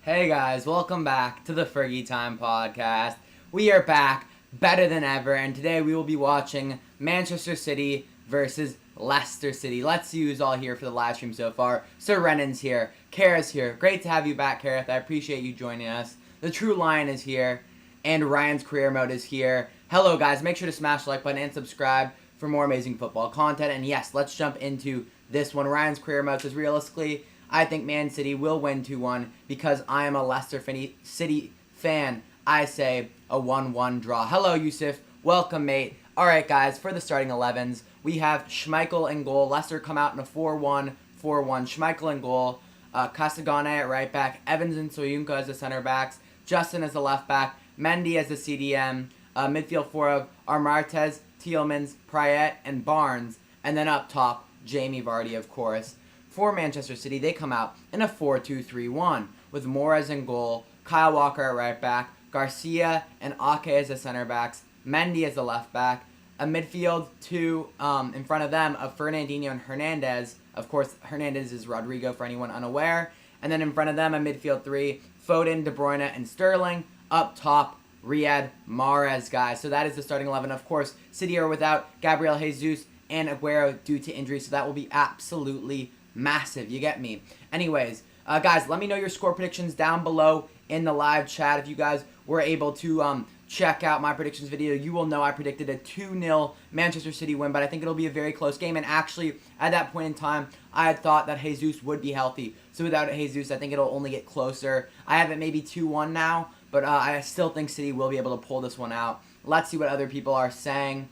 Hey guys, welcome back to the Fergie Time podcast. We are back better than ever, and today we will be watching Manchester City versus Leicester City. Let's see who's all here for the live stream so far. Sir Renan's here, Kara's here. Great to have you back, Kara. I appreciate you joining us. The True Lion is here, and Ryan's Career Mode is here. Hello guys, make sure to smash the like button and subscribe for more amazing football content. And yes, let's jump into this one. Ryan's Career Mode says realistically, I think Man City will win 2-1 because I am a Leicester City fan. I say a 1-1 draw. Hello, Yusuf. Welcome, mate. All right, guys, for the starting 11s, we have Schmeichel in goal. Leicester come out in a 4-1-4-1. Schmeichel in goal. Castagne at right back. Evans and Soyuncu as the center backs. Justin as the left back. Mendy as the CDM. Midfield four of Armartez, Tielemans, Prayet, and Barnes. And then up top, Jamie Vardy, of course. For Manchester City, they come out in a 4-2-3-1 with Moraes in goal, Kyle Walker at right back, Garcia and Ake as the center backs, Mendy as the left back, a midfield two in front of them of Fernandinho and Hernandez. Of course, Hernandez is Rodrigo for anyone unaware. And then in front of them, a midfield three, Foden, De Bruyne, and Sterling. Up top, Riyad Mahrez, guys. So that is the starting 11. Of course, City are without Gabriel Jesus and Aguero due to injury, so that will be absolutely massive, you get me. Anyways, guys, let me know your score predictions down below in the live chat. If you guys were able to check out my predictions video, you will know I predicted a 2-0 Manchester City win, but I think it'll be a very close game. And actually, at that point in time, I had thought that Jesus would be healthy. So without Jesus, I think it'll only get closer. I have it maybe 2-1 now, but I still think City will be able to pull this one out. Let's see what other people are saying.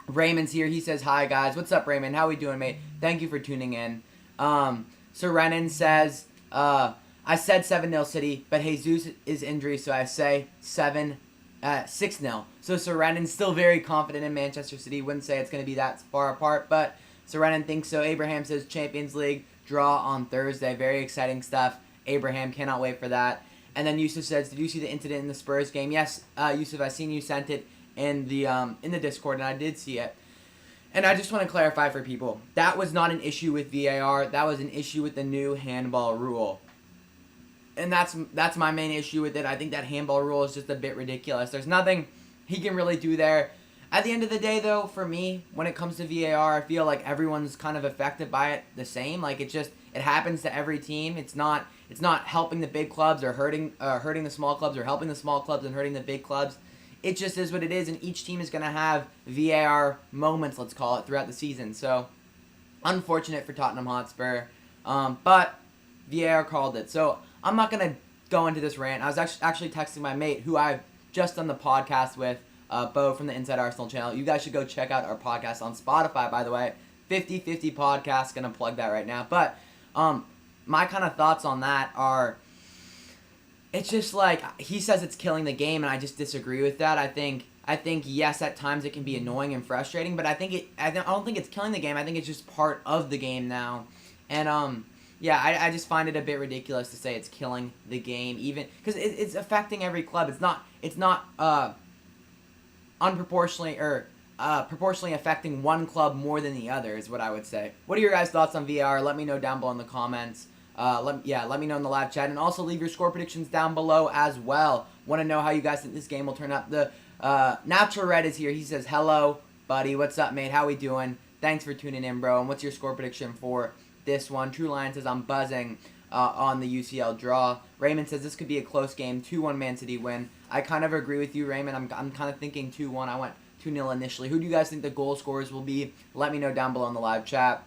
Raymond's here. He says, hi, guys. What's up, Raymond? How we doing, mate? Thank you for tuning in. So Renan says, I said 7-0 City, but Jesus is injury, so I say 6-0. So Renan's still very confident in Manchester City. Wouldn't say it's going to be that far apart, but Renan thinks so. Abraham says Champions League draw on Thursday. Very exciting stuff. Abraham, cannot wait for that. And then Yusuf says, did you see the incident in the Spurs game? Yes, Yusuf, I seen you sent it in the Discord, and I did see it. And I just want to clarify for people, that was not an issue with VAR. That was an issue with the new handball rule. And that's my main issue with it. I think that handball rule is just a bit ridiculous. There's nothing he can really do there. At the end of the day, though, for me, when it comes to VAR, I feel like everyone's kind of affected by it the same. Like it happens to every team. It's not helping the big clubs or hurting the small clubs, or helping the small clubs and hurting the big clubs. It just is what it is, and each team is going to have VAR moments, let's call it, throughout the season. So, unfortunate for Tottenham Hotspur, but VAR called it. So, I'm not going to go into this rant. I was actually texting my mate, who I've just done the podcast with, Bo from the Inside Arsenal channel. You guys should go check out our podcast on Spotify, by the way. 50/50 podcast, going to plug that right now. But my kind of thoughts on that are, it's just like, he says it's killing the game, and I just disagree with that. I think yes, at times it can be annoying and frustrating, but I don't think it's killing the game. I think it's just part of the game now. And yeah, I just find it a bit ridiculous to say it's killing the game, even because it's affecting every club. It's not unproportionally or proportionally affecting one club more than the other, is what I would say. What are your guys' thoughts on VAR? Let me know down below in the comments. Let me know in the live chat, and also leave your score predictions down below as well. Want to know how you guys think this game will turn out. The Natural Red is here. He says, hello, buddy. What's up, mate? How we doing? Thanks for tuning in, bro. And what's your score prediction for this one? True Lion says, I'm buzzing on the UCL draw. Raymond says, this could be a close game. 2-1 Man City win. I kind of agree with you, Raymond. I'm kind of thinking 2-1. I went 2-0 initially. Who do you guys think the goal scorers will be? Let me know down below in the live chat.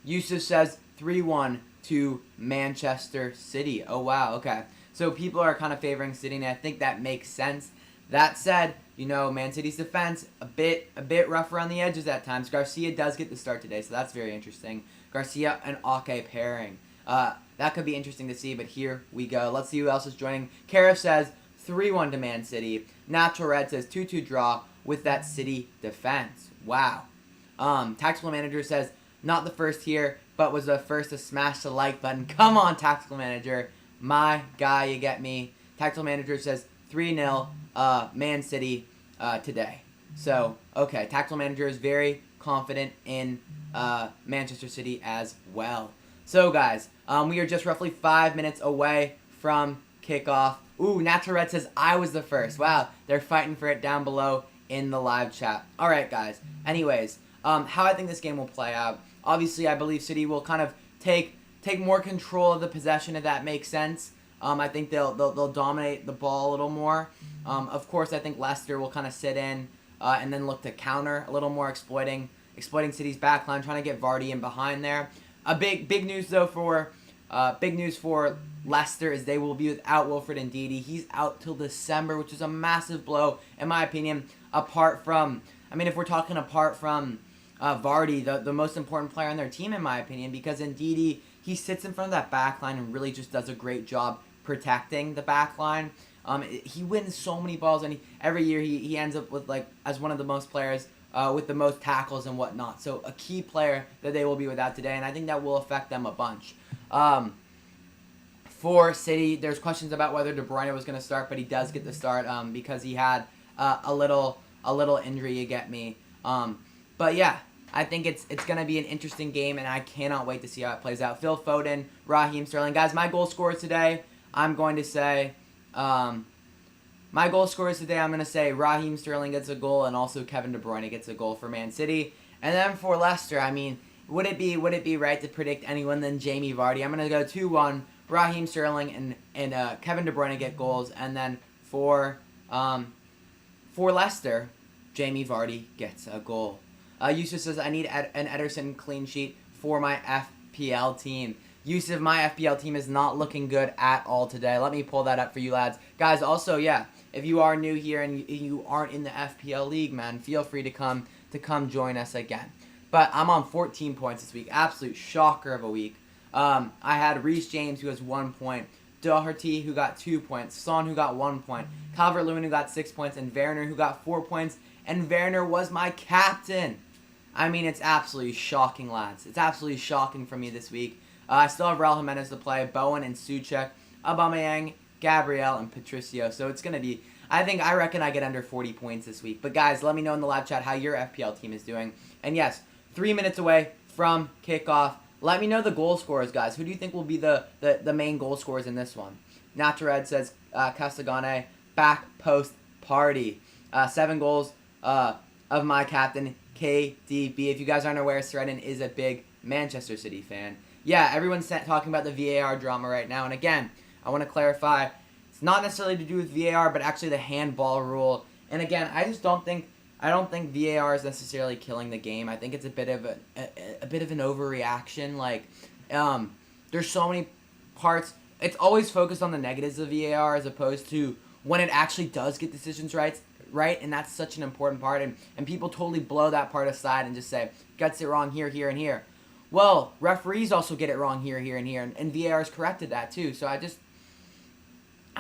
Yusuf says 3-1 to Manchester City. Oh, wow. Okay. So people are kind of favoring City, and I think that makes sense. That said, Man City's defense, a bit rough around the edges at times. Garcia does get the start today, so that's very interesting. Garcia and Ake pairing. That could be interesting to see, but here we go. Let's see who else is joining. Kara says 3-1 to Man City. Natural Red says 2-2 draw with that City defense. Wow. Tactical Manager says, not the first here, but was the first to smash the like button. Come on, Tactical Manager. My guy, you get me. Tactical Manager says 3-0 Man City today. So, okay. Tactical Manager is very confident in Manchester City as well. So, guys, we are just roughly 5 minutes away from kickoff. Ooh, Natural Red says I was the first. Wow, they're fighting for it down below in the live chat. All right, guys. Anyways, how I think this game will play out. Obviously, I believe City will kind of take more control of the possession, if that makes sense. I think they'll dominate the ball a little more. Of course, I think Leicester will kind of sit in and then look to counter a little more, exploiting City's backline, trying to get Vardy in behind there. Big news though for Leicester is they will be without Wilfred Ndidi. He's out till December, which is a massive blow in my opinion. Apart from Vardy, the most important player on their team in my opinion, because Ndidi, he sits in front of that back line and really just does a great job protecting the back line. He wins so many balls, and every year he ends up with as one of the most players with the most tackles and whatnot. So a key player that they will be without today, and I think that will affect them a bunch. For City, there's questions about whether De Bruyne was going to start, but he does get the start because he had a little injury, you get me. But yeah, I think it's going to be an interesting game, and I cannot wait to see how it plays out. Phil Foden, Raheem Sterling. Guys, my goal scorers today, I'm going to say Raheem Sterling gets a goal, and also Kevin De Bruyne gets a goal for Man City. And then for Leicester, I mean, would it be right to predict anyone than Jamie Vardy? I'm going to go 2-1, Raheem Sterling and Kevin De Bruyne get goals, and then for Leicester, Jamie Vardy gets a goal. Yusuf says, I need an Ederson clean sheet for my FPL team. Yusuf, my FPL team is not looking good at all today. Let me pull that up for you lads. Guys, also, yeah, if you are new here and you aren't in the FPL league, man, feel free to come join us again. But I'm on 14 points this week. Absolute shocker of a week. I had Reece James, who has 1 point. Doherty, who got 2 points. Son, who got 1 point. Calvert-Lewin, who got 6 points. And Werner, who got 4 points. And Werner was my captain. I mean, it's absolutely shocking, lads. It's absolutely shocking for me this week. I still have Raul Jimenez to play, Bowen and Souček, Aubameyang, Gabriel, and Patricio. So it's going to be, I reckon I get under 40 points this week. But guys, let me know in the live chat how your FPL team is doing. And yes, 3 minutes away from kickoff. Let me know the goal scorers, guys. Who do you think will be the main goal scorers in this one? Natured says Castellane, back post party. 7 goals of my captain, KDB. If you guys aren't aware, Sredin is a big Manchester City fan. Yeah, everyone's talking about the VAR drama right now. And again, I want to clarify, it's not necessarily to do with VAR, but actually the handball rule. And again, I don't think VAR is necessarily killing the game. I think it's a bit of an overreaction. There's so many parts. It's always focused on the negatives of VAR as opposed to when it actually does get decisions right, and that's such an important part. And people totally blow that part aside and just say, gets it wrong here, here, and here. Well, referees also get it wrong here, here, and here, and VAR has corrected that too. So I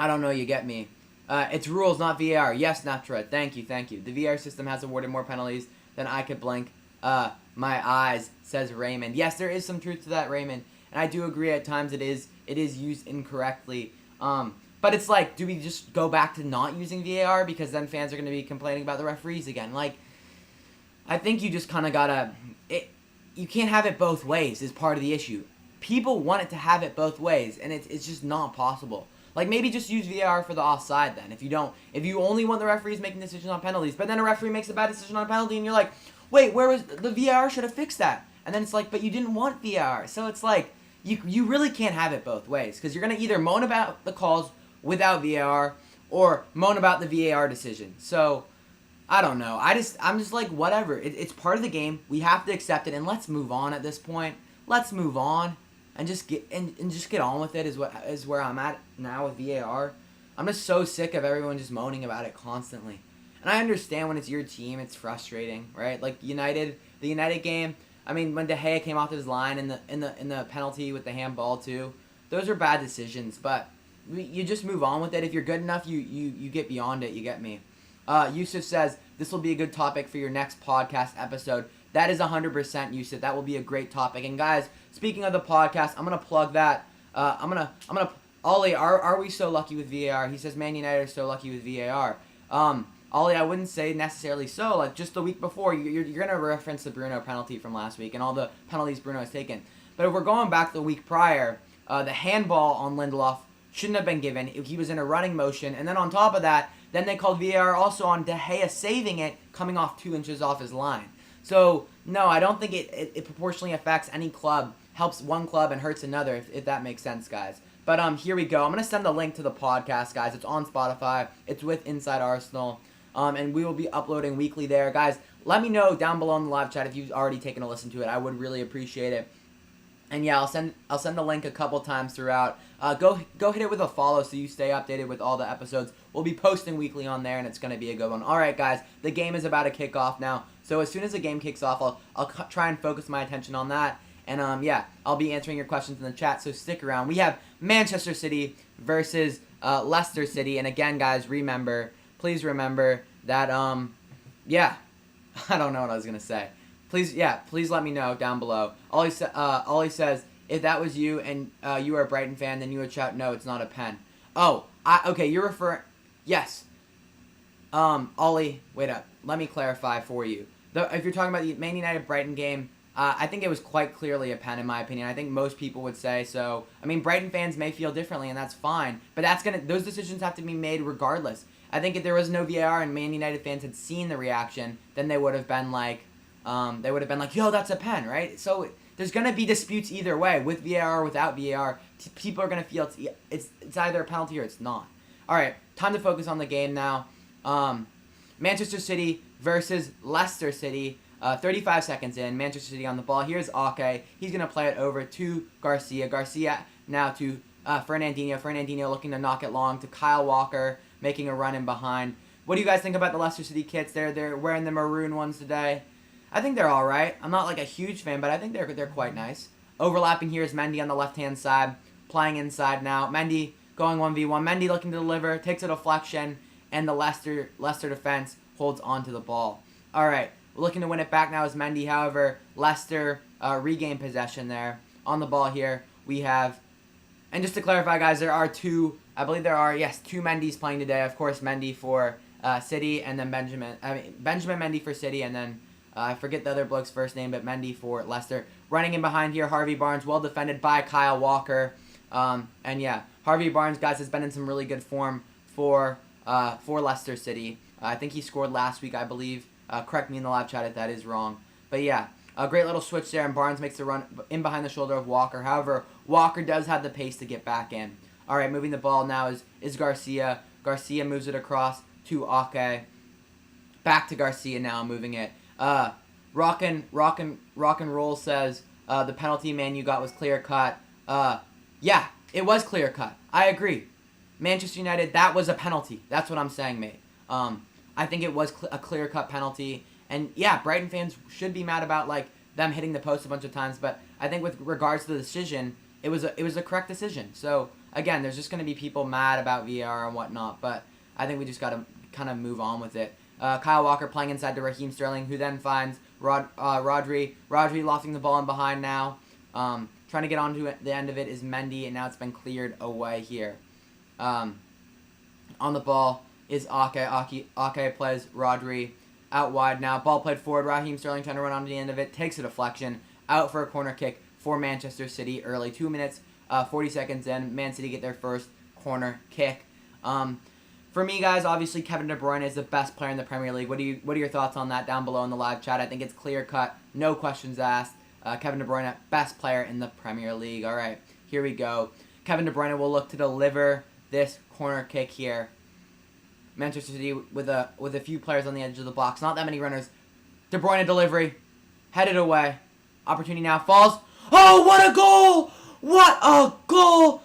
don't know, you get me. It's rules, not VAR. Yes, Natrud. Thank you. The VAR system has awarded more penalties than I could blink my eyes, says Raymond. Yes, there is some truth to that, Raymond. And I do agree at times it is used incorrectly. But it's like, do we just go back to not using VAR? Because then fans are going to be complaining about the referees again. I think you just kind of got to... You can't have it both ways is part of the issue. People want it to have it both ways, and it's just not possible. Maybe just use VAR for the offside then. If you only want the referees making decisions on penalties, but then a referee makes a bad decision on a penalty, and you're like, wait, where was the VAR should have fixed that? And then it's like, but you didn't want VAR. So it's like, you really can't have it both ways, because you're going to either moan about the calls without VAR or moan about the VAR decision. So I don't know. I'm just like, whatever. It's part of the game. We have to accept it, and let's move on at this point. Let's move on and just get on with it. Is where I'm at now with VAR. I'm just so sick of everyone just moaning about it constantly. And I understand when it's your team, it's frustrating, right? The United game. I mean, when De Gea came off his line in the penalty with the handball too, those are bad decisions. But you just move on with it. If you're good enough, you get beyond it. You get me. Yusuf says, this will be a good topic for your next podcast episode. That is 100% Yusuf. That will be a great topic. And guys, speaking of the podcast, I'm going to plug that. Ollie, are we so lucky with VAR? He says, Man United are so lucky with VAR. Ollie, I wouldn't say necessarily so. Just the week before, you're going to reference the Bruno penalty from last week and all the penalties Bruno has taken. But if we're going back to the week prior, the handball on Lindelof shouldn't have been given. He was in a running motion. And then on top of that, then they called VAR also on De Gea saving it, coming off 2 inches off his line. So, no, I don't think it proportionally affects any club, helps one club and hurts another, if that makes sense, guys. But here we go. I'm going to send a link to the podcast, guys. It's on Spotify. It's with Inside Arsenal. And we will be uploading weekly there. Guys, let me know down below in the live chat if you've already taken a listen to it. I would really appreciate it. And yeah, I'll send the link a couple times throughout. Go hit it with a follow so you stay updated with all the episodes. We'll be posting weekly on there, and it's going to be a good one. All right, guys, the game is about to kick off now. So as soon as the game kicks off, I'll try and focus my attention on that. And yeah, I'll be answering your questions in the chat, so stick around. We have Manchester City versus Leicester City. And again, guys, please remember that, yeah, I don't know what I was going to say. Please let me know down below. Ollie says, if that was you and you are a Brighton fan, then you would shout, no, it's not a pen. Oh, okay, you're referring, yes. Ollie, wait up. Let me clarify for you. If you're talking about the Man United-Brighton game, I think it was quite clearly a pen, in my opinion. I think most people would say so. I mean, Brighton fans may feel differently, and that's fine. But those decisions have to be made regardless. I think if there was no VAR and Man United fans had seen the reaction, then they would have been like, yo, that's a pen, right? So there's going to be disputes either way, with VAR or without VAR. People are going to feel it's either a penalty or it's not. All right, time to focus on the game now. Manchester City versus Leicester City. 35 seconds in, Manchester City on the ball. Here's Ake. He's going to play it over to Garcia. Garcia now to Fernandinho. Fernandinho looking to knock it long to Kyle Walker, making a run in behind. What do you guys think about the Leicester City kits? They're wearing the maroon ones today. I think they're all right. I'm not like a huge fan, but I think they're quite nice. Overlapping here is Mendy on the left-hand side, playing inside now. Mendy going 1v1. Mendy looking to deliver, takes a deflection, and the Leicester defense holds on to the ball. All right. Looking to win it back now is Mendy. However, Leicester regain possession there. On the ball here, we have... And just to clarify, guys, two Mendys playing today. Of course, Mendy for City, and then Benjamin Mendy for City, and then I forget the other bloke's first name, but Mendy for Leicester. Running in behind here, Harvey Barnes, well defended by Kyle Walker. And yeah, Harvey Barnes, guys, has been in some really good form for Leicester City. I think he scored last week, I believe. Correct me in the live chat if that is wrong. But yeah, a great little switch there, and Barnes makes the run in behind the shoulder of Walker. However, Walker does have the pace to get back in. All right, moving the ball now is Garcia. Garcia moves it across to Ake. Back to Garcia now, moving it. Rock and Roll says the penalty Man you got was clear cut. Yeah, it was clear cut. I agree. Manchester United, that was a penalty. That's what I'm saying, mate. I think it was a clear-cut penalty. And, yeah, Brighton fans should be mad about, like, them hitting the post a bunch of times. But I think with regards to the decision, it was a correct decision. So, again, there's just going to be people mad about VAR and whatnot. But I think we just got to kind of move on with it. Kyle Walker playing inside to Raheem Sterling, who then finds Rodri. Rodri lofting the ball in behind now. Trying to get onto the end of it is Mendy, and now it's been cleared away here. On the ball is Ake. Ake plays Rodri out wide now. Ball played forward. Raheem Sterling trying to run onto the end of it. Takes a deflection. Out for a corner kick for Manchester City early. 2 minutes, 40 seconds in. Man City get their first corner kick. For me, guys, obviously Kevin De Bruyne is the best player in the Premier League. What are your thoughts on that down below in the live chat? I think it's clear cut. No questions asked. Kevin De Bruyne, best player in the Premier League. All right, here we go. Kevin De Bruyne will look to deliver this corner kick here. Manchester City with a few players on the edge of the box. Not that many runners. De Bruyne delivery. Headed away. Opportunity now falls. Oh, what a goal! What a goal!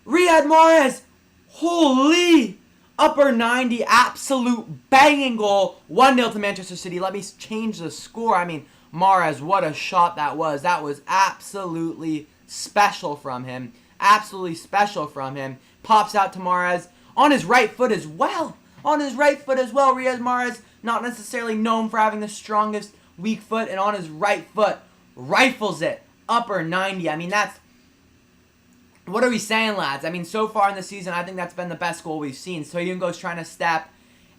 Riyad Mahrez. Holy! Upper 90. Absolute banging goal. 1-0 to Manchester City. Let me change the score. I mean, Mahrez, what a shot that was. That was absolutely special from him. Absolutely special from him. Pops out to Mahrez. On his right foot as well. Riyad Mahrez, not necessarily known for having the strongest weak foot, and on his right foot, rifles it. Upper 90. I mean, that's... What are we saying, lads? I mean, so far in the season, I think that's been the best goal we've seen. Soyuncu's trying to step,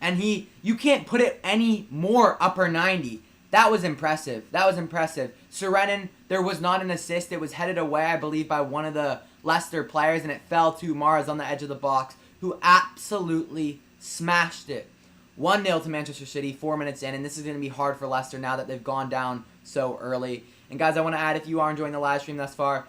and you can't put it any more upper 90. That was impressive. That was impressive. Serenin, there was not an assist. It was headed away, I believe, by one of the Leicester players, and it fell to Mars on the edge of the box, who absolutely smashed it. 1-0 to Manchester City, 4 minutes in, and this is going to be hard for Leicester now that they've gone down so early. And guys, I want to add, if you are enjoying the live stream thus far,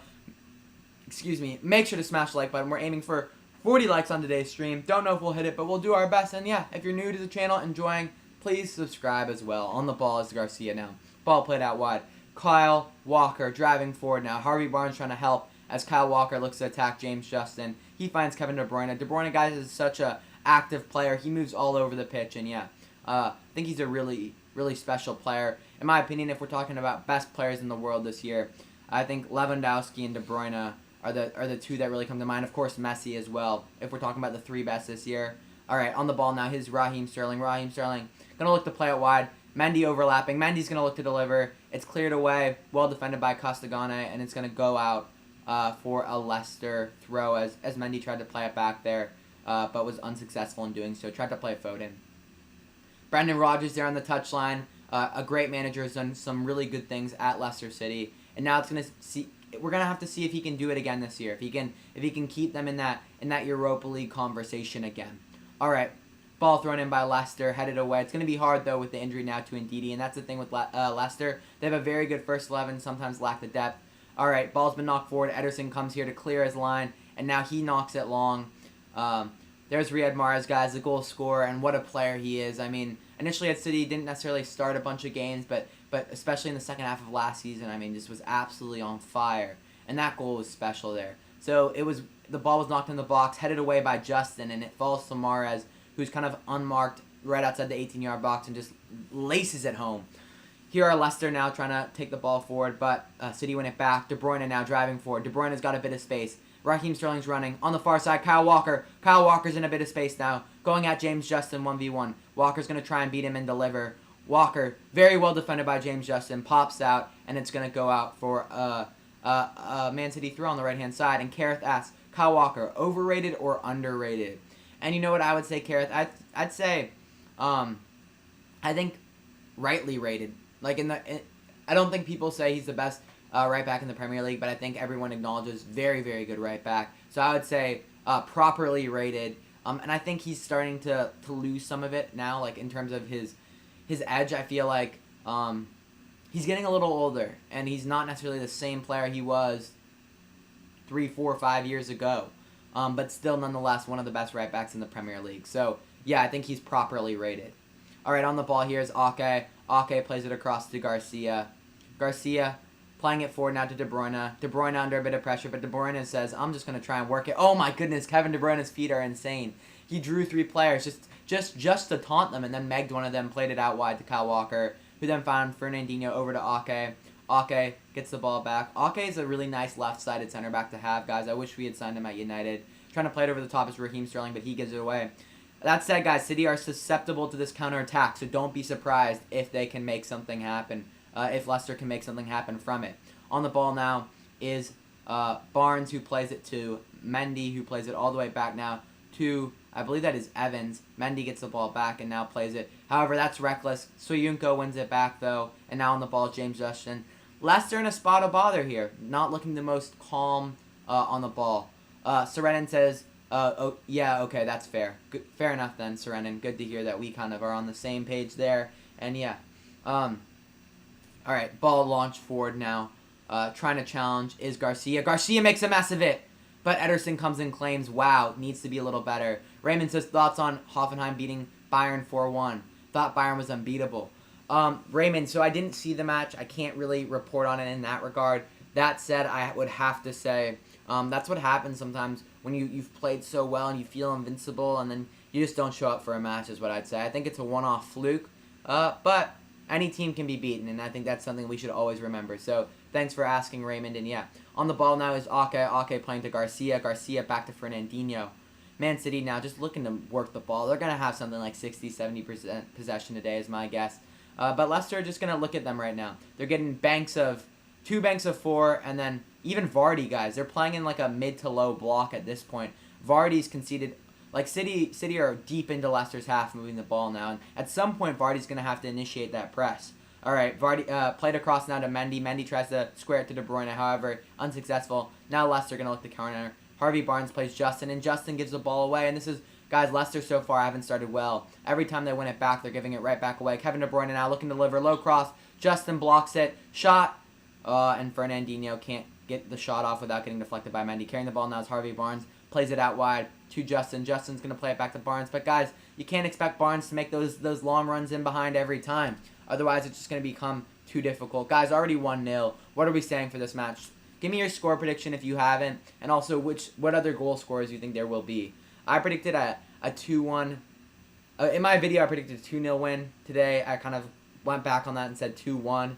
make sure to smash the like button. We're aiming for 40 likes on today's stream. Don't know if we'll hit it, but we'll do our best. And yeah, if you're new to the channel, enjoying, please subscribe as well. On the ball is Garcia now. Ball played out wide. Kyle Walker driving forward now. Harvey Barnes trying to help as Kyle Walker looks to attack James Justin. He finds Kevin De Bruyne. De Bruyne, guys, is such a active player. He moves all over the pitch, and yeah, I think he's a really, really special player. In my opinion, if we're talking about best players in the world this year, I think Lewandowski and De Bruyne are the two that really come to mind. Of course, Messi as well, if we're talking about the three best this year. All right, on the ball now, here's Raheem Sterling. Raheem Sterling going to look to play it wide. Mendy overlapping. Mendy's going to look to deliver. It's cleared away. Well defended by Costagane, and it's going to go out for a Leicester throw as Mendy tried to play it back there, but was unsuccessful in doing so. Tried to play Foden. Brendan Rodgers there on the touchline. A great manager, has done some really good things at Leicester City, and now we're gonna have to see if he can do it again this year. If he can keep them in that Europa League conversation again. All right, ball thrown in by Leicester, headed away. It's gonna be hard though with the injury now to Ndidi, and that's the thing with Leicester. They have a very good first 11, sometimes lack the depth. All right, ball's been knocked forward. Ederson comes here to clear his line, and now he knocks it long. There's Riyad Mahrez, guys, the goal scorer, and what a player he is. I mean, initially at City, he didn't necessarily start a bunch of games, but especially in the second half of last season, I mean, just was absolutely on fire. And that goal was special there. So the ball was knocked in the box, headed away by Justin, and it falls to Mahrez, who's kind of unmarked right outside the 18-yard box and just laces it home. Here are Leicester now trying to take the ball forward, but City win it back. De Bruyne now driving forward. De Bruyne's got a bit of space. Raheem Sterling's running. On the far side, Kyle Walker. Kyle Walker's in a bit of space now. Going at James Justin 1v1. Walker's going to try and beat him and deliver. Walker, very well defended by James Justin, pops out, and it's going to go out for a Man City throw on the right-hand side. And Kareth asks, Kyle Walker, overrated or underrated? And you know what I would say, Kareth? I'd say, I think rightly rated. Like I don't think people say he's the best right back in the Premier League, but I think everyone acknowledges very, very good right back. So I would say properly rated. And I think he's starting to lose some of it now, like in terms of his edge. I feel like he's getting a little older, and he's not necessarily the same player he was 3, 4, 5 years ago. But still, nonetheless, one of the best right backs in the Premier League. So yeah, I think he's properly rated. All right, on the ball here is Ake. Ake plays it across to Garcia. Garcia playing it forward now to De Bruyne. De Bruyne under a bit of pressure, but De Bruyne says, I'm just going to try and work it. Oh my goodness, Kevin De Bruyne's feet are insane. He drew 3 players just to taunt them, and then megged one of them, played it out wide to Kyle Walker, who then found Fernandinho over to Ake. Ake gets the ball back. Ake is a really nice left-sided center back to have, guys. I wish we had signed him at United. Trying to play it over the top is Raheem Sterling, but he gives it away. That said, guys, City are susceptible to this counterattack, so don't be surprised if they can make something happen, if Leicester can make something happen from it. On the ball now is Barnes, who plays it to Mendy, who plays it all the way back now to, I believe that is Evans. Mendy gets the ball back and now plays it. However, that's reckless. Soyuncu wins it back, though, and now on the ball, James Justin. Leicester in a spot of bother here, not looking the most calm on the ball. Serenin says, oh, yeah, okay, that's fair. Good, fair enough then, Serenin. Good to hear that we kind of are on the same page there. And yeah. All right, ball launched forward now. Trying to challenge is Garcia. Garcia makes a mess of it. But Ederson comes and claims, wow, needs to be a little better. Raymond says, thoughts on Hoffenheim beating Bayern 4-1. Thought Bayern was unbeatable. Raymond, so I didn't see the match. I can't really report on it in that regard. That said, I would have to say, that's what happens sometimes when you've played so well and you feel invincible, and then you just don't show up for a match, is what I'd say. I think it's a one-off fluke, but any team can be beaten, and I think that's something we should always remember. So thanks for asking, Raymond. And yeah, on the ball now is Ake. Ake playing to Garcia. Garcia back to Fernandinho. Man City now just looking to work the ball. They're going to have something like 60-70% possession today is my guess. But Leicester are just going to look at them right now. They're getting two banks of 4, and then even Vardy, guys. They're playing in like a mid to low block at this point. Vardy's conceded. Like, City are deep into Leicester's half moving the ball now. And at some point, Vardy's going to have to initiate that press. All right, Vardy played across now to Mendy. Mendy tries to square it to De Bruyne, however, unsuccessful. Now Leicester going to look to counter. Harvey Barnes plays Justin, and Justin gives the ball away. And this is, guys, Leicester so far haven't started well. Every time they win it back, they're giving it right back away. Kevin De Bruyne now looking to deliver. Low cross. Justin blocks it. Shot. And Fernandinho can't get the shot off without getting deflected by Mendy. Carrying the ball now is Harvey Barnes. Plays it out wide to Justin. Justin's going to play it back to Barnes. But, guys, you can't expect Barnes to make those long runs in behind every time. Otherwise, it's just going to become too difficult. Guys, already 1-0. What are we saying for this match? Give me your score prediction if you haven't. And also, what other goal scorers you think there will be. I predicted a 2-1. In my video, I predicted a 2-0 win. Today, I kind of went back on that and said 2-1.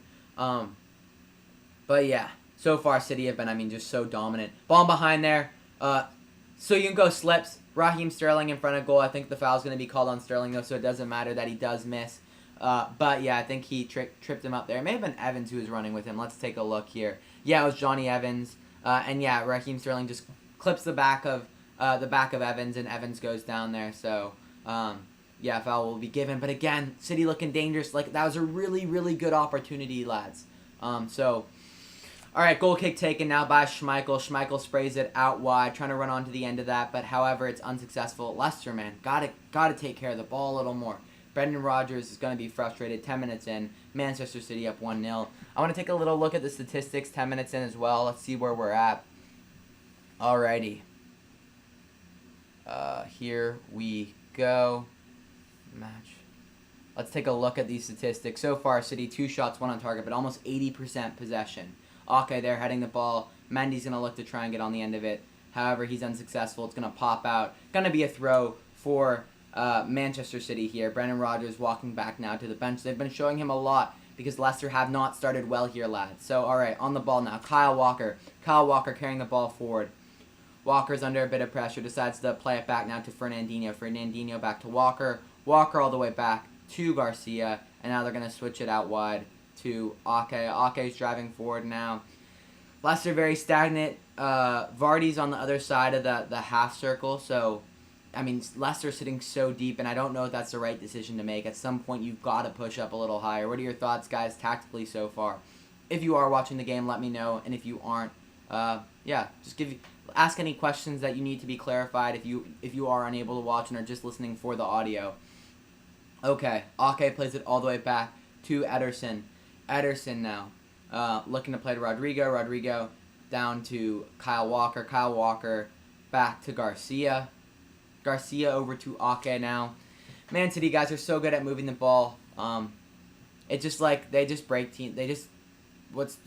But, yeah. So far, City have been, just so dominant. Ball behind there. Soyuncu slips. Raheem Sterling in front of goal. I think the foul's going to be called on Sterling, though, so it doesn't matter that he does miss. But, yeah, I think he tripped him up there. It may have been Evans who was running with him. Let's take a look here. Yeah, it was Johnny Evans. And, yeah, Raheem Sterling just clips the back of Evans, and Evans goes down there. So, yeah, foul will be given. But, again, City looking dangerous. Like, that was a really, really good opportunity, lads. All right, goal kick taken now by Schmeichel. Schmeichel sprays it out wide, trying to run onto the end of that, but however, it's unsuccessful. Leicester, man, gotta take care of the ball a little more. Brendan Rodgers is going to be frustrated. 10 minutes in, Manchester City up 1-0. I want to take a little look at the statistics 10 minutes in as well. Let's see where we're at. Alrighty. Here we go. Match. Let's take a look at these statistics. So far, City 2 shots, 1 on target, but almost 80% possession. Okay, they're heading the ball. Mendy's going to look to try and get on the end of it. However, he's unsuccessful. It's going to pop out. Going to be a throw for Manchester City here. Brendan Rodgers walking back now to the bench. They've been showing him a lot because Leicester have not started well here, lads. So, all right, on the ball now. Kyle Walker. Kyle Walker carrying the ball forward. Walker's under a bit of pressure. Decides to play it back now to Fernandinho. Fernandinho back to Walker. Walker all the way back to Garcia. And now they're going to switch it out wide to Ake. Ake's driving forward now. Leicester very stagnant. Vardy's on the other side of the half circle. So, Leicester's sitting so deep, and I don't know if that's the right decision to make. At some point, you've got to push up a little higher. What are your thoughts, guys, tactically so far? If you are watching the game, let me know. And if you aren't, just ask any questions that you need to be clarified if you are unable to watch and are just listening for the audio. Okay, Ake plays it all the way back to Ederson. Ederson now looking to play to Rodrigo. Rodrigo down to Kyle Walker. Kyle Walker back to Garcia. Garcia over to Ake now. Man City guys are so good at moving the ball. It's just like they just break team. They just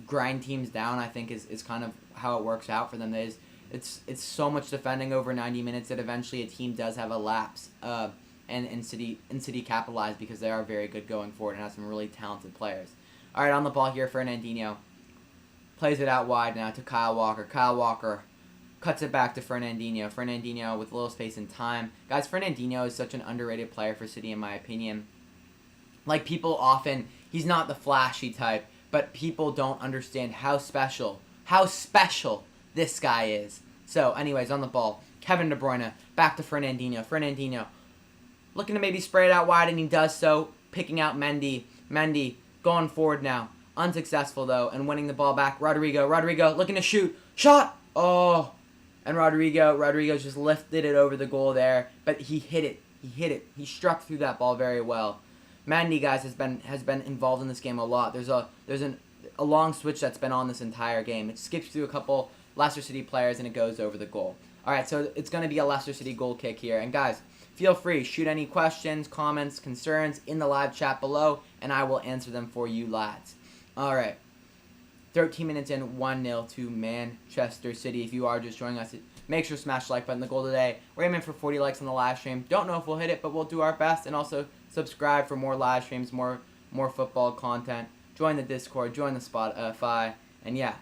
grind teams down. I think is kind of how it works out for them. It's so much defending over 90 minutes that eventually a team does have a lapse. And City capitalize because they are very good going forward and have some really talented players. All right, on the ball here, Fernandinho plays it out wide now to Kyle Walker. Kyle Walker cuts it back to Fernandinho. Fernandinho with a little space and time. Guys, Fernandinho is such an underrated player for City in my opinion. Like he's not the flashy type, but people don't understand how special this guy is. So, anyways, on the ball, Kevin De Bruyne back to Fernandinho. Fernandinho looking to maybe spray it out wide, and he does so, picking out Mendy. Mendy going forward now. Unsuccessful, though, and winning the ball back. Rodrigo looking to shoot. Shot! Oh! And Rodrigo just lifted it over the goal there, but he hit it. He struck through that ball very well. Mendy, guys, has been involved in this game a lot. There's a long switch that's been on this entire game. It skips through a couple Leicester City players, and it goes over the goal. All right, so it's going to be a Leicester City goal kick here. And, guys, feel free, shoot any questions, comments, concerns in the live chat below, and I will answer them for you lads. All right. 13 minutes in, 1-0 to Manchester City. If you are just joining us, make sure to smash the like button. The goal today, we're aiming for 40 likes on the live stream. Don't know if we'll hit it, but we'll do our best. And also subscribe for more live streams, more football content. Join the Discord, join the Spotify, and yeah,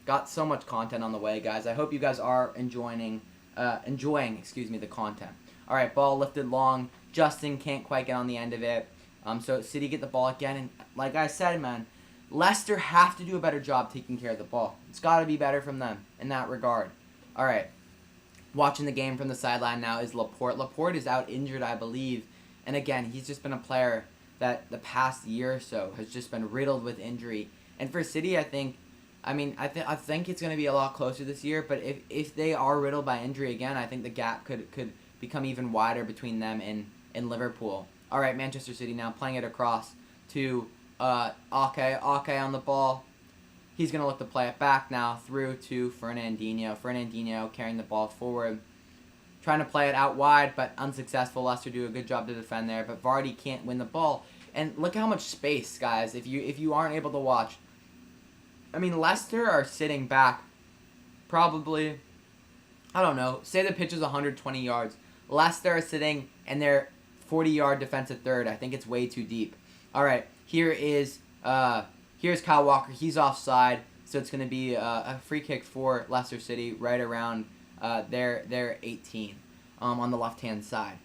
got so much content on the way, guys. I hope you guys are enjoying the content. All right, ball lifted long. Justin can't quite get on the end of it. So City get the ball again, and like I said, man, Leicester have to do a better job taking care of the ball. It's got to be better from them in that regard. All right, watching the game from the sideline now is Laporte. Laporte is out injured, I believe, and again, he's just been a player that the past year or so has just been riddled with injury. And for City, I think it's going to be a lot closer this year. But if they are riddled by injury again, I think the gap could become even wider between them and Liverpool. All right, Manchester City now playing it across to Ake on the ball. He's going to look to play it back now through to Fernandinho. Fernandinho carrying the ball forward. Trying to play it out wide, but unsuccessful. Leicester do a good job to defend there, but Vardy can't win the ball. And look how much space, guys, if you aren't able to watch. I mean, Leicester are sitting back probably, I don't know, say the pitch is 120 yards. Leicester are sitting in their 40-yard defensive third. I think it's way too deep. All right, here's Kyle Walker. He's offside, so it's going to be a free kick for Leicester City right around their 18 on the left-hand side.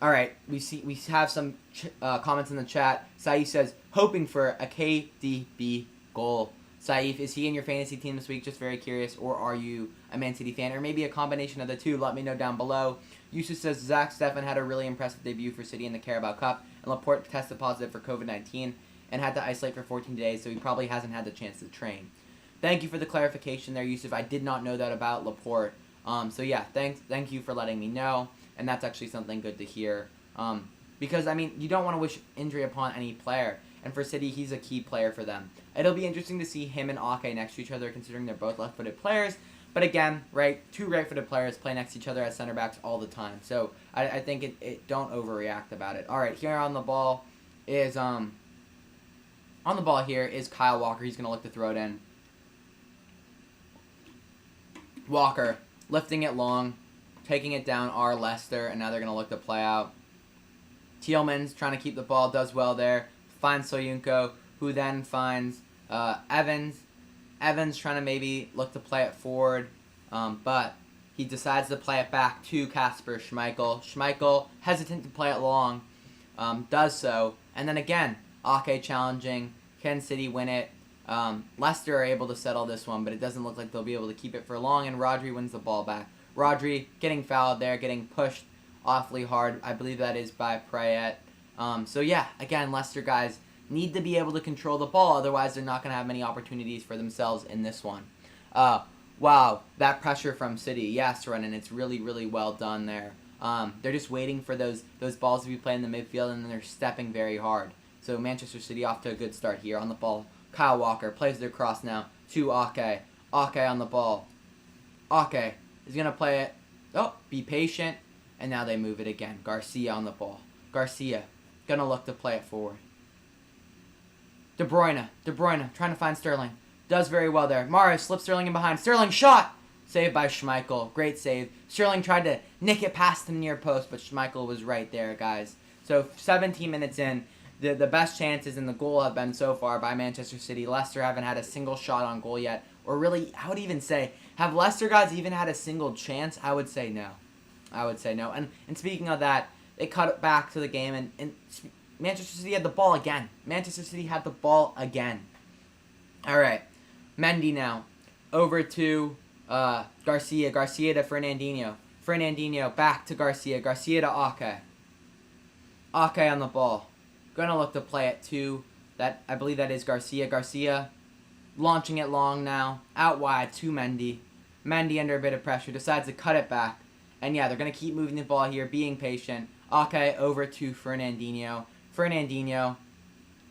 All right, we have some comments in the chat. Saif says, hoping for a KDB goal. Saif, is he in your fantasy team this week? Just very curious. Or are you a Man City fan? Or maybe a combination of the two. Let me know down below. Yusuf says, Zach Steffen had a really impressive debut for City in the Carabao Cup. And Laporte tested positive for COVID-19 and had to isolate for 14 days, so he probably hasn't had the chance to train. Thank you for the clarification there, Yusuf. I did not know that about Laporte. So yeah, thank you for letting me know. And that's actually something good to hear. Because, I mean, you don't want to wish injury upon any player. And for City, he's a key player for them. It'll be interesting to see him and Ake next to each other, considering they're both left-footed players. But again, right, two right-footed players play next to each other as center backs all the time. So I think it don't overreact about it. All right, here on the ball is Kyle Walker. He's gonna look to throw it in. Walker lifting it long, taking it down. Leicester, and now they're gonna look to play out. Tielemans trying to keep the ball, does well there. Finds Soyuncu, who then finds Evans. Evans trying to maybe look to play it forward, but he decides to play it back to Kasper Schmeichel. Schmeichel, hesitant to play it long, does so. And then again, Ake challenging. Can City win it? Leicester are able to settle this one, but it doesn't look like they'll be able to keep it for long, and Rodri wins the ball back. Rodri getting fouled there, getting pushed awfully hard. I believe that is by Prayet. So yeah, again, Leicester guys need to be able to control the ball, otherwise they're not going to have many opportunities for themselves in this one. Wow, that pressure from City. Yes, Renan, it's really, really well done there. They're just waiting for those balls to be played in the midfield, and then they're stepping very hard. So Manchester City off to a good start here on the ball. Kyle Walker plays their cross now to Ake. Ake on the ball. Ake is going to play it. Oh, be patient. And now they move it again. Garcia on the ball. Garcia going to look to play it forward. De Bruyne trying to find Sterling. Does very well there. Mahrez slips Sterling in behind. Sterling shot! Saved by Schmeichel. Great save. Sterling tried to nick it past the near post, but Schmeichel was right there, guys. So 17 minutes in, the best chances in the goal have been so far by Manchester City. Leicester haven't had a single shot on goal yet. Or really, I would even say, have Leicester guys even had a single chance? I would say no. And speaking of that, they cut it back to the game, and Manchester City had the ball again. All right. Mendy now. Over to Garcia. Garcia to Fernandinho. Fernandinho back to Garcia. Garcia to Ake. Ake on the ball. Gonna look to play it to that. I believe that is Garcia. Garcia launching it long now. Out wide to Mendy. Mendy under a bit of pressure. Decides to cut it back. And yeah, they're going to keep moving the ball here. Being patient. Ake over to Fernandinho. Fernandinho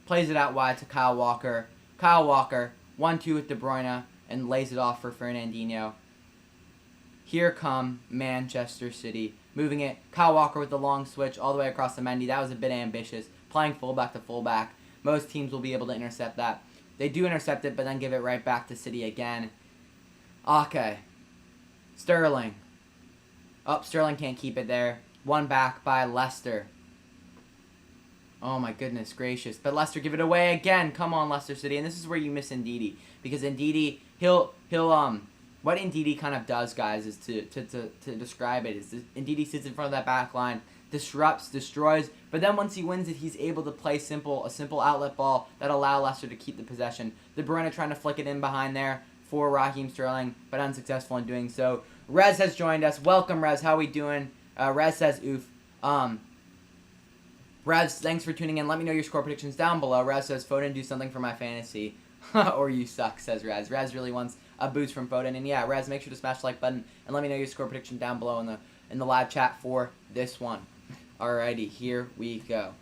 plays it out wide to Kyle Walker. Kyle Walker 1-2 with De Bruyne. And lays it off for Fernandinho. Here come Manchester City. Moving it. Kyle Walker with the long switch all the way across to Mendy. That was a bit ambitious. Playing fullback to fullback. Most teams will be able to intercept that. They do intercept it, but then give it right back to City again. Ake. Sterling. Oh, Sterling can't keep it there. One back by Leicester. Oh my goodness gracious. But Leicester give it away again. Come on, Leicester City. And this is where you miss Ndidi. Because Ndidi, what Ndidi kind of does, guys, is to describe it, is Ndidi sits in front of that back line, disrupts, destroys, but then once he wins it, he's able to play a simple outlet ball that allow Leicester to keep the possession. De Bruyne trying to flick it in behind there for Raheem Sterling, but unsuccessful in doing so. Rez has joined us. Welcome, Rez. How we doing? Rez says, oof. Raz, thanks for tuning in. Let me know your score predictions down below. Raz says, Foden, do something for my fantasy. Or you suck, says Raz. Raz really wants a boost from Foden. And yeah, Raz, make sure to smash the like button and let me know your score prediction down below in the live chat for this one. Alrighty, here we go.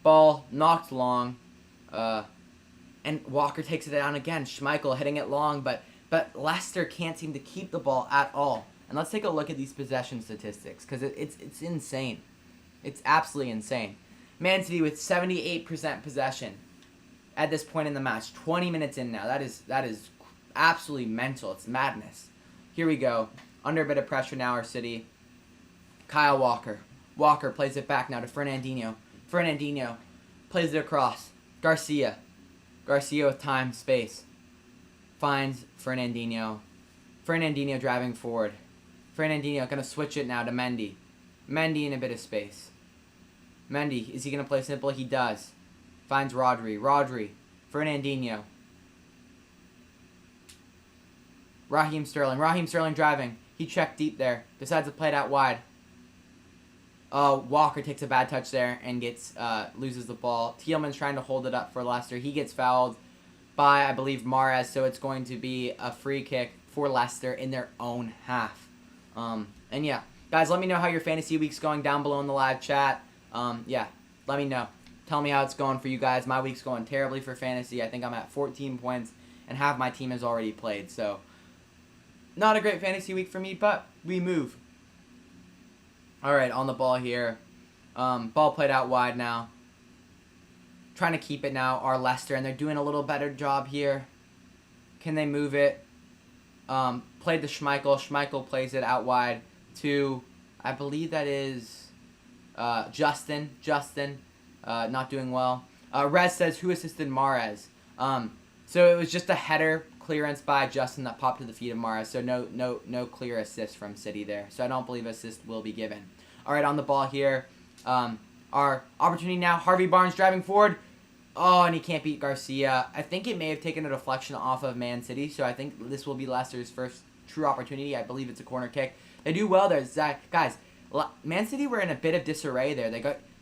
Ball knocked long. And Walker takes it down again. Schmeichel hitting it long, but Leicester can't seem to keep the ball at all. And let's take a look at these possession statistics, because it's insane. It's absolutely insane. Man City with 78% possession at this point in the match. 20 minutes in now. That is absolutely mental. It's madness. Here we go. Under a bit of pressure now, our City. Kyle Walker. Walker plays it back now to Fernandinho. Fernandinho plays it across. Garcia. Garcia with time, space. Finds Fernandinho. Fernandinho driving forward. Fernandinho going to switch it now to Mendy. Mendy in a bit of space. Mendy, is he going to play simple? He does. Finds Rodri. Rodri. Fernandinho. Raheem Sterling. Raheem Sterling driving. He checked deep there. Decides to play it out wide. Walker takes a bad touch there and loses the ball. Tielemans trying to hold it up for Leicester. He gets fouled by, I believe, Mahrez, so it's going to be a free kick for Leicester in their own half. And yeah, guys, let me know how your fantasy week's going down below in the live chat. Yeah, let me know. Tell me how it's going for you guys. My week's going terribly for fantasy. I think I'm at 14 points, and half my team has already played. So, not a great fantasy week for me, but we move. All right, on the ball here. Ball played out wide now. Trying to keep it now, our Leicester, and they're doing a little better job here. Can they move it? Played to Schmeichel. Schmeichel plays it out wide to, I believe that is Justin. Justin, not doing well. Rez says, who assisted Mahrez? So it was just a header clearance by Justin that popped to the feet of Mahrez. So no clear assist from City there. So I don't believe assist will be given. All right, on the ball here. Our opportunity now. Harvey Barnes driving forward. Oh, and he can't beat Garcia. I think it may have taken a deflection off of Man City. So I think this will be Leicester's first true opportunity. I believe it's a corner kick. They do well there. Guys, Man City were in a bit of disarray there.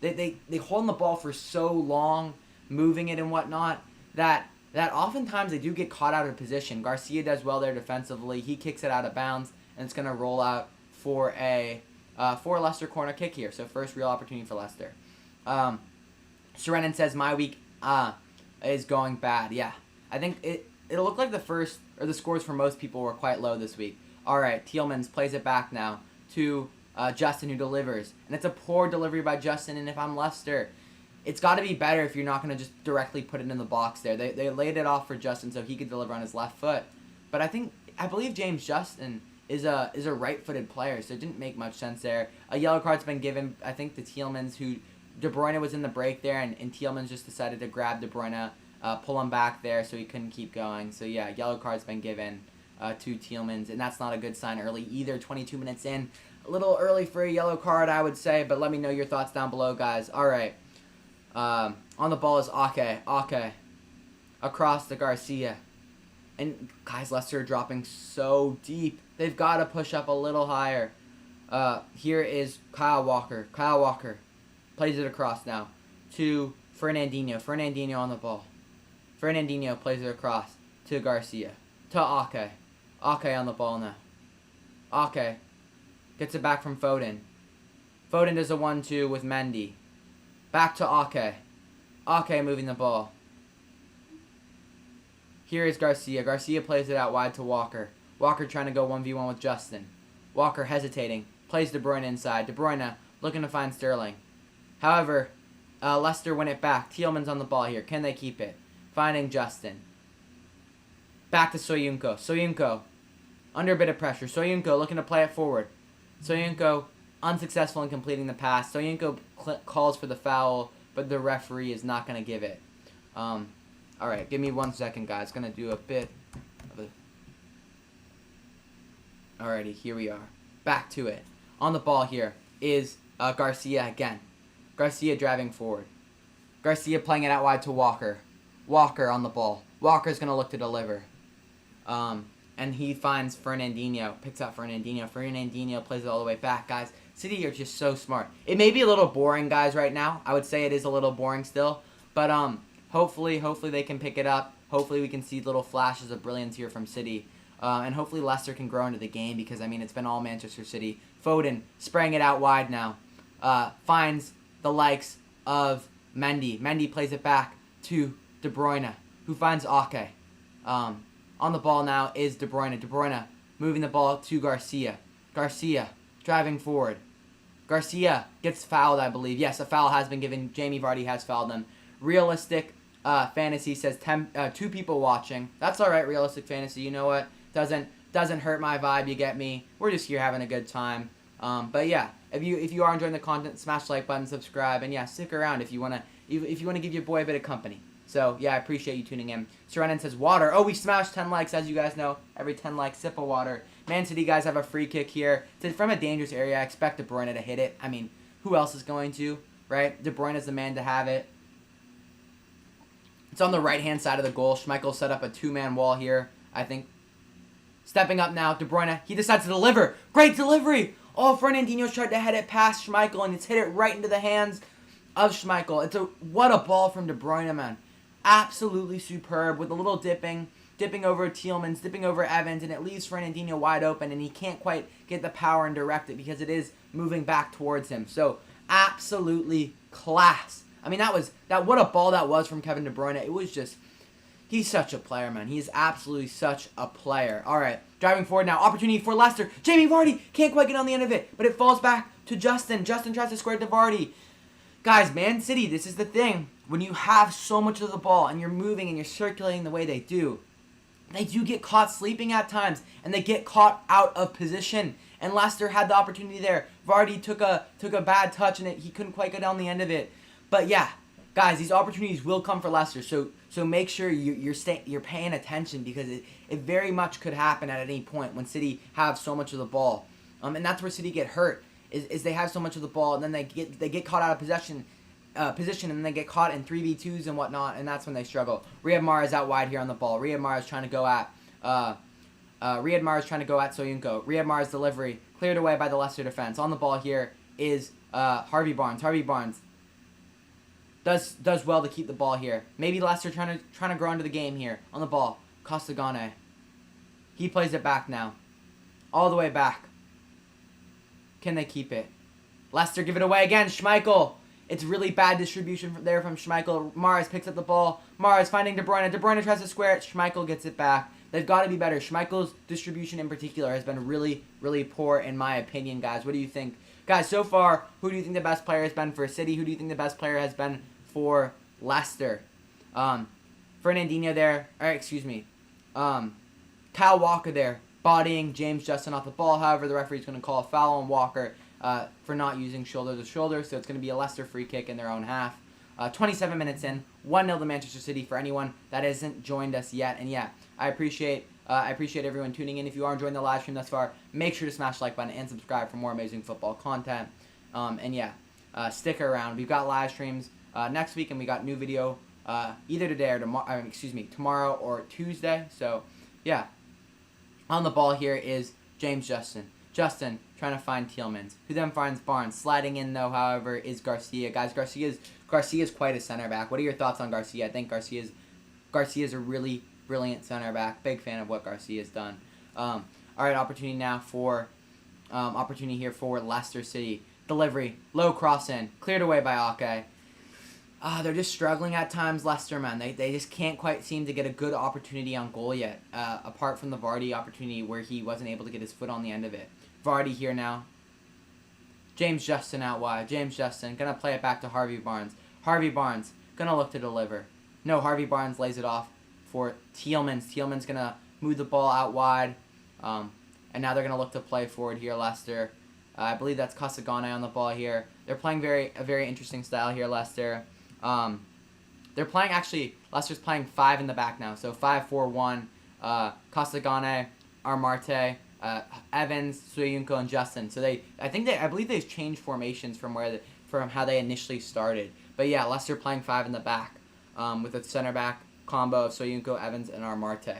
They hold the ball for so long, moving it and whatnot, that oftentimes they do get caught out of position. Garcia does well there defensively. He kicks it out of bounds, and it's going to roll out for a Leicester corner kick here. So first real opportunity for Leicester. Serenin says my week is going bad. Yeah, I think it'll look like the scores for most people were quite low this week. All right, Tielemans plays it back now to Justin, who delivers, and it's a poor delivery by Justin. And if I'm Leicester, it's got to be better if you're not going to just directly put it in the box there. They laid it off for Justin so he could deliver on his left foot. But I believe James Justin is a right-footed player, so it didn't make much sense there. A yellow card's been given, I think, to Tielemans, who De Bruyne was in the break there, and Tielemans just decided to grab De Bruyne, pull him back there so he couldn't keep going. So yeah, yellow card's been given to Tielemans, and that's not a good sign early either. 22 minutes in. A little early for a yellow card, I would say, but let me know your thoughts down below, guys. All right. On the ball is Ake. Ake. Across to Garcia. And, guys, Leicester are dropping so deep. They've got to push up a little higher. Here is Kyle Walker. Kyle Walker plays it across now to Fernandinho. Fernandinho on the ball. Fernandinho plays it across to Garcia. To Ake. Ake on the ball now. Ake gets it back from Foden. Foden does a 1-2 with Mendy. Back to Ake. Ake moving the ball. Here is Garcia. Garcia plays it out wide to Walker. Walker trying to go 1v1 with Justin. Walker hesitating. Plays De Bruyne inside. De Bruyne looking to find Sterling. However, Leicester win it back. Tielemans on the ball here. Can they keep it? Finding Justin. Back to Soyuncu. Soyuncu under a bit of pressure. Soyuncu looking to play it forward. Soyuncu unsuccessful in completing the pass. Soyuncu calls for the foul, but the referee is not going to give it. Alright, give me 1 second, guys. Going to do a bit of a... Alrighty, here we are. Back to it. On the ball here is Garcia again. Garcia driving forward. Garcia playing it out wide to Walker. Walker on the ball. Walker's going to look to deliver. And he finds Fernandinho. Picks up Fernandinho. Fernandinho plays it all the way back, guys. City are just so smart. It may be a little boring, guys, right now. I would say it is a little boring still. But hopefully they can pick it up. Hopefully we can see little flashes of brilliance here from City. And hopefully Leicester can grow into the game because, I mean, it's been all Manchester City. Foden spraying it out wide now. Finds the likes of Mendy. Mendy plays it back to De Bruyne, who finds Ake. On the ball now is De Bruyne. De Bruyne moving the ball to Garcia. Garcia driving forward. Garcia gets fouled, I believe. Yes, a foul has been given. Jamie Vardy has fouled them. Realistic fantasy says 2 people watching. That's all right, realistic fantasy. You know what? Doesn't hurt my vibe. You get me. We're just here having a good time. But yeah, if you are enjoying the content, smash the like button, subscribe, and yeah, stick around if you wanna give your boy a bit of company. So yeah, I appreciate you tuning in. Serenin says water. Oh, we smashed 10 likes, as you guys know. Every 10 likes, sip of water. Man City guys have a free kick here. It's from a dangerous area. I expect De Bruyne to hit it. I mean, who else is going to, right? De Bruyne is the man to have it. It's on the right-hand side of the goal. Schmeichel set up a 2-man wall here, I think. Stepping up now, De Bruyne. He decides to deliver. Great delivery. Oh, Fernandinho's tried to head it past Schmeichel, and it's hit it right into the hands of Schmeichel. What a ball from De Bruyne, man. Absolutely superb with a little dipping over Tielemans, dipping over Evans, and it leaves Fernandinho wide open, and he can't quite get the power and direct it because it is moving back towards him. So, absolutely class. I mean, what a ball that was from Kevin De Bruyne. It was just, he's such a player, man. He's absolutely such a player. All right, driving forward now. Opportunity for Leicester. Jamie Vardy can't quite get on the end of it, but it falls back to Justin. Justin tries to square it to Vardy. Guys, Man City, this is the thing. When you have so much of the ball and you're moving and you're circulating the way they do get caught sleeping at times, and they get caught out of position. And Leicester had the opportunity there. Vardy took a bad touch, and he couldn't quite get on the end of it. But yeah, guys, these opportunities will come for Leicester. So make sure you're paying attention because it very much could happen at any point when City have so much of the ball. And that's where City get hurt. Is they have so much of the ball, and then they get caught out of position, and then they get caught in 3v2s and whatnot, and that's when they struggle. Riyad Mahrez out wide here on the ball. Riyad Mahrez trying to go at Soyuncu. Riyad Mahrez delivery cleared away by the Leicester defense. On the ball here is Harvey Barnes. Harvey Barnes does well to keep the ball here. Maybe Leicester trying to grow into the game here on the ball. Costagane. He plays it back now, all the way back. Can they keep it? Leicester give it away again. Schmeichel. It's really bad distribution there from Schmeichel. Mahrez picks up the ball. Mahrez finding De Bruyne. De Bruyne tries to square it. Schmeichel gets it back. They've got to be better. Schmeichel's distribution in particular has been really, really poor in my opinion, guys. What do you think? Guys, so far, who do you think the best player has been for City? Who do you think the best player has been for Leicester? Fernandinho there. Kyle Walker there. Bodying James Justin off the ball. However, the referee's going to call a foul on Walker for not using shoulder to shoulder. So it's going to be a Leicester free kick in their own half. 27 minutes in. 1-0 to Manchester City for anyone that hasn't joined us yet. And yeah, I appreciate everyone tuning in. If you are enjoying the live stream thus far, make sure to smash the like button and subscribe for more amazing football content. And yeah, stick around. We've got live streams next week, and we got new video either today or tomorrow or Tuesday. So yeah. On the ball here is James Justin. Justin trying to find Tielemans, who then finds Barnes. Sliding in, though, however, is Garcia. Guys, Garcia's quite a center back. What are your thoughts on Garcia? I think Garcia's a really brilliant center back. Big fan of what Garcia's done. All right, opportunity here for Leicester City. Delivery, low cross in, cleared away by Ake. They're just struggling at times, Leicester, man. They just can't quite seem to get a good opportunity on goal yet, apart from the Vardy opportunity where he wasn't able to get his foot on the end of it. Vardy here now. James Justin out wide. James Justin going to play it back to Harvey Barnes. Harvey Barnes going to look to deliver. No, Harvey Barnes lays it off for Tielemans. Tielemans going to move the ball out wide, and now they're going to look to play forward here, Leicester. I believe that's Costagane on the ball here. They're playing a very interesting style here, Leicester. Leicester's playing 5 in the back now, so 5-4-1. Costagane, Armarte, Evans, Soyuncu, and Justin. So I believe they've changed formations from how they initially started. But yeah, Leicester playing 5 in the back, with a center back combo of Soyuncu, Evans, and Armarte.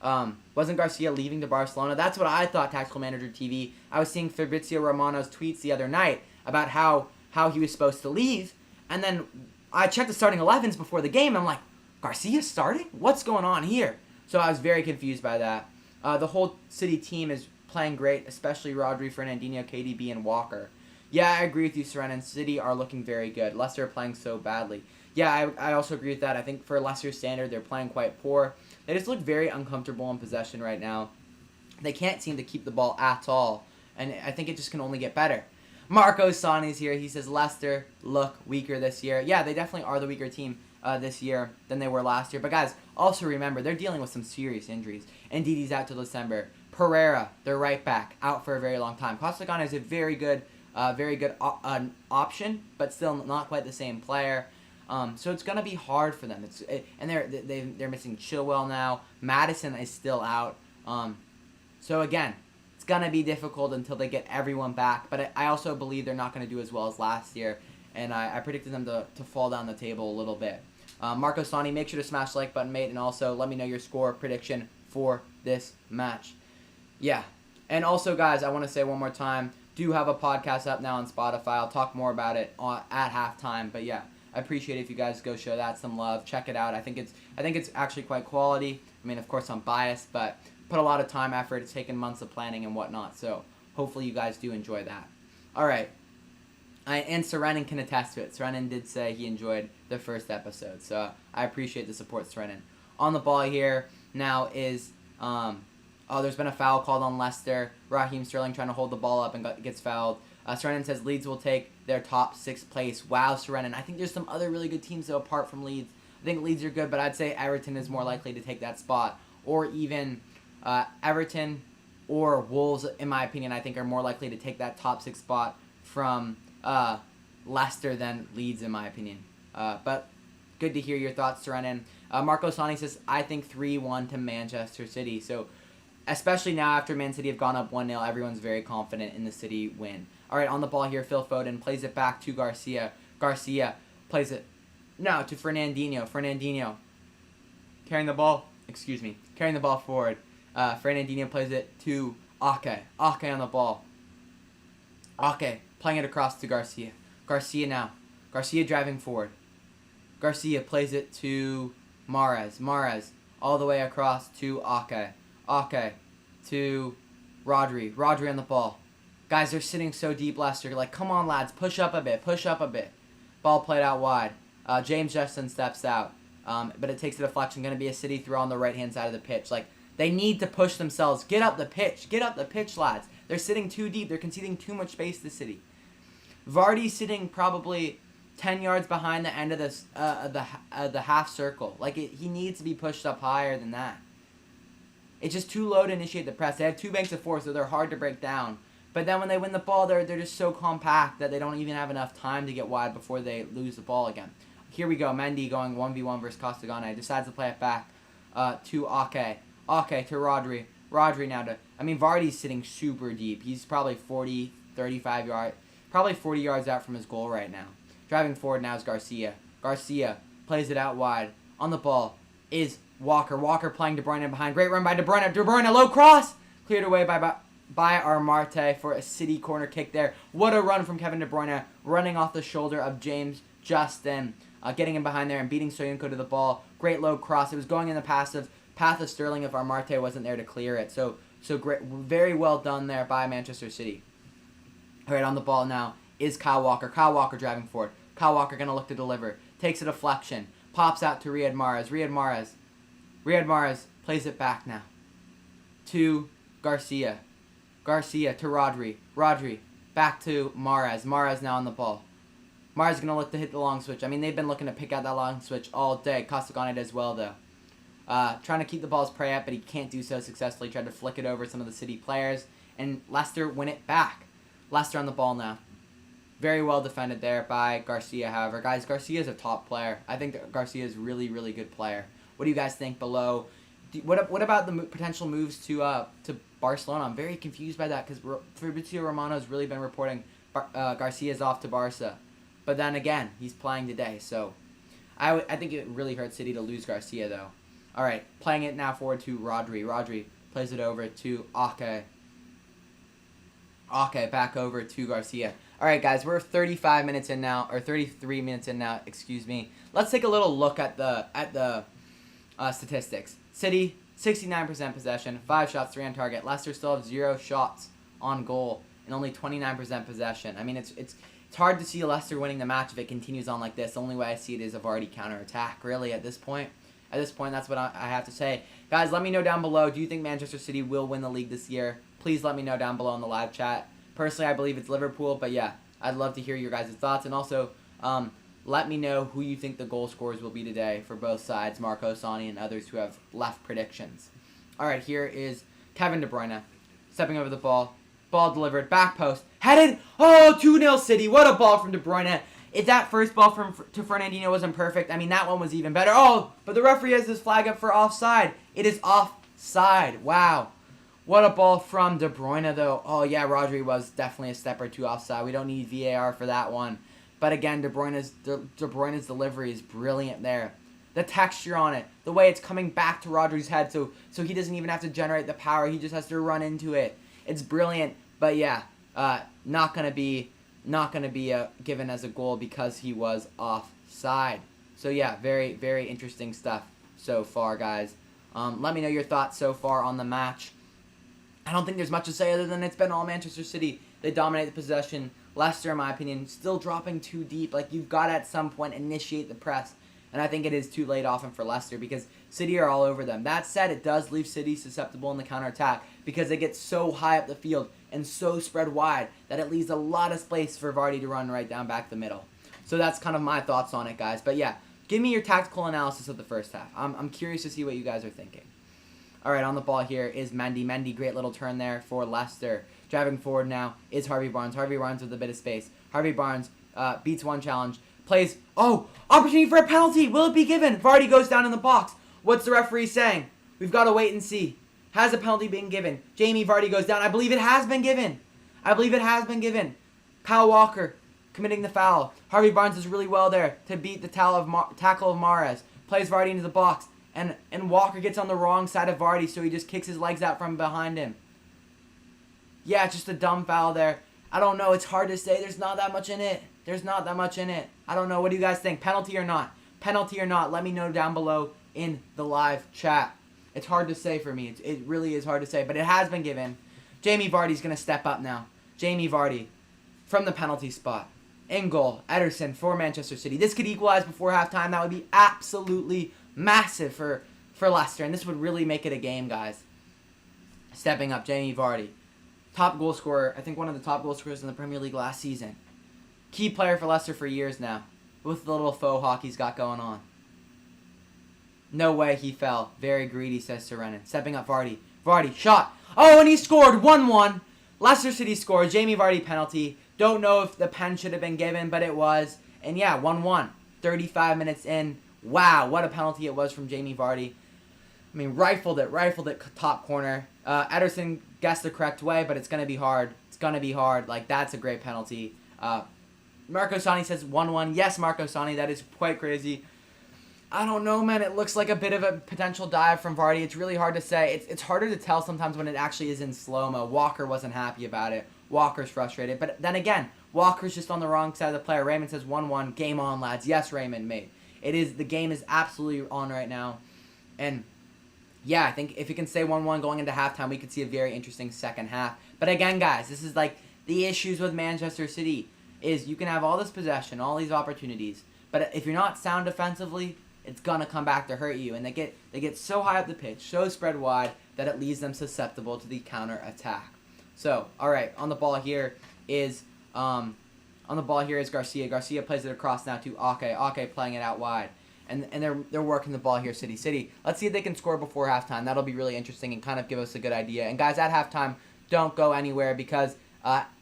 Wasn't Garcia leaving to Barcelona? That's what I thought, Tactical Manager TV. I was seeing Fabrizio Romano's tweets the other night about how he was supposed to leave. And then I checked the starting 11s before the game. And I'm like, Garcia's starting? What's going on here? So I was very confused by that. The whole City team is playing great, especially Rodri, Fernandinho, KDB, and Walker. Yeah, I agree with you, Seren. City are looking very good. Leicester are playing so badly. Yeah, I also agree with that. I think for Leicester standard, they're playing quite poor. They just look very uncomfortable in possession right now. They can't seem to keep the ball at all, and I think it just can only get better. Marco Sani's here. He says Leicester look weaker this year. Yeah, they definitely are the weaker team this year than they were last year. But guys, also remember, they're dealing with some serious injuries. Ndidi's out till December. Pereira, their right back, out for a very long time. Costigan is a very good option, but still not quite the same player. So it's gonna be hard for them. And they're missing Chilwell now. Madison is still out. So again, it's gonna be difficult until they get everyone back. But I also believe they're not gonna do as well as last year, and I predicted them to fall down the table a little bit. Marco Sani, make sure to smash the like button, mate, and also let me know your score prediction for this match. Yeah, and also guys, I want to say one more time, do have a podcast up now on Spotify. I'll talk more about it at halftime. But yeah, I appreciate it if you guys go show that some love. Check it out. I think it's actually quite quality. I mean, of course, I'm biased, but put a lot of time, effort. It's taken months of planning and whatnot. So hopefully you guys do enjoy that. All right. And Serenin can attest to it. Serenin did say he enjoyed the first episode. So I appreciate the support, Serenin. On the ball here now is... there's been a foul called on Leicester. Raheem Sterling trying to hold the ball up and gets fouled. Serenin says Leeds will take their top 6 place. Wow, Serenin. I think there's some other really good teams, though, apart from Leeds. I think Leeds are good, but I'd say Everton is more likely to take that spot. Or even Everton or Wolves, in my opinion, I think are more likely to take that top 6 spot from Leicester than Leeds, in my opinion. But good to hear your thoughts, Serenin. Marco Sani says, I think 3-1 to Manchester City. So, especially now after Man City have gone up 1-0, everyone's very confident in the City win. All right, on the ball here, Phil Foden plays it back to Garcia. Garcia plays it now to Fernandinho. Fernandinho carrying the ball forward. Fernandinho plays it to Ake. Ake on the ball. Ake playing it across to Garcia. Garcia now. Garcia driving forward. Garcia plays it to Mahrez. Mahrez all the way across to Ake. Ake to Rodri. Rodri on the ball. Guys, they're sitting so deep, Leicester. Like, come on, lads. Push up a bit. Push up a bit. Ball played out wide. James Justin steps out. But it takes a deflection. Going to be a City throw on the right-hand side of the pitch. Like, they need to push themselves. Get up the pitch. Get up the pitch, lads. They're sitting too deep. They're conceding too much space to City. Vardy's sitting probably 10 yards behind the end of this the half circle. Like, he needs to be pushed up higher than that. It's just too low to initiate the press. They have 2 banks of 4, so they're hard to break down. But then when they win the ball, they're just so compact that they don't even have enough time to get wide before they lose the ball again. Here we go. Mendy going 1v1 versus Costagane. Decides to play it back to Ake. Ake to Rodri. Rodri now to... I mean, Vardy's sitting super deep. He's probably 40, 35 yards... Probably 40 yards out from his goal right now. Driving forward now is Garcia. Garcia plays it out wide. On the ball is Walker. Walker playing De Bruyne behind. Great run by De Bruyne. De Bruyne, low cross. Cleared away by Armarte for a City corner kick there. What a run from Kevin De Bruyne. Running off the shoulder of James Justin. Getting him behind there and beating Soyuncu to the ball. Great low cross. It was going in the path of Sterling if Armarte wasn't there to clear it. So great. Very well done there by Manchester City. All right, on the ball now is Kyle Walker. Kyle Walker driving forward. Kyle Walker going to look to deliver. Takes a deflection. Pops out to Riyad Mahrez. Riyad Mahrez plays it back now to Garcia. Garcia to Rodri. Rodri back to Mahrez. Mahrez now on the ball. Mahrez going to look to hit the long switch. I mean, they've been looking to pick out that long switch all day. Costagane as well, though. Trying to keep the ball's prey up, but he can't do so successfully. Tried to flick it over some of the City players. And Leicester win it back. Leicester on the ball now. Very well defended there by Garcia, however. Guys, Garcia is a top player. I think that Garcia is really, really good player. What do you guys think below? What about the potential moves to Barcelona? I'm very confused by that because Fabrizio Romano has really been reporting Garcia's off to Barca. But then again, he's playing today. So I think it really hurts City to lose Garcia, though. All right, playing it now forward to Rodri. Rodri plays it over to Ake. Ake back over to Garcia. All right, guys, we're 35 minutes in now, or 33 minutes in now, excuse me. Let's take a little look at the statistics. City, 69% possession, 5 shots, 3 on target. Leicester still have 0 shots on goal and only 29% possession. I mean, it's hard to see Leicester winning the match if it continues on like this. The only way I see it is a Vardy counterattack, really, at this point. At this point, that's what I have to say. Guys, let me know down below. Do you think Manchester City will win the league this year? Please let me know down below in the live chat. Personally, I believe it's Liverpool, but yeah, I'd love to hear your guys' thoughts. And also, let me know who you think the goal scorers will be today for both sides, Marco Sani and others who have left predictions. All right, here is Kevin De Bruyne stepping over the ball. Ball delivered, back post, headed. Oh, 2-0 City. What a ball from De Bruyne. If that first ball to Fernandinho wasn't perfect, I mean, that one was even better. Oh, but the referee has this flag up for offside. It is offside. Wow. What a ball from De Bruyne, though. Oh, yeah, Rodri was definitely a step or two offside. We don't need VAR for that one. But again, De Bruyne's delivery is brilliant there. The texture on it, the way it's coming back to Rodri's head, so he doesn't even have to generate the power. He just has to run into it. It's brilliant. But yeah, not gonna be given as a goal because he was offside. So yeah, very, very interesting stuff so far, guys. Let me know your thoughts so far on the match. I don't think there's much to say other than it's been all Manchester City. They dominate the possession. Leicester, in my opinion, still dropping too deep. Like, you've got to, at some point, initiate the press. And I think it is too late often for Leicester because City are all over them. That said, it does leave City susceptible in the counterattack because they get so high up the field and so spread wide that it leaves a lot of space for Vardy to run right down back the middle. So that's kind of my thoughts on it, guys. But yeah, give me your tactical analysis of the first half. I'm curious to see what you guys are thinking. All right, on the ball here is Mendy. Mendy, great little turn there for Leicester. Driving forward now is Harvey Barnes. Harvey Barnes with a bit of space. Harvey Barnes beats one challenge. Plays, oh, opportunity for a penalty. Will it be given? Vardy goes down in the box. What's the referee saying? We've got to wait and see. Has a penalty been given? Jamie Vardy goes down. I believe it has been given. I believe it has been given. Kyle Walker committing the foul. Harvey Barnes does really well there to beat the tackle of Mahrez. Plays Vardy into the box. And Walker gets on the wrong side of Vardy, so he just kicks his legs out from behind him. Yeah, just a dumb foul there. I don't know. It's hard to say. There's not that much in it. There's not that much in it. I don't know. What do you guys think? Penalty or not? Penalty or not? Let me know down below in the live chat. It's hard to say for me. It really is hard to say, but it has been given. Jamie Vardy's going to step up now. Jamie Vardy from the penalty spot. In goal, Ederson for Manchester City. This could equalize before halftime. That would be absolutely massive for Leicester, and this would really make it a game, guys. Stepping up, Jamie Vardy. Top goal scorer. I think one of the top goal scorers in the Premier League last season. Key player for Leicester for years now. With the little faux hawk he's got going on. No way he fell. Very greedy, says Serenin. Stepping up, Vardy. Vardy, shot. Oh, and he scored. 1-1. Leicester City scored. Jamie Vardy penalty. Don't know if the pen should have been given, but it was. And yeah, 1-1. 35 minutes in. Wow, what a penalty it was from Jamie Vardy. I mean, rifled it top corner. Ederson guessed the correct way, but it's going to be hard. It's going to be hard. Like, that's a great penalty. Marco Sani says 1-1. Yes, Marco Sani, that is quite crazy. I don't know, man. It looks like a bit of a potential dive from Vardy. It's really hard to say. It's harder to tell sometimes when it actually is in slow-mo. Walker wasn't happy about it. Walker's frustrated. But then again, Walker's just on the wrong side of the player. Raymond says 1-1. Game on, lads. Yes, Raymond, mate. The game is absolutely on right now. And yeah, I think if it can stay 1-1 going into halftime, we could see a very interesting second half. But again, guys, this is like the issues with Manchester City is you can have all this possession, all these opportunities, but if you're not sound defensively, it's gonna come back to hurt you. And they get so high up the pitch, so spread wide that it leaves them susceptible to the counter attack. So, all right, on the ball here is Garcia. Garcia plays it across now to Ake. Ake playing it out wide. And they're working the ball here, City. Let's see if they can score before halftime. That'll be really interesting and kind of give us a good idea. And guys, at halftime, don't go anywhere because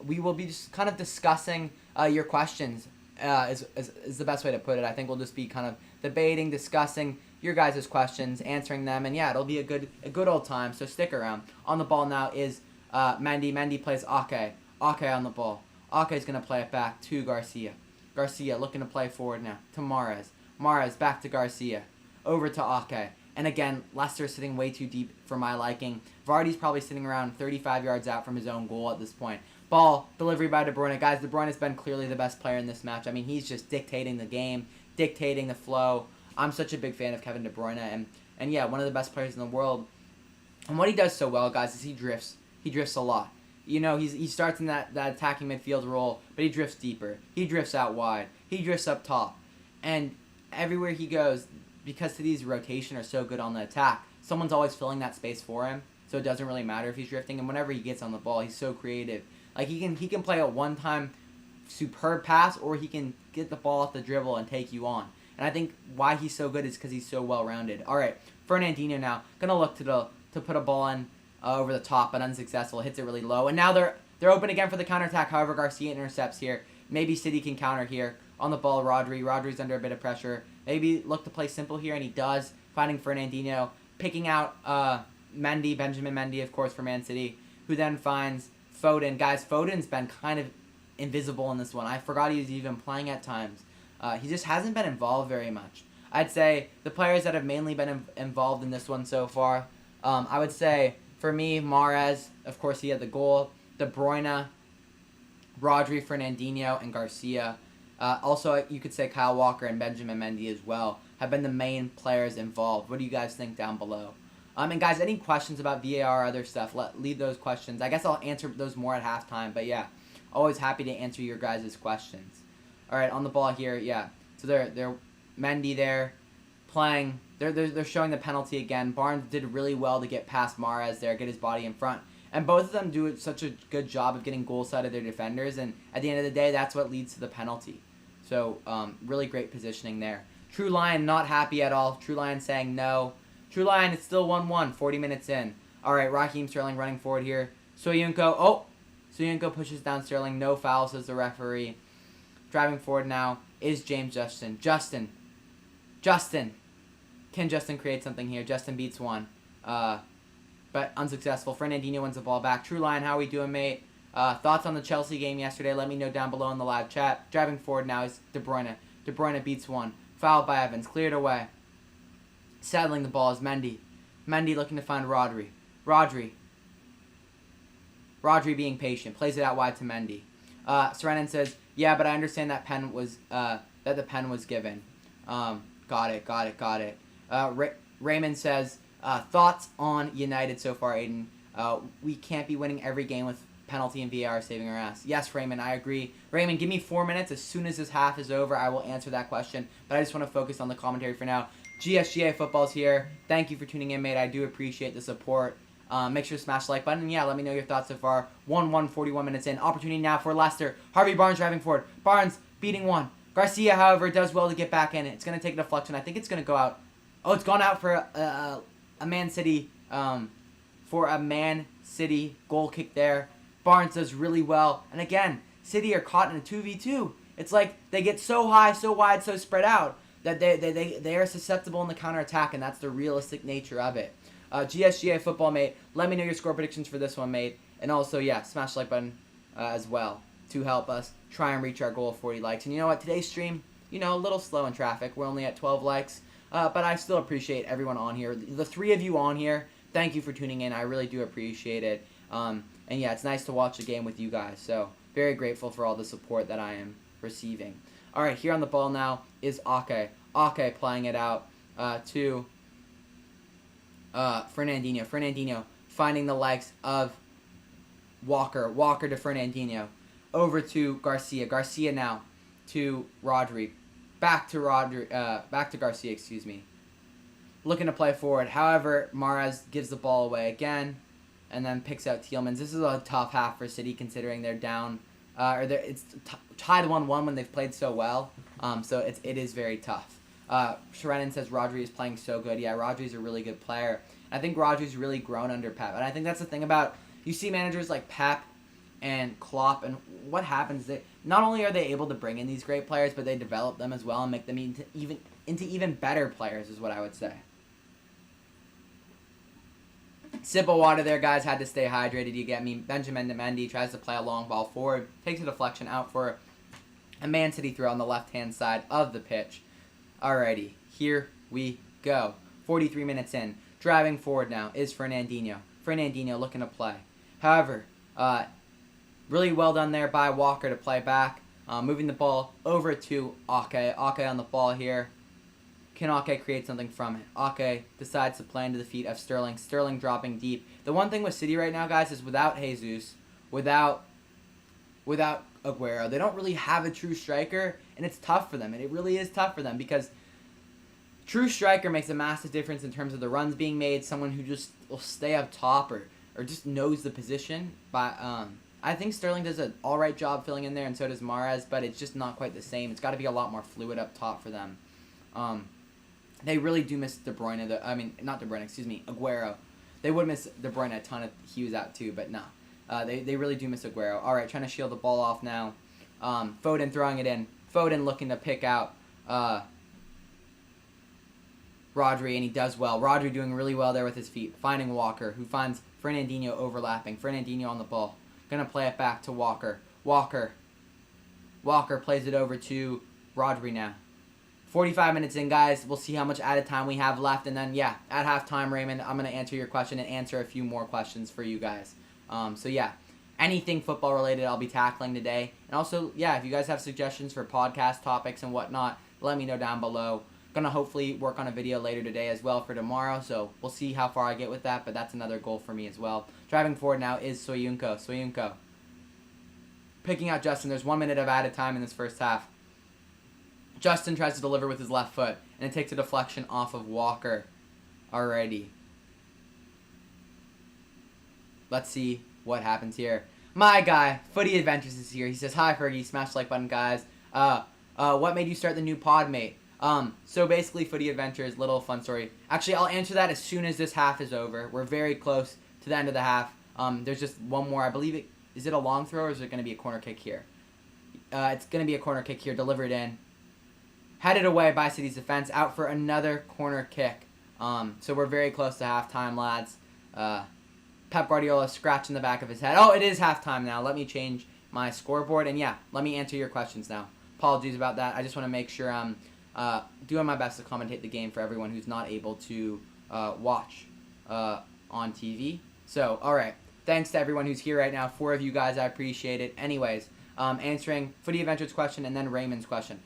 we will be just kind of discussing your questions. Is the best way to put it. I think we'll just be kind of debating, discussing your guys' questions, answering them, and yeah, it'll be a good old time. So stick around. On the ball now is Mendy. Mendy plays Ake. Ake on the ball. Ake's gonna play it back to Garcia. Garcia looking to play forward now to Mahrez. Mahrez back to Garcia. Over to Ake. And again, Leicester sitting way too deep for my liking. Vardy's probably sitting around 35 yards out from his own goal at this point. Ball, delivery by De Bruyne. Guys, De Bruyne has been clearly the best player in this match. I mean, he's just dictating the game, dictating the flow. I'm such a big fan of Kevin De Bruyne. And yeah, one of the best players in the world. And what he does so well, guys, is he drifts. He drifts a lot. You know, he starts in that attacking midfield role, but he drifts deeper. He drifts out wide. He drifts up top. And everywhere he goes, because City's rotation are so good on the attack, someone's always filling that space for him, so it doesn't really matter if he's drifting. And whenever he gets on the ball, he's so creative. Like, he can play a one-time superb pass, or he can get the ball off the dribble and take you on. And I think why he's so good is because he's so well-rounded. All right, Fernandinho now. Going to look to put a ball in over the top, but unsuccessful. Hits it really low. And now they're open again for the counterattack. However, Garcia intercepts here. Maybe City can counter here. On the ball, Rodri. Rodri's under a bit of pressure. Maybe look to play simple here, and he does. Finding Fernandinho. Picking out Mendy, Benjamin Mendy, of course, for Man City, who then finds Foden. Guys, Foden's been kind of invisible in this one. I forgot he was even playing at times. He just hasn't been involved very much. I'd say the players that have mainly been involved in this one so far, I would say, for me, Mahrez, of course, he had the goal. De Bruyne, Rodri, Fernandinho, and Garcia. Also, you could say Kyle Walker and Benjamin Mendy as well have been the main players involved. What do you guys think down below? And guys, any questions about VAR or other stuff, leave those questions. I guess I'll answer those more at halftime, but yeah, always happy to answer your guys' questions. All right, on the ball here, yeah. So they're Mendy there playing. They're showing the penalty again. Barnes did really well to get past Mahrez there, get his body in front. And both of them do such a good job of getting goal side of their defenders, and at the end of the day, that's what leads to the penalty. So, really great positioning there. True Lion not happy at all. True Lion saying no. True Lion, it's still 1-1, 40 minutes in. All right, Raheem Sterling running forward here. Soyuncu, Soyuncu pushes down Sterling. No foul, says the referee. Driving forward now is James Justin. Justin. Can Justin create something here? Justin beats one. But unsuccessful. Fernandinho wins the ball back. True Lion, how we doing, mate? Thoughts on the Chelsea game yesterday? Let me know down below in the live chat. Driving forward now is De Bruyne. De Bruyne beats one. Fouled by Evans. Cleared away. Saddling the ball is Mendy. Mendy looking to find Rodri. Rodri being patient. Plays it out wide to Mendy. Serenin says, yeah, but I understand that the pen was given. Got it. Raymond says, thoughts on United so far, Aiden? We can't be winning every game with penalty and VAR saving our ass. Yes, Raymond, I agree. Raymond, give me 4 minutes. As soon as this half is over, I will answer that question. But I just want to focus on the commentary for now. GSGA Football's here. Thank you for tuning in, mate. I do appreciate the support. Make sure to smash the like button. And yeah, let me know your thoughts so far. 1-1, 41 minutes in. Opportunity now for Leicester. Harvey Barnes driving forward. Barnes beating one. Garcia, however, does well to get back in. It's going to take a deflection. I think it's going to go out. Oh, it's gone out for a Man City goal kick there. Barnes does really well. And again, City are caught in a 2v2. It's like they get so high, so wide, so spread out that they are susceptible in the counterattack, and that's the realistic nature of it. GSGA Football, mate, let me know your score predictions for this one, mate. And also, yeah, smash the like button as well to help us try and reach our goal of 40 likes. And you know what? Today's stream, a little slow in traffic. We're only at 12 likes. But I still appreciate everyone on here. The three of you on here, thank you for tuning in. I really do appreciate it. And yeah, it's nice to watch the game with you guys. So very grateful for all the support that I am receiving. All right, here on the ball now is Ake. Ake playing it out to Fernandinho. Fernandinho finding the legs of Walker. Walker to Fernandinho. Over to Garcia. Garcia now to Rodri. Back to Garcia, excuse me. Looking to play forward. However, Mahrez gives the ball away again, and then picks out Tielemans. This is a tough half for City, considering they're down, it's tied 1-1 when they've played so well. So it is very tough. Serenin says Rodri is playing so good. Yeah, Rodri's a really good player. I think Rodri's really grown under Pep, and I think that's the thing about, you see managers like Pep and Klopp, and what happens, not only are they able to bring in these great players, but they develop them as well and make them into even better players, is what I would say. Sip of water there, guys. Had to stay hydrated, you get me. Benjamin Mendy tries to play a long ball forward, takes a deflection out for a Man City throw on the left-hand side of the pitch. Alrighty, here we go. 43 minutes in. Driving forward now is Fernandinho. Fernandinho looking to play. However, really well done there by Walker to play back. Moving the ball over to Ake. Ake on the ball here. Can Ake create something from it? Ake decides to play into the feet of Sterling. Sterling dropping deep. The one thing with City right now, guys, is without Jesus, without Aguero, they don't really have a true striker, and it's tough for them. And it really is tough for them because true striker makes a massive difference in terms of the runs being made. Someone who just will stay up top or just knows the position. But I think Sterling does an alright job filling in there, and so does Mahrez, but it's just not quite the same. It's got to be a lot more fluid up top for them. They really do miss De Bruyne. Not De Bruyne, excuse me, Aguero. They would miss De Bruyne a ton if he was out too, but nah. They really do miss Aguero. Alright, trying to shield the ball off now. Foden throwing it in. Foden looking to pick out Rodri, and he does well. Rodri doing really well there with his feet. Finding Walker, who finds Fernandinho overlapping. Fernandinho on the ball. Gonna play it back to Walker. Walker plays it over to Rodri now. 45 minutes in, guys. We'll see how much added time we have left. And then, yeah, at halftime, Raymond, I'm going to answer your question and answer a few more questions for you guys. So, yeah, anything football related I'll be tackling today. And also, yeah, if you guys have suggestions for podcast topics and whatnot, let me know down below. Going to hopefully work on a video later today as well for tomorrow. So, we'll see how far I get with that. But that's another goal for me as well. Driving forward now is Soyuncu. Soyuncu picking out Justin. There's 1 minute of added time in this first half. Justin tries to deliver with his left foot, and it takes a deflection off of Walker already. Let's see what happens here. My guy, Footy Adventures is here. He says, "Hi, Fergie. Smash the like button, guys. What made you start the new pod, mate?" So basically, Footy Adventures, little fun story. Actually, I'll answer that as soon as this half is over. We're very close to the end of the half. There's just one more. I believe is it a long throw or is it going to be a corner kick here? It's going to be a corner kick here. Delivered in. Headed away by City's defense. Out for another corner kick. So we're very close to halftime, lads. Pep Guardiola scratching the back of his head. Oh, it is halftime now. Let me change my scoreboard. And yeah, let me answer your questions now. Apologies about that. I just want to make sure I'm doing my best to commentate the game for everyone who's not able to watch on TV. So, alright. Thanks to everyone who's here right now. 4 of you guys, I appreciate it. Anyways, answering Footy Adventures question and then Raymond's question.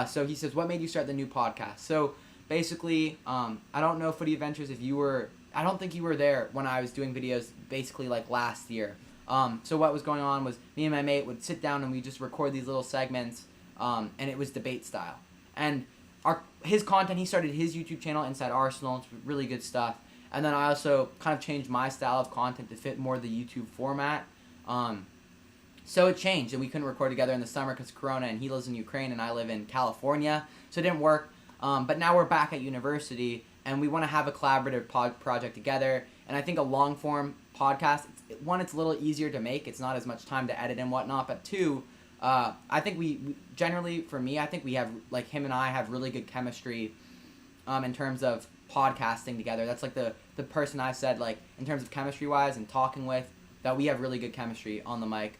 So he says, what made you start the new podcast? So basically, I don't know, Footy Adventures, if you were, I don't think you were there when I was doing videos basically like last year. So what was going on was me and my mate would sit down and we just record these little segments, and it was debate style. And his content, he started his YouTube channel, Inside Arsenal. It's really good stuff. And then I also kind of changed my style of content to fit more the YouTube format. So it changed, and we couldn't record together in the summer because Corona, and he lives in Ukraine, and I live in California, so it didn't work. But now we're back at university, and we want to have a collaborative project together. And I think a long-form podcast, one, it's a little easier to make. It's not as much time to edit and whatnot. But two, I think we generally, for me, I think we have, like, him and I have really good chemistry in terms of podcasting together. That's like the person I said, like, in terms of chemistry-wise and talking with, that we have really good chemistry on the mic.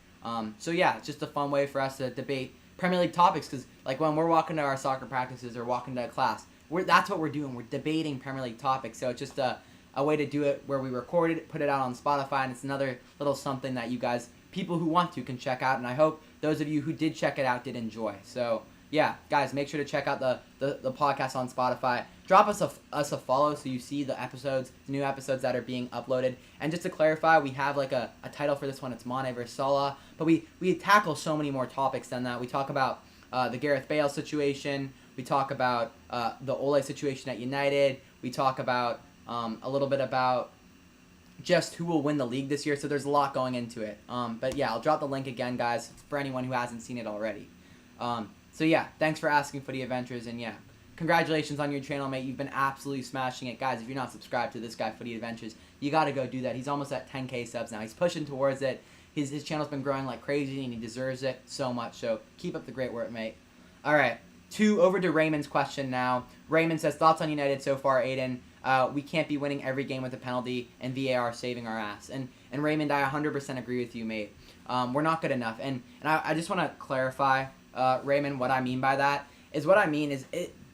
So yeah, it's just a fun way for us to debate Premier League topics, because like when we're walking to our soccer practices or walking to class, that's what we're doing. We're debating Premier League topics. So it's just a way to do it where we record it, put it out on Spotify, and it's another little something that you guys, people who want to, can check out. And I hope those of you who did check it out did enjoy. So yeah, guys, make sure to check out the podcast on Spotify. Drop us a follow so you see the episodes, the new episodes that are being uploaded. And just to clarify, we have like a title for this one. It's Mane vs. Salah. But we tackle so many more topics than that. We talk about the Gareth Bale situation. We talk about the Ole situation at United. We talk about a little bit about just who will win the league this year. So there's a lot going into it. But yeah, I'll drop the link again, guys, for anyone who hasn't seen it already. So yeah, thanks for asking for the Adventures, and yeah, congratulations on your channel, mate. You've been absolutely smashing it. Guys, if you're not subscribed to this guy, Footy Adventures, you got to go do that. He's almost at 10K subs now. He's pushing towards it. His channel's been growing like crazy, and he deserves it so much. So keep up the great work, mate. All right, over to Raymond's question now. Raymond says, thoughts on United so far, Aiden? We can't be winning every game with a penalty and VAR saving our ass. And Raymond, I 100% agree with you, mate. We're not good enough. And I just want to clarify, Raymond, what I mean by that is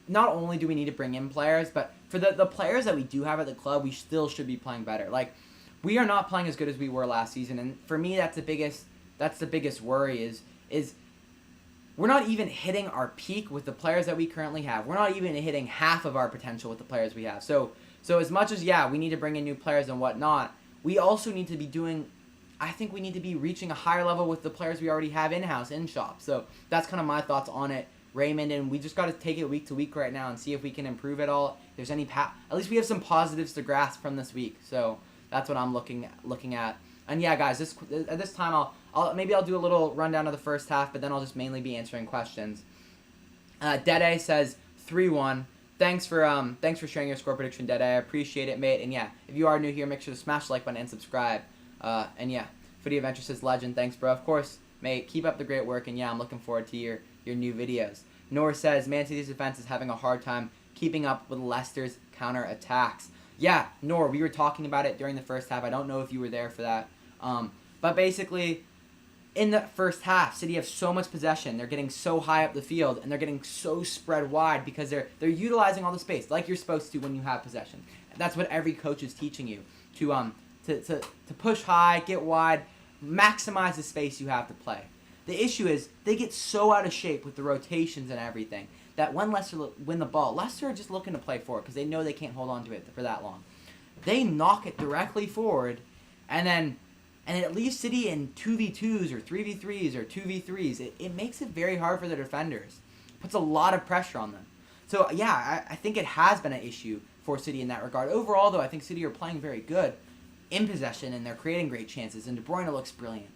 not only do we need to bring in players, but for the players that we do have at the club, we still should be playing better. Like, we are not playing as good as we were last season, and for me, that's the biggest worry is we're not even hitting our peak with the players that we currently have. We're not even hitting half of our potential with the players we have. So as much as, yeah, we need to bring in new players and whatnot, we also need to be doing, I think we need to be reaching a higher level with the players we already have in-house, in-shop. So that's kind of my thoughts on it, Raymond, and we just got to take it week to week right now and see if we can improve it all. If there's any, at least we have some positives to grasp from this week. So that's what I'm looking at. And yeah, guys, at this time, I'll do a little rundown of the first half, but then I'll just mainly be answering questions. Dede says 3-1. Thanks for sharing your score prediction, Dede. I appreciate it, mate. And yeah, if you are new here, make sure to smash the like button and subscribe. And yeah, Footy Adventure says legend. Thanks, bro. Of course, mate. Keep up the great work. And yeah, I'm looking forward to your new videos. Nor says Man City's defense is having a hard time keeping up with Leicester's counter attacks. Yeah, Nor, we were talking about it during the first half. I don't know if you were there for that. But basically, in the first half, City have so much possession. They're getting so high up the field, and they're getting so spread wide because they're utilizing all the space like you're supposed to when you have possession. That's what every coach is teaching you, to push high, get wide, maximize the space you have to play. The issue is they get so out of shape with the rotations and everything that when Leicester win the ball, Leicester are just looking to play forward because they know they can't hold on to it for that long. They knock it directly forward, and it leaves City in 2v2s or 3v3s or 2v3s. It makes it very hard for the defenders. Puts a lot of pressure on them. So, yeah, I think it has been an issue for City in that regard. Overall, though, I think City are playing very good in possession, and they're creating great chances, and Bruyne looks brilliant.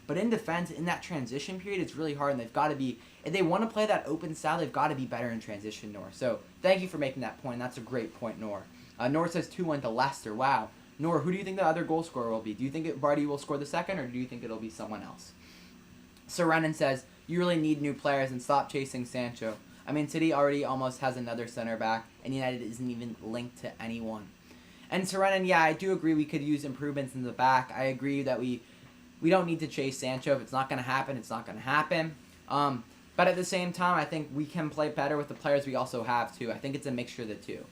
But in defense, in that transition period, it's really hard, and they've got to be, if they want to play that open style, they've got to be better in transition, Nor. So, thank you for making that point. That's a great point, Nor. Nor says 2-1 to Leicester. Wow. Nor, who do you think the other goal scorer will be? Do you think Vardy will score the second, or do you think it'll be someone else? Serenin says, you really need new players and stop chasing Sancho. I mean, City already almost has another center back, and United isn't even linked to anyone. And Serenin, yeah, I do agree we could use improvements in the back. I agree that we don't need to chase Sancho. If it's not going to happen, it's not going to happen. But at the same time, I think we can play better with the players we also have, too. I think it's a mixture of the two.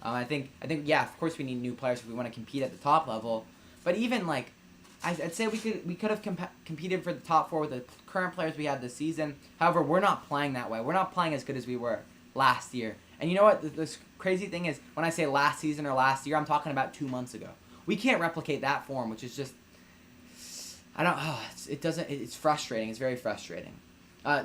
I think, yeah, of course we need new players if we want to compete at the top level. But even, like, I'd say we could have competed for the top four with the current players we had this season. However, we're not playing that way. We're not playing as good as we were last year. And you know what? This crazy thing is, when I say last season or last year, I'm talking about 2 months ago. We can't replicate that form, which is just, it's frustrating. It's very frustrating.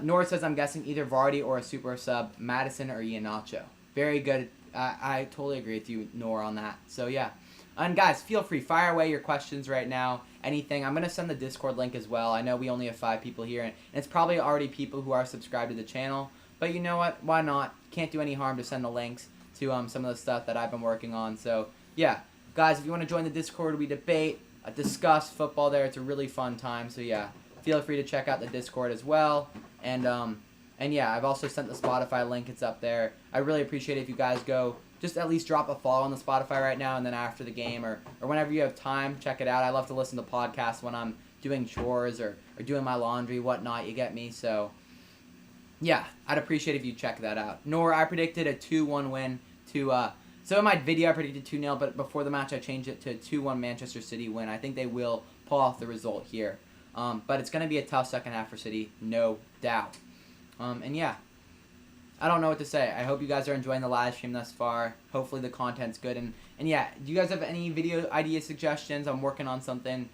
Nora says, I'm guessing either Vardy or a super sub, Madison or Iheanacho. Very good. I totally agree with you, Nora, on that. So, yeah. And, guys, feel free. Fire away your questions right now. Anything. I'm going to send the Discord link as well. I know we only have 5 people here, and it's probably already people who are subscribed to the channel. But you know what? Why not? Can't do any harm to send the links to some of the stuff that I've been working on. So, yeah. Guys, if you want to join the Discord, we debate, discuss football there. It's a really fun time. So, yeah. Feel free to check out the Discord as well. And yeah, I've also sent the Spotify link. It's up there. I really appreciate it if you guys go just at least drop a follow on the Spotify right now, and then after the game or whenever you have time, check it out. I love to listen to podcasts when I'm doing chores or doing my laundry, whatnot. You get me? So, yeah, I'd appreciate if you check that out. Nor, I predicted a 2-1 win to so in my video I predicted 2-0, but before the match I changed it to a 2-1 Manchester City win. I think they will pull off the result here. But it's going to be a tough second half for City, no doubt. And yeah, I don't know what to say. I hope you guys are enjoying the live stream thus far. Hopefully the content's good. And yeah, do you guys have any video idea suggestions? I'm working on something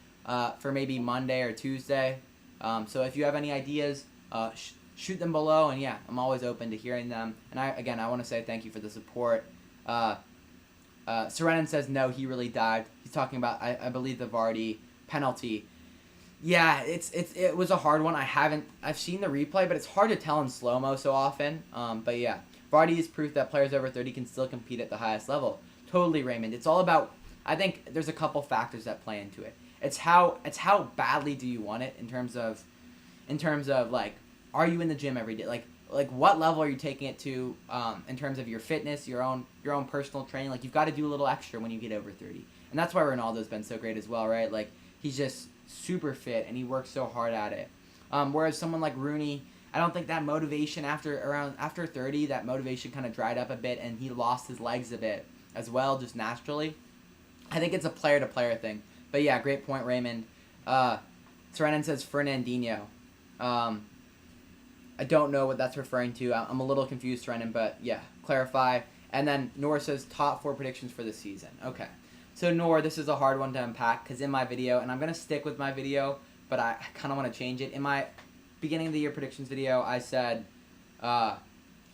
for maybe Monday or Tuesday. So if you have any ideas, shoot them below. And yeah, I'm always open to hearing them. And I want to say thank you for the support. Serenin says no, he really dived. He's talking about, I believe, the Vardy penalty. Yeah, it was a hard one. I've seen the replay, but it's hard to tell in slow-mo so often. But yeah, Vardy is proof that players over 30 can still compete at the highest level. Totally, Raymond. It's all about, I think there's a couple factors that play into it. It's how badly do you want it in terms of like, are you in the gym every day? Like what level are you taking it to in terms of your fitness, your own personal training? Like, you've got to do a little extra when you get over 30. And that's why Ronaldo's been so great as well, right? Like, he's just super fit and he works so hard at it. Whereas someone like Rooney, I don't think that motivation after 30, that motivation kind of dried up a bit and he lost his legs a bit as well, just naturally. I think it's a player-to-player thing. But yeah, great point, Raymond. Serenin says Fernandinho. I don't know what that's referring to. I'm a little confused, Serenin, but yeah, clarify. And then Nor says top 4 predictions for the season. Okay. So Nor, this is a hard one to unpack because in my video, and I'm going to stick with my video, but I kind of want to change it. In my beginning of the year predictions video, I said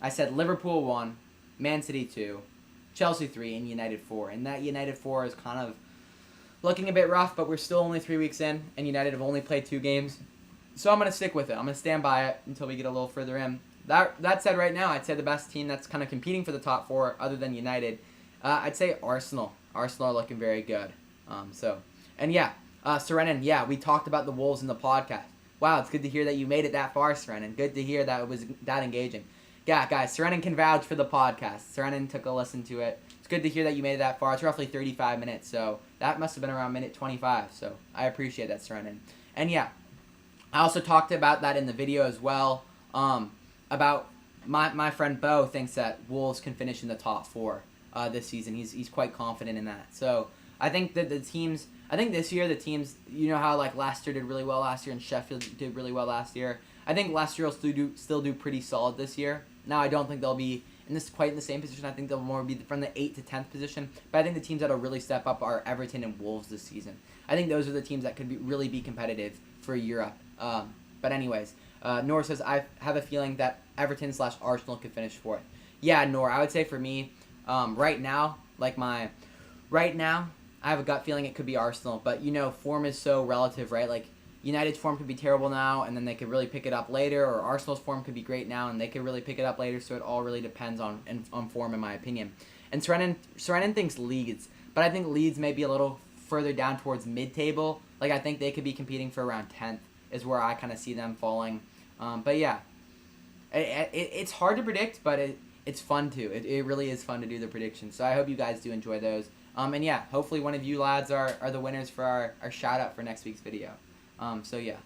Liverpool 1, Man City 2, Chelsea 3, and United 4. And that United 4 is kind of looking a bit rough, but we're still only 3 weeks in, and United have only played 2 games. So I'm going to stick with it. I'm going to stand by it until we get a little further in. That said, right now, I'd say the best team that's kind of competing for the top 4, other than United, I'd say Arsenal. Arsenal are looking very good. And yeah, Serenin, yeah, we talked about the Wolves in the podcast. Wow, it's good to hear that you made it that far, Serenin. Good to hear that it was that engaging. Yeah, guys, Serenin can vouch for the podcast. Serenin took a listen to it. It's good to hear that you made it that far. It's roughly 35 minutes, so that must have been around minute 25. So I appreciate that, Serenin. And yeah, I also talked about that in the video as well. About my friend Bo thinks that Wolves can finish in the top 4 this season. He's quite confident in that. So I think that this year the teams, you know how like Leicester did really well last year and Sheffield did really well last year. I think Leicester will still do pretty solid this year. Now I don't think they'll be quite in the same position. I think they'll more be from the 8th to 10th position. But I think the teams that'll really step up are Everton and Wolves this season. I think those are the teams that could really be competitive for Europe. But anyways, Nor says, I have a feeling that Everton/Arsenal could finish 4th. Yeah, Nor, I would say for me, right now, I have a gut feeling it could be Arsenal. But, you know, form is so relative, right? Like, United's form could be terrible now, and then they could really pick it up later, or Arsenal's form could be great now, and they could really pick it up later, so it all really depends on form, in my opinion. And Serenin thinks Leeds, but I think Leeds may be a little further down towards mid-table. Like, I think they could be competing for around 10th, is where I kind of see them falling. But yeah, it's hard to predict, but it's fun too. It really is fun to do the predictions. So I hope you guys do enjoy those. And yeah, hopefully one of you lads are the winners for our shout out for next week's video. So yeah,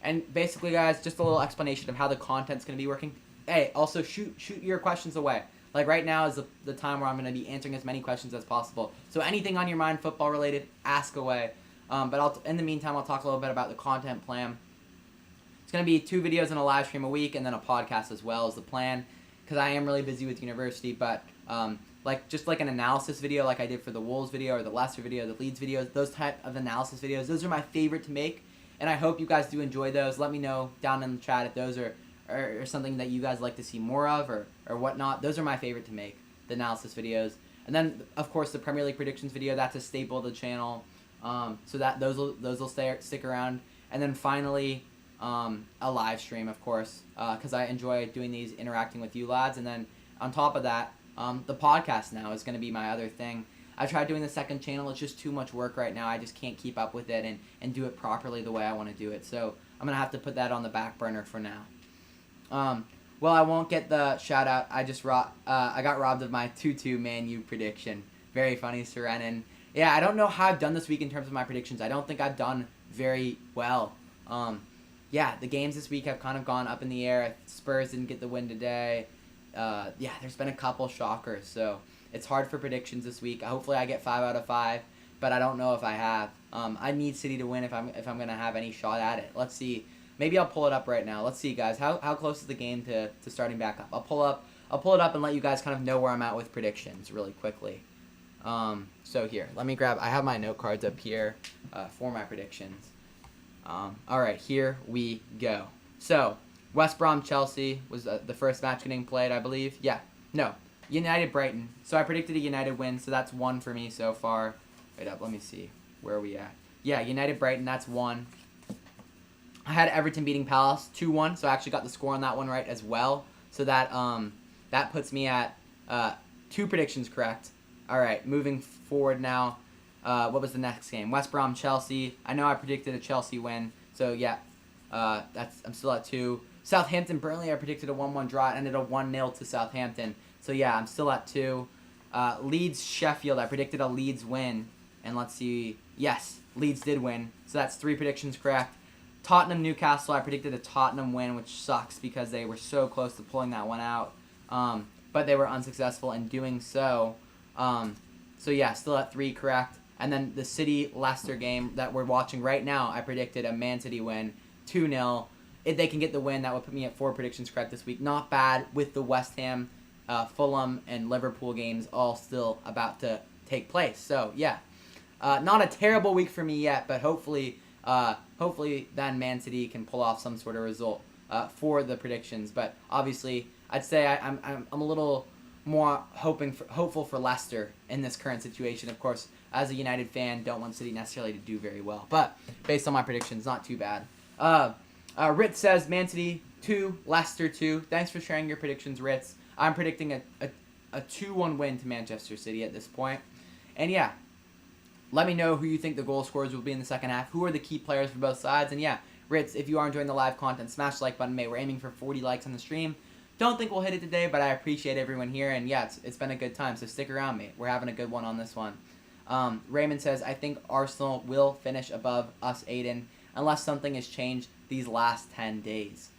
and basically guys, just a little explanation of how the content's going to be working. Hey, also shoot your questions away. Like right now is the time where I'm going to be answering as many questions as possible. So anything on your mind football related, ask away. But in the meantime, I'll talk a little bit about the content plan. It's going to be 2 videos and a live stream a week, and then a podcast as well is the plan, because I am really busy with university. But just like an analysis video like I did for the Wolves video or the Leicester video, the Leeds videos, those type of analysis videos, those are my favorite to make, and I hope you guys do enjoy those. Let me know down in the chat if those are something that you guys like to see more of or whatnot. Those are my favorite to make, the analysis videos. And then, of course, the Premier League predictions video, that's a staple of the channel, so that those will stick around. And then finally, a live stream, of course, because I enjoy doing these, interacting with you lads. And then on top of that, the podcast now is going to be my other thing. I tried doing the second channel. It's just too much work right now. I just can't keep up with it and do it properly the way I want to do it. So I'm going to have to put that on the back burner for now. Well, I won't get the shout out. I got robbed of my 2-2 Man U prediction. Very funny, Serenin. Yeah, I don't know how I've done this week in terms of my predictions. I don't think I've done very well. Yeah, the games this week have kind of gone up in the air. Spurs didn't get the win today. Yeah, there's been a couple shockers, so it's hard for predictions this week. Hopefully I get 5 out of 5, but I don't know if I have. I need City to win if I'm going to have any shot at it. Let's see. Maybe I'll pull it up right now. Let's see, guys. How close is the game to starting back up? I'll pull it up and let you guys kind of know where I'm at with predictions really quickly. So here, let me grab. I have my note cards up here for my predictions. All right, here we go. So West Brom Chelsea was the first match getting played, I believe. Yeah, no, United Brighton. So I predicted a United win, so that's 1 for me so far. Wait up, let me see. Where are we at? Yeah, United Brighton, that's 1. I had Everton beating Palace 2-1, so I actually got the score on that one right as well. So that that puts me at 2 predictions correct. All right, moving forward now. What was the next game? West Brom Chelsea. I know I predicted a Chelsea win, so yeah, I'm still at 2. Southampton Burnley. I predicted a 1-1 draw. It ended a 1-0 to Southampton. So yeah, I'm still at 2. Leeds Sheffield. I predicted a Leeds win, and let's see. Yes, Leeds did win. So that's 3 predictions correct. Tottenham Newcastle. I predicted a Tottenham win, which sucks because they were so close to pulling that one out, but they were unsuccessful in doing so. So yeah, still at 3 correct. And then the City-Leicester game that we're watching right now, I predicted a Man City win, 2-0. If they can get the win, that would put me at 4 predictions correct this week. Not bad with the West Ham, Fulham, and Liverpool games all still about to take place. So yeah, not a terrible week for me yet, but hopefully then Man City can pull off some sort of result for the predictions. But obviously, I'd say I'm a little more hopeful for Leicester in this current situation. Of course, as a United fan, don't want City necessarily to do very well. But based on my predictions, not too bad. Ritz says Man City 2, Leicester 2. Thanks for sharing your predictions, Ritz. I'm predicting a 2-1 win to Manchester City at this point. And yeah, let me know who you think the goal scorers will be in the second half. Who are the key players for both sides? And yeah, Ritz, if you are enjoying the live content, smash the like button, mate. We're aiming for 40 likes on the stream. Don't think we'll hit it today, but I appreciate everyone here. And yeah, it's been a good time, so stick around, mate. We're having a good one on this one. Raymond says, I think Arsenal will finish above us, Aiden, unless something has changed these last 10 days.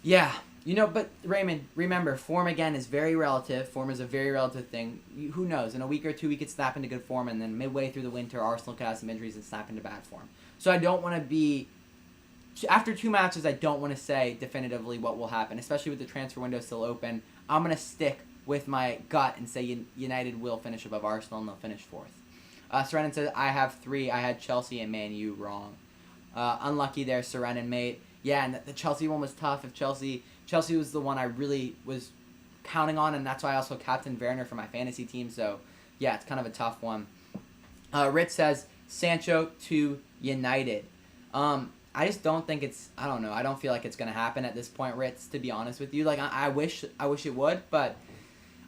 Yeah, but Raymond, remember, form again is very relative. Form is a very relative thing. Who knows? In a week or two, we could snap into good form, and then midway through the winter, Arsenal could have some injuries and snap into bad form. So I don't want to be... After 2 matches, I don't want to say definitively what will happen, especially with the transfer window still open. I'm going to stick with my gut and say United will finish above Arsenal, and they'll finish 4th. Serenin says, I have 3. I had Chelsea and Man U wrong. Unlucky there, Serenin, mate. Yeah, and the Chelsea one was tough. If Chelsea was the one I really was counting on, and that's why I also captained Werner for my fantasy team. So, yeah, it's kind of a tough one. Ritz says, Sancho to United. I just don't think I don't know. I don't feel like it's going to happen at this point, Ritz, to be honest with you. Like, I wish it would, but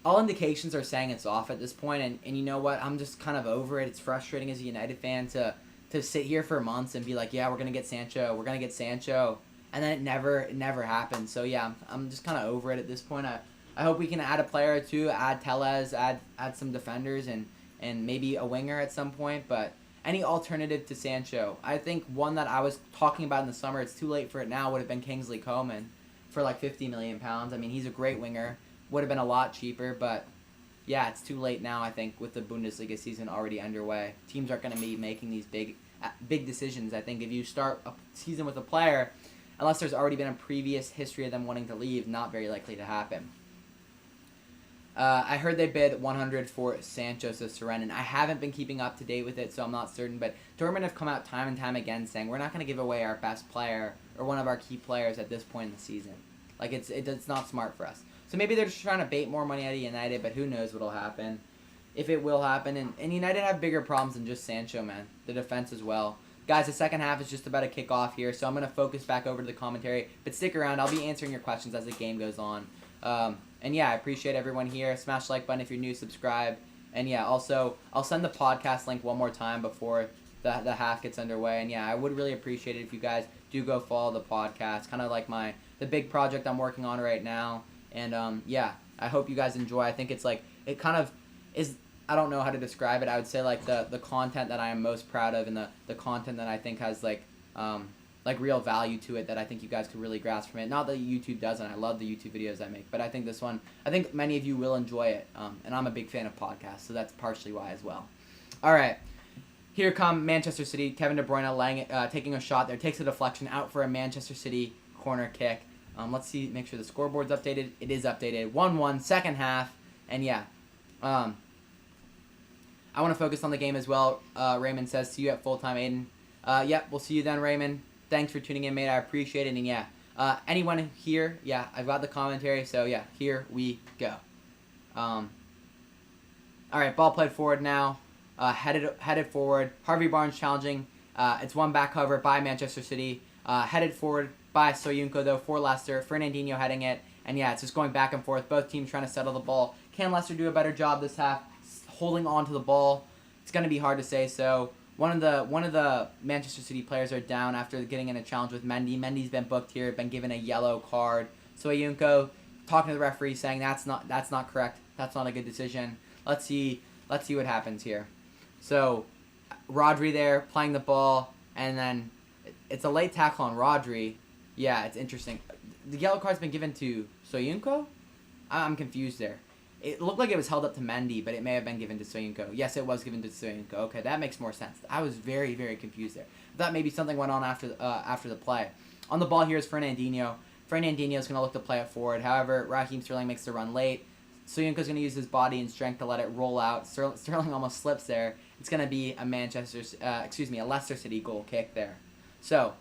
all indications are saying it's off at this point, and you know what? I'm just kind of over it. It's frustrating as a United fan to sit here for months and be like, yeah, we're going to get Sancho, and then it never happens. So, yeah, I'm just kind of over it at this point. I hope we can add a player or two, add Tellez, add some defenders, and maybe a winger at some point, but any alternative to Sancho. I think one that I was talking about in the summer, it's too late for it now, would have been Kingsley Coman for like £50 million. I mean, he's a great winger. Would have been a lot cheaper, but yeah, it's too late now, I think, with the Bundesliga season already underway. Teams aren't going to be making these big decisions. I think if you start a season with a player, unless there's already been a previous history of them wanting to leave, not very likely to happen. I heard they bid 100 for Sancho, says Serenin. I haven't been keeping up to date with it, so I'm not certain, but Dortmund have come out time and time again saying we're not going to give away our best player or one of our key players at this point in the season. Like, it's not smart for us. So maybe they're just trying to bait more money out of United, but who knows what'll happen. If it will happen. And United have bigger problems than just Sancho, man. The defense as well. Guys, the second half is just about to kick off here, so I'm going to focus back over to the commentary. But stick around. I'll be answering your questions as the game goes on. And yeah, I appreciate everyone here. Smash the like button if you're new, subscribe. And yeah, also, I'll send the podcast link one more time before the half gets underway. And yeah, I would really appreciate it if you guys do go follow the podcast. Kind of like the big project I'm working on right now. And yeah, I hope you guys enjoy. I think it's like, it kind of is, I don't know how to describe it. I would say like the content that I am most proud of, and the content that I think has like real value to it that I think you guys could really grasp from it. Not that YouTube doesn't. I love the YouTube videos I make, but I think this one, I think many of you will enjoy it. And I'm a big fan of podcasts, so that's partially why as well. All right. Here come Manchester City. Kevin De Bruyne taking a shot there. Takes a deflection out for a Manchester City corner kick. Let's see, make sure the scoreboard's updated. It is updated. 1-1, second half. And yeah, I want to focus on the game as well. Raymond says, see you at full-time, Aiden. Yep, we'll see you then, Raymond. Thanks for tuning in, mate. I appreciate it. And yeah, anyone here? Yeah, I've got the commentary. So yeah, here we go. All right, ball played forward now. Headed forward. Harvey Barnes challenging. It's one back cover by Manchester City. Headed forward by Soyuncu, though, for Leicester. Fernandinho heading it. And yeah, it's just going back and forth. Both teams trying to settle the ball. Can Leicester do a better job this half holding on to the ball? It's going to be hard to say so. One of the Manchester City players are down after getting in a challenge with Mendy. Mendy's been booked here, been given a yellow card. Soyuncu talking to the referee saying that's not correct. That's not a good decision. Let's see what happens here. So Rodri there playing the ball, and then it's a late tackle on Rodri. Yeah, it's interesting. The yellow card's been given to Soyuncu? I'm confused there. It looked like it was held up to Mendy, but it may have been given to Soyuncu. Yes, it was given to Soyuncu. Okay, that makes more sense. I was very, very confused there. I thought maybe something went on after the play. On the ball here is Fernandinho. Fernandinho is going to look to play it forward. However, Raheem Sterling makes the run late. Soyuncu's going to use his body and strength to let it roll out. Sterling almost slips there. It's going to be a Leicester City goal kick there. So,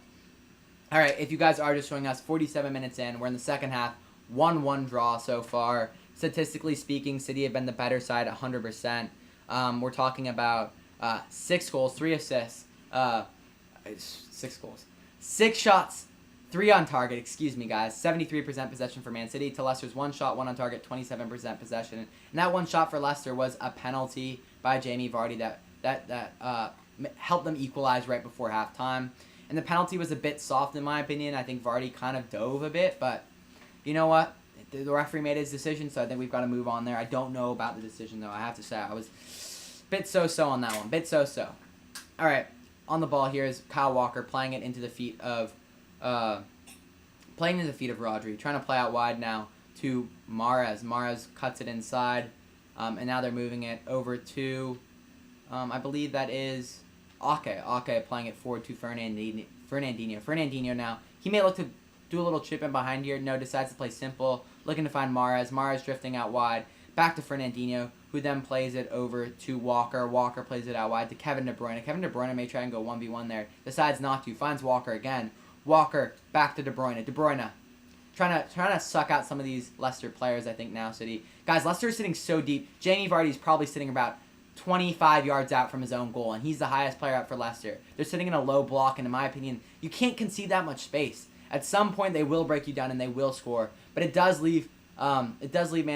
all right, if you guys are just showing us 47 minutes in, we're in the second half, 1-1 draw so far. Statistically speaking, City have been the better side 100%. We're talking about 6 goals, 3 assists, 6 goals, 6 shots, 3 on target, excuse me, guys. 73% possession for Man City to Leicester's 1 shot, 1 on target, 27% possession. And that 1 shot for Leicester was a penalty by Jamie Vardy that helped them equalize right before halftime. And the penalty was a bit soft in my opinion. I think Vardy kind of dove a bit, but you know what? The referee made his decision, so I think we've got to move on there. I don't know about the decision, though. I have to say I was a bit so-so on that one. Bit so-so. All right, on the ball here is Kyle Walker playing it into the feet of Rodri, trying to play out wide now to Mahrez. Mahrez cuts it inside, and now they're moving it over to, I believe that is Ake. Ake playing it forward to Fernandinho. Fernandinho now, he may look to do a little chip in behind here. No, decides to play simple, looking to find Mahrez. Mahrez drifting out wide, back to Fernandinho, who then plays it over to Walker. Walker plays it out wide to Kevin De Bruyne. Kevin De Bruyne may try and go 1v1 there. Decides not to. Finds Walker again. Walker back to De Bruyne. De Bruyne trying to suck out some of these Leicester players, I think, now, City. Guys, Leicester is sitting so deep. Jamie Vardy is probably sitting about 25 yards out from his own goal, and he's the highest player out for Leicester. They're sitting in a low block, and in my opinion, you can't concede that much space. At some point, they will break you down and they will score, but it does leave Man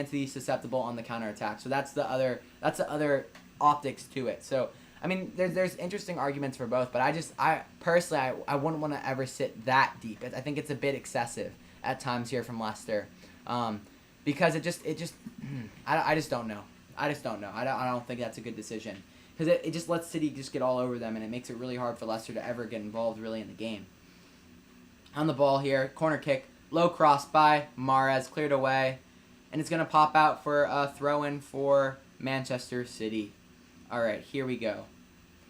City susceptible on the counterattack. So that's the other optics to it. So I mean, there's interesting arguments for both, but I personally wouldn't want to ever sit that deep. I think it's a bit excessive at times here from Leicester, because it just I just don't know. I don't think that's a good decision, because it just lets City just get all over them, and it makes it really hard for Leicester to ever get involved really in the game. On the ball here, corner kick, low cross by Mahrez, cleared away, and it's going to pop out for a throw-in for Manchester City. All right, here we go.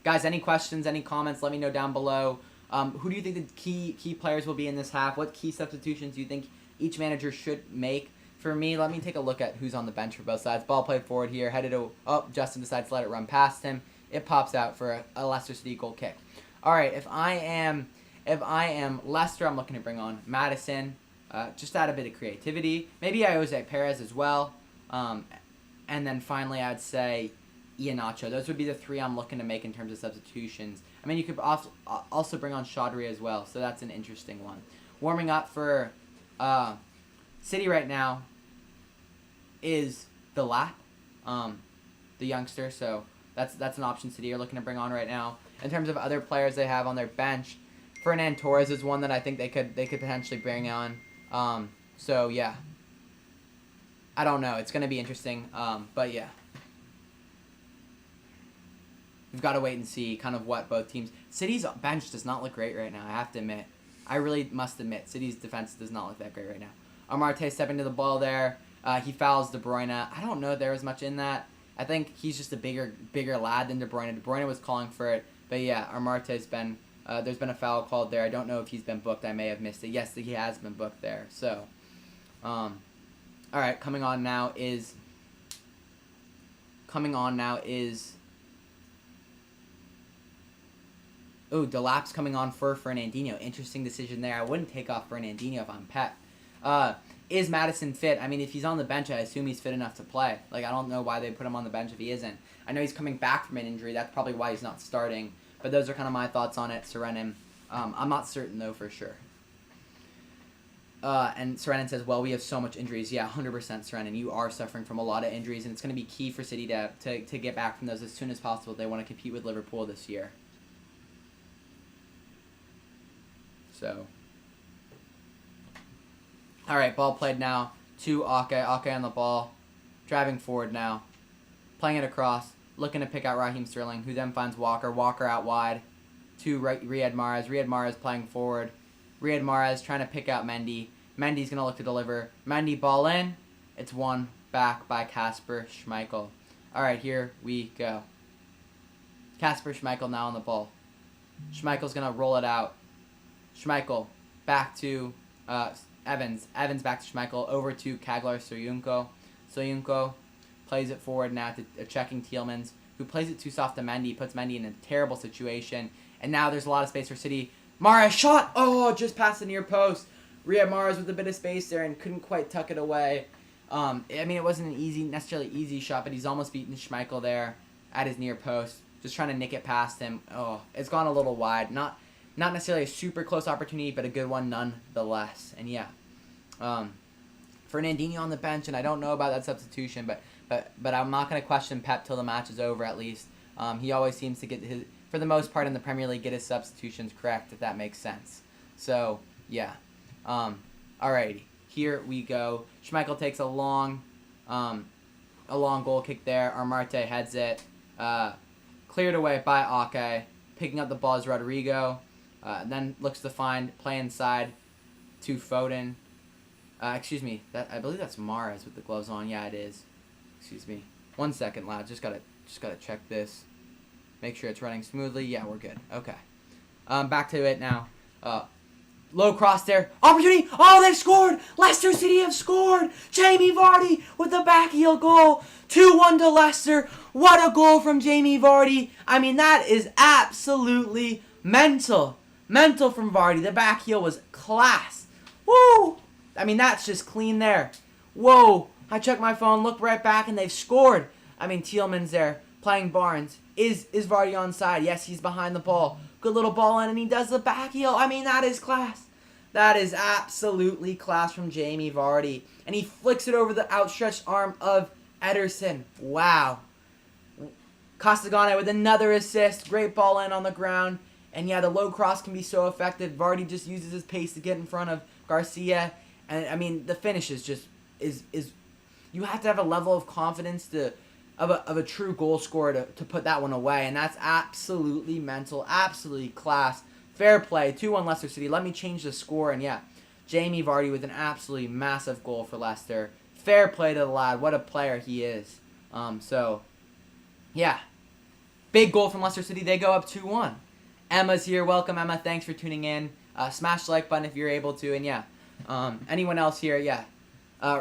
Guys, any questions, any comments, let me know down below. Who do you think the key players will be in this half? What key substitutions do you think each manager should make? For me, let me take a look at who's on the bench for both sides. Ball played forward here, headed to, Justin decides to let it run past him. It pops out for a Leicester City goal kick. All right, if I am Leicester, I'm looking to bring on Maddison, just add a bit of creativity. Maybe Jose Perez as well. And then finally, I'd say Iheanacho. Those would be the 3 I'm looking to make in terms of substitutions. I mean, you could also bring on Chaudhry as well, so that's an interesting one. Warming up for City right now is the Lap, the youngster, so that's an option City are looking to bring on right now. In terms of other players they have on their bench, Fernand Torres is one that I think they could potentially bring on. So yeah, I don't know. It's going to be interesting. But yeah, we've got to wait and see kind of what both teams. City's bench does not look great right now. I have to admit. I really must admit, City's defense does not look that great right now. Amarte stepping to the ball there. He fouls De Bruyne. I don't know if there was much in that. I think he's just a bigger lad than De Bruyne. De Bruyne was calling for it. But yeah, Amarte's been... there's been a foul called there. I don't know if he's been booked. I may have missed it. Yes, he has been booked there. So, all right. Coming on now is. Oh, Delap's coming on for Fernandinho. Interesting decision there. I wouldn't take off Fernandinho if I'm Pep. Is Maddison fit? I mean, if he's on the bench, I assume he's fit enough to play. Like, I don't know why they put him on the bench if he isn't. I know he's coming back from an injury. That's probably why he's not starting. But those are kind of my thoughts on it. Serenin. I'm not certain, though, for sure. And Serenin says, well, we have so much injuries. Yeah, 100% Serenin. You are suffering from a lot of injuries, and it's going to be key for City to get back from those as soon as possible. They want to compete with Liverpool this year. So, all right, ball played now to Ake. Ake on the ball, driving forward now, playing it across, looking to pick out Raheem Sterling, who then finds Walker. Walker out wide to Riyad Mahrez. Riyad Mahrez playing forward. Riyad Mahrez trying to pick out Mendy. Mendy's going to look to deliver. Mendy ball in. It's 1-1. back by Kasper Schmeichel. Alright, here we go. Kasper Schmeichel now on the ball. Schmeichel's going to roll it out. Schmeichel back to Evans. Evans back to Schmeichel. Over to Kaglar Soyuncu. Soyuncu plays it forward now to checking Tielemans, who plays it too soft to Mendy. Puts Mendy in a terrible situation. And now there's a lot of space for City. Mahrez shot! Oh, just past the near post. Riyad Mahrez with a bit of space there and couldn't quite tuck it away. I mean, it wasn't an necessarily easy shot, but he's almost beaten Schmeichel there at his near post. Just trying to nick it past him. Oh, it's gone a little wide. Not necessarily a super close opportunity, but a good one nonetheless. And yeah, Fernandinho on the bench, and I don't know about that substitution, but I'm not going to question Pep till the match is over at least. He always seems to get his, for the most part in the Premier League, get his substitutions correct, if that makes sense. So yeah, alrighty, here we go. Schmeichel takes a long goal kick there. Armarte heads it. Cleared away by Ake. Picking up the ball is Rodrigo. Then looks to find play inside to Foden. Excuse me. I believe that's Mahrez with the gloves on. Yeah, it is. Excuse me. 1 second, lad. Just gotta check this. Make sure it's running smoothly. Yeah, we're good. Okay. Back to it now. Low cross there. Opportunity. Oh, they've scored. Leicester City have scored. Jamie Vardy with the back heel goal. 2-1 to Leicester. What a goal from Jamie Vardy. I mean, that is absolutely mental. Mental from Vardy. The back heel was class. Woo. I mean, that's just clean there. Whoa. I checked my phone, looked right back, and they've scored. I mean, Tielemans there playing Barnes. Is Vardy onside? Yes, he's behind the ball. Good little ball in, and he does the back heel. I mean, that is class. That is absolutely class from Jamie Vardy. And he flicks it over the outstretched arm of Ederson. Wow. Castagane with another assist. Great ball in on the ground. And yeah, the low cross can be so effective. Vardy just uses his pace to get in front of Garcia. And I mean, the finish is just is you have to have a level of confidence of a true goal scorer to put that one away. And that's absolutely mental, absolutely class. Fair play, 2-1 Leicester City. Let me change the score. And yeah, Jamie Vardy with an absolutely massive goal for Leicester. Fair play to the lad. What a player he is. So, yeah. Big goal from Leicester City. They go up 2-1. Emma's here. Welcome, Emma. Thanks for tuning in. Smash the like button if you're able to. And yeah, anyone else here? Yeah.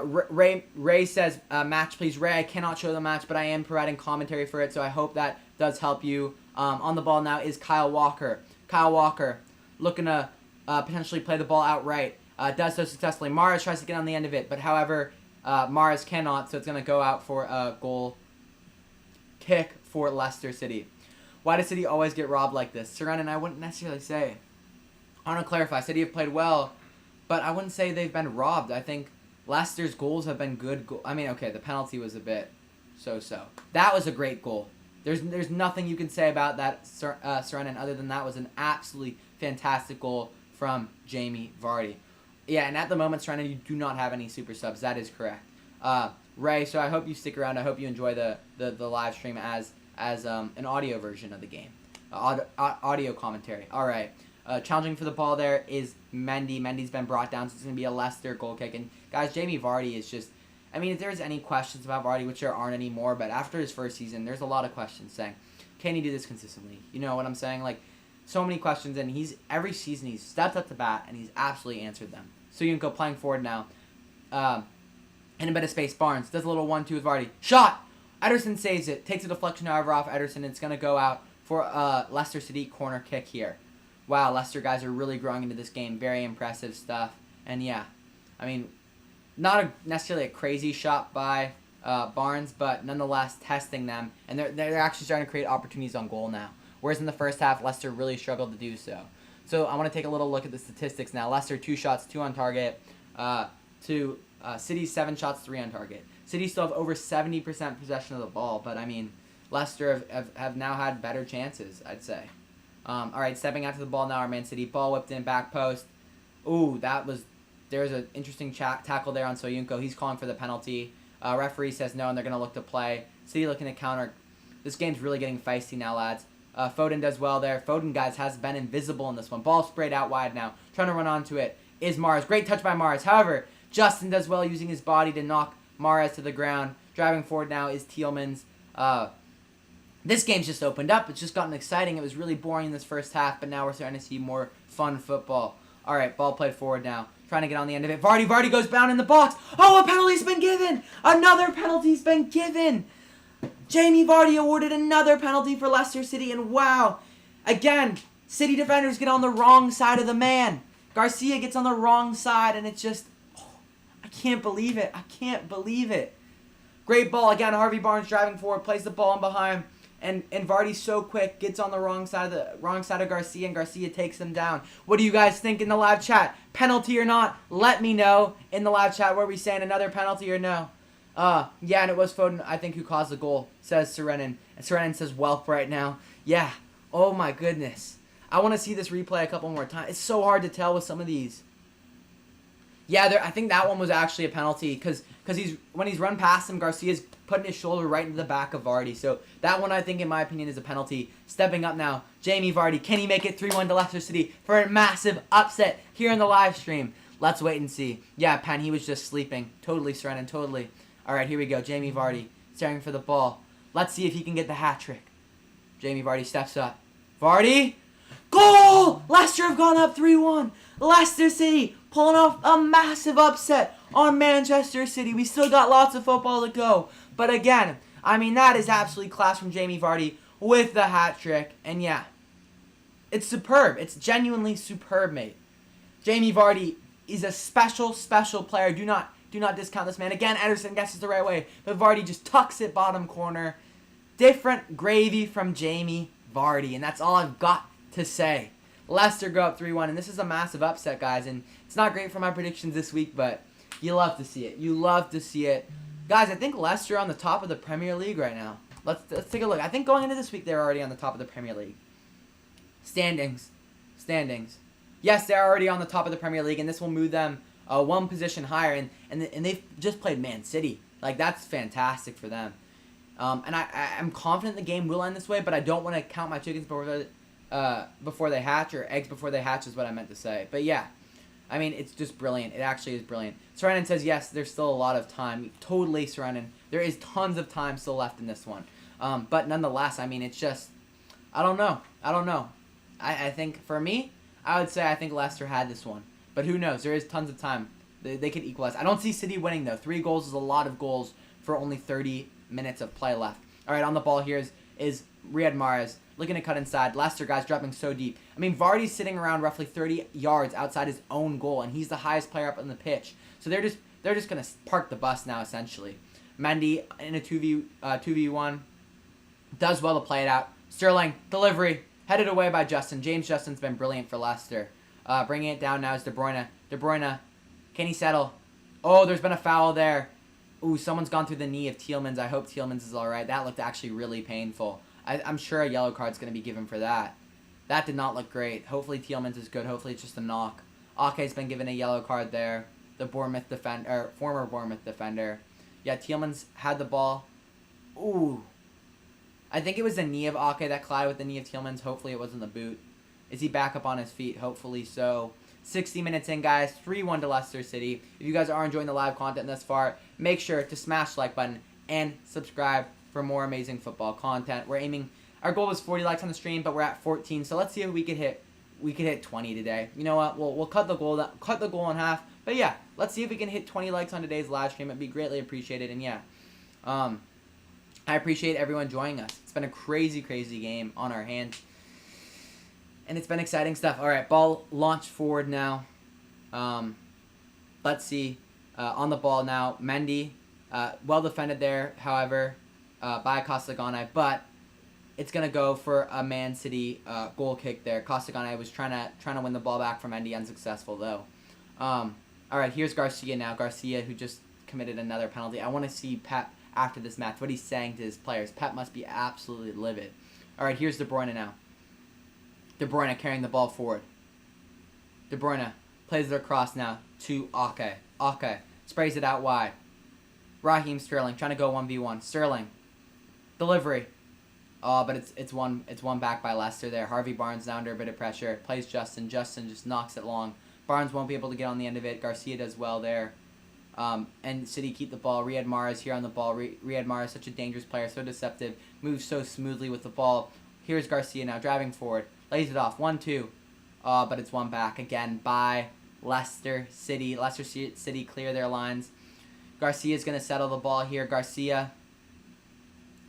Ray says, match please. Ray, I cannot show the match, but I am providing commentary for it, so I hope that does help you. On the ball now is Kyle Walker. Kyle Walker looking to potentially play the ball outright. Does so successfully. Mahrez tries to get on the end of it, but however, Mahrez cannot, so it's going to go out for a goal kick for Leicester City. Why does City always get robbed like this? Serenin, I wouldn't necessarily say. I want to clarify. City have played well, but I wouldn't say they've been robbed. I think Leicester's goals have been good. I mean, okay, the penalty was a bit so-so. That was a great goal. There's nothing you can say about that, Serenin, other than that was an absolutely fantastic goal from Jamie Vardy. Yeah, and at the moment, Serenin, you do not have any super subs. That is correct. Ray, so I hope you stick around. I hope you enjoy the live stream as an audio version of the game. Audio commentary. All right. Challenging for the ball there is Mendy. Mendy's been brought down, so it's going to be a Leicester goal kick. And, guys, Jamie Vardy is just... I mean, if there's any questions about Vardy, which there aren't anymore, but after his first season, there's a lot of questions saying, can he do this consistently? You know what I'm saying? Like, so many questions, and every season he's stepped up to bat, and he's absolutely answered them. So you can go playing forward now. In a bit of space, Barnes does a little 1-2 with Vardy. Shot! Ederson saves it. Takes a deflection, however, off Ederson. It's going to go out for a Leicester City corner kick here. Wow, Leicester guys are really growing into this game. Very impressive stuff. And yeah, I mean, not necessarily a crazy shot by Barnes, but nonetheless testing them. And they're actually starting to create opportunities on goal now. Whereas in the first half, Leicester really struggled to do so. So I want to take a little look at the statistics now. Leicester, 2 shots, 2 on target. To City, 7 shots, 3 on target. City still have over 70% possession of the ball, but I mean, Leicester have now had better chances, I'd say. All right, stepping out to the ball now, our Man City. Ball whipped in, back post. Ooh, there's an interesting tackle there on Soyuncu. He's calling for the penalty. Referee says no, and they're going to look to play. City looking to counter. This game's really getting feisty now, lads. Foden does well there. Foden, guys, has been invisible in this one. Ball sprayed out wide now. Trying to run onto it is Mahrez. Great touch by Mahrez. However, Justin does well using his body to knock Mahrez to the ground. Driving forward now is Tielemans. This game's just opened up. It's just gotten exciting. It was really boring in this first half, but now we're starting to see more fun football. All right, ball played forward now. Trying to get on the end of it. Vardy goes down in the box. Oh, a penalty's been given. Another penalty's been given. Jamie Vardy awarded another penalty for Leicester City, and wow. Again, City defenders get on the wrong side of the man. Garcia gets on the wrong side, and it's just, I can't believe it. I can't believe it. Great ball. Again, Harvey Barnes driving forward, plays the ball in behind. And Vardy's so quick, gets on the wrong side of Garcia, and Garcia takes him down. What do you guys think in the live chat? Penalty or not? Let me know in the live chat. Were we saying another penalty or no? Yeah, and it was Foden, I think, who caused the goal, says Serenin. And Serenin says Welp right now. Yeah. Oh, my goodness. I want to see this replay a couple more times. It's so hard to tell with some of these. Yeah, I think that one was actually a penalty because when he's run past him, Garcia's putting his shoulder right into the back of Vardy. So that one, I think, in my opinion, is a penalty. Stepping up now, Jamie Vardy. Can he make it 3-1 to Leicester City for a massive upset here in the live stream? Let's wait and see. Yeah, Penn, he was just sleeping. Totally, Serenin, totally. All right, here we go. Jamie Vardy staring for the ball. Let's see if he can get the hat trick. Jamie Vardy steps up. Vardy! Goal! Leicester have gone up 3-1. Leicester City pulling off a massive upset on Manchester City. We still got lots of football to go. But again, I mean, that is absolutely class from Jamie Vardy with the hat trick. And yeah, it's superb. It's genuinely superb, mate. Jamie Vardy is a special, special player. Do not discount this man. Again, Ederson gets it the right way. But Vardy just tucks it bottom corner. Different gravy from Jamie Vardy. And that's all I've got to say. Leicester go up 3-1, and this is a massive upset, guys, and it's not great for my predictions this week, but you love to see it. You love to see it. Guys, I think Leicester are on the top of the Premier League right now. Let's take a look. I think going into this week, they're already on the top of the Premier League. Standings. Yes, they're already on the top of the Premier League, and this will move them one position higher, and they've just played Man City. Like, that's fantastic for them. And I'm confident the game will end this way, but I don't want to count my chickens before they hatch, or eggs before they hatch is what I meant to say. But yeah, I mean, it's just brilliant. It actually is brilliant. Serenin says, yes, there's still a lot of time. Totally, Serenin. There is tons of time still left in this one. But nonetheless, I mean, it's just, I don't know. I think, for me, I would say I think Leicester had this one. But who knows? There is tons of time. They could equalize. I don't see City winning, though. 3 goals is a lot of goals for only 30 minutes of play left. All right, on the ball here is Riyad Mahrez. Looking to cut inside. Leicester, guys, dropping so deep. I mean, Vardy's sitting around roughly 30 yards outside his own goal, and he's the highest player up on the pitch. So they're just going to park the bus now, essentially. Mendy in a 2v1. Does well to play it out. Sterling, delivery. Headed away by Justin. James Justin's been brilliant for Leicester. Bringing it down now is De Bruyne. De Bruyne, can he settle? Oh, there's been a foul there. Ooh, someone's gone through the knee of Tielemans. I hope Tielemans is all right. That looked actually really painful. I'm sure a yellow card's going to be given for that. That did not look great. Hopefully Tielemans is good. Hopefully it's just a knock. Ake's been given a yellow card there. The former Bournemouth defender. Yeah, Tielemans had the ball. Ooh. I think it was the knee of Ake that collided with the knee of Tielemans. Hopefully it wasn't the boot. Is he back up on his feet? Hopefully so. 60 minutes in, guys. 3-1 to Leicester City. If you guys are enjoying the live content thus far, make sure to smash the like button and subscribe for more amazing football content. We're aiming, our goal was 40 likes on the stream, but we're at 14. So let's see if we could hit 20 today. You know what? We'll cut the goal in half. But yeah, let's see if we can hit 20 likes on today's live stream. It'd be greatly appreciated. And yeah, I appreciate everyone joining us. It's been a crazy, crazy game on our hands. And it's been exciting stuff. All right, ball launched forward now. Let's see. On the ball now, Mendy. Well defended there, however, by Castellani. But it's going to go for a Man City goal kick there. Castellani was trying to win the ball back from Mendy, unsuccessful though. All right, here's Garcia now. Garcia, who just committed another penalty. I want to see Pep after this match, what he's saying to his players. Pep must be absolutely livid. All right, here's De Bruyne now. De Bruyne carrying the ball forward. De Bruyne plays it across now to Ake. Ake sprays it out wide. Raheem Sterling trying to go 1v1. Sterling. Delivery. Oh, but it's one back by Leicester there. Harvey Barnes now under a bit of pressure. Plays Justin. Justin just knocks it long. Barnes won't be able to get on the end of it. Garcia does well there. And City keep the ball. Riyad Mahrez here on the ball. Riyad Mahrez, such a dangerous player, so deceptive, moves so smoothly with the ball. Here's Garcia now driving forward, lays it off, 1-2, but it's won back again by Leicester City. Leicester City clear their lines. Garcia's going to settle the ball here. Garcia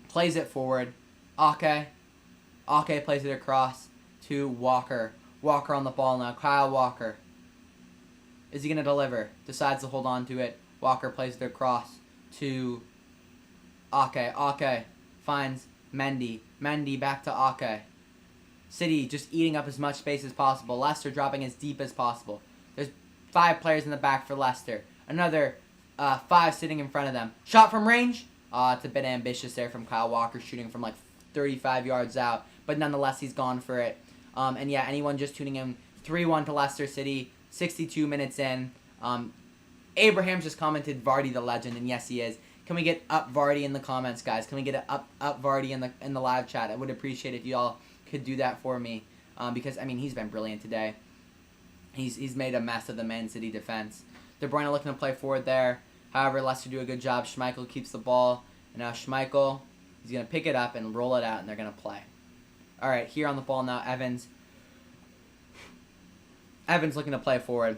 plays it forward. Ake plays it across to Walker. Walker on the ball now. Kyle Walker. Is he going to deliver? Decides to hold on to it. Walker plays it across to Ake. Ake finds Mendy. Mendy back to Ake. City just eating up as much space as possible. Leicester dropping as deep as possible. There's 5 players in the back for Leicester. Another 5 sitting in front of them. Shot from range. It's a bit ambitious there from Kyle Walker, shooting from like 35 yards out. But nonetheless, he's gone for it. And yeah, anyone just tuning in, 3-1 to Leicester City, 62 minutes in. Abraham's just commented Vardy the legend, and yes, he is. Can we get up Vardy in the comments, guys? Can we get up Vardy in the live chat? I would appreciate if you all could do that for me, because I mean he's been brilliant today. He's made a mess of the Man City defense. De Bruyne looking to play forward there. However, Leicester do a good job. Schmeichel keeps the ball, and now Schmeichel, he's gonna pick it up and roll it out, and they're gonna play. All right, here on the ball now, Evans. Evans looking to play forward.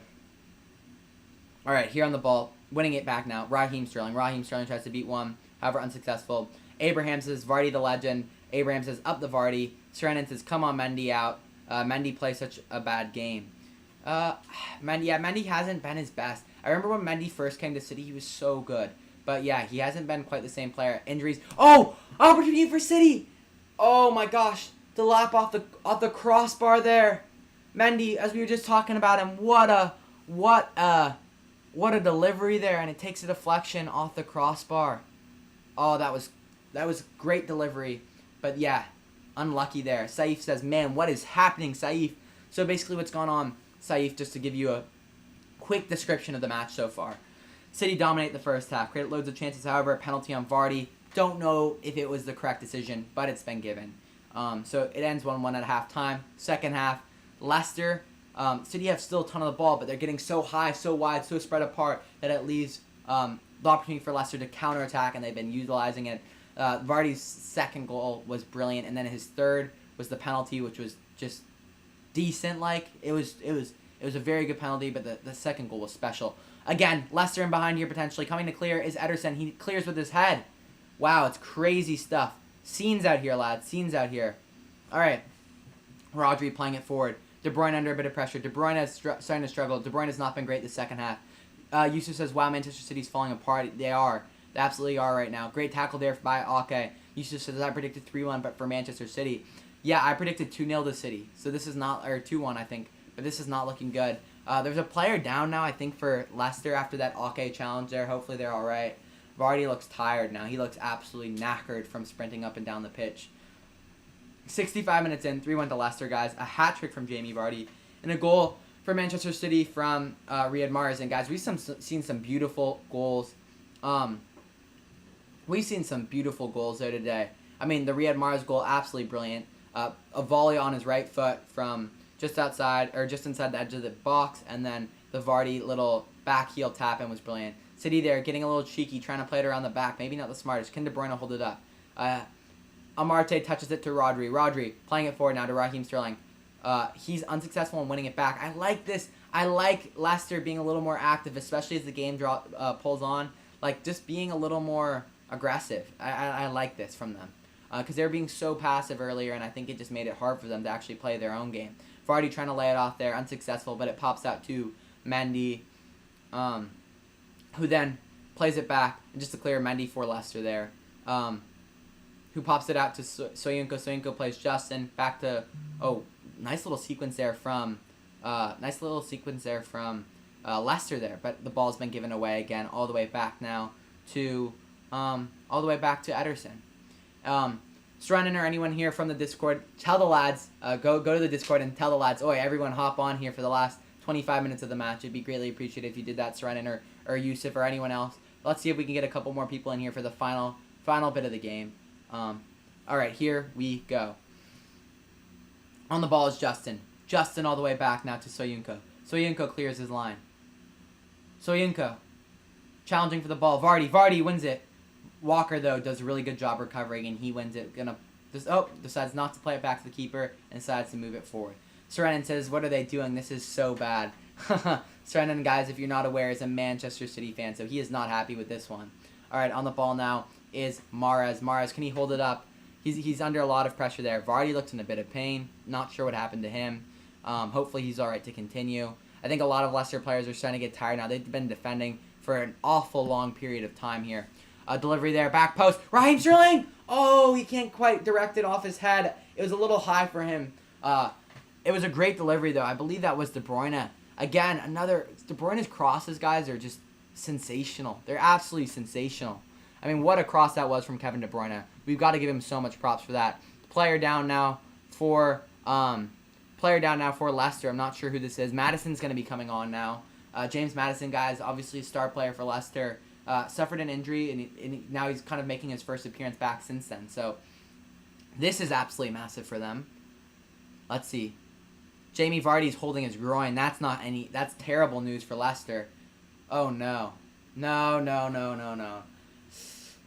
All right, here on the ball, winning it back now. Raheem Sterling. Raheem Sterling tries to beat one, however unsuccessful. Abraham says, Vardy the legend. Abraham says, up the Vardy. Serenin says, come on, Mendy out. Mendy plays such a bad game. Mendy hasn't been his best. I remember when Mendy first came to City, he was so good. But yeah, he hasn't been quite the same player. Injuries. Oh, opportunity for City. Oh my gosh, the lap off the crossbar there. Mendy, as we were just talking about him, what a delivery there, and it takes a deflection off the crossbar. Oh, that was great delivery, but yeah, unlucky there. Saif says, man, what is happening, Saif? So basically what's gone on, Saif, just to give you a quick description of the match so far. City dominate the first half, created loads of chances, however, a penalty on Vardy. Don't know if it was the correct decision, but it's been given. So it ends 1-1 at halftime. Second half, Leicester, City have still a ton of the ball, but they're getting so high, so wide, so spread apart that it leaves the opportunity for Leicester to counterattack, and they've been utilizing it. Vardy's second goal was brilliant, and then his third was the penalty, which was just decent. Like it was a very good penalty, but the second goal was special. Again, Leicester in behind here potentially. Coming to clear is Ederson. He clears with his head. Wow, it's crazy stuff. Scenes out here, lads. Scenes out here. All right. Rodri playing it forward. De Bruyne under a bit of pressure. De Bruyne is starting to struggle. De Bruyne has not been great the second half. Yusuf says, wow, Manchester City's falling apart. They are. They absolutely are right now. Great tackle there by Ake. Yusuf says, I predicted 3-1, but for Manchester City. Yeah, I predicted 2-0 to City. So this is not, or 2-1, I think. But this is not looking good. There's a player down now, I think, for Leicester after that Ake challenge there. Hopefully they're all right. Vardy looks tired now. He looks absolutely knackered from sprinting up and down the pitch. 65 minutes in, 3-1 to Leicester, guys. A hat trick from Jamie Vardy. And a goal for Manchester City from Riyad Mahrez. And, guys, we've seen some beautiful goals. We've seen some beautiful goals there today. I mean, the Riyad Mahrez goal, absolutely brilliant. A volley on his right foot from just outside, or just inside the edge of the box. And then the Vardy little back heel tap in was brilliant. City there getting a little cheeky, trying to play it around the back. Maybe not the smartest. Can De Bruyne hold it up? Amarte touches it to Rodri. Rodri playing it forward now to Raheem Sterling. He's unsuccessful in winning it back. I like this. I like Leicester being a little more active, especially as the game pulls on. Like, just being a little more aggressive. I like this from them. Because they were being so passive earlier, and I think it just made it hard for them to actually play their own game. Vardy trying to lay it off there, unsuccessful, but it pops out to Mendy, who then plays it back, and just to clear Mendy for Leicester there, who pops it out to Soyuncu. Soyuncu plays Justin, back to, nice little sequence there from Leicester there, but the ball's been given away again, all the way back now to Ederson. Serenin or anyone here from the Discord, tell the lads, go to the Discord and tell the lads, everyone hop on here for the last 25 minutes of the match. It'd be greatly appreciated if you did that, Serenin or Yusuf or anyone else. Let's see if we can get a couple more people in here for the final bit of the game. All right, here we go. On the ball is Justin. Justin all the way back now to Soyuncu. Soyuncu clears his line. Soyuncu challenging for the ball. Vardy wins it. Walker, though, does a really good job recovering, and he wins it. Decides not to play it back to the keeper and decides to move it forward. Serenan says, what are they doing? This is so bad. Serenan, guys, if you're not aware, is a Manchester City fan, so he is not happy with this one. All right, on the ball now is Mahrez. Mahrez, can he hold it up? He's under a lot of pressure there. Vardy looks in a bit of pain. Not sure what happened to him. Hopefully he's all right to continue. I think a lot of Leicester players are starting to get tired now. They've been defending for an awful long period of time here. Delivery there, back post. Raheem Sterling! Oh, he can't quite direct it off his head. It was a little high for him. It was a great delivery, though. I believe that was De Bruyne. Again, De Bruyne's crosses, guys, are just sensational. They're absolutely sensational. I mean, what a cross that was from Kevin De Bruyne. We've got to give him so much props for that. Player down now for Leicester. I'm not sure who this is. Maddison's going to be coming on now. James Maddison, guys, obviously a star player for Leicester. Suffered an injury, and now he's kind of making his first appearance back since then. So this is absolutely massive for them. Let's see. Jamie Vardy's holding his groin. That's terrible news for Leicester. Oh, no. No.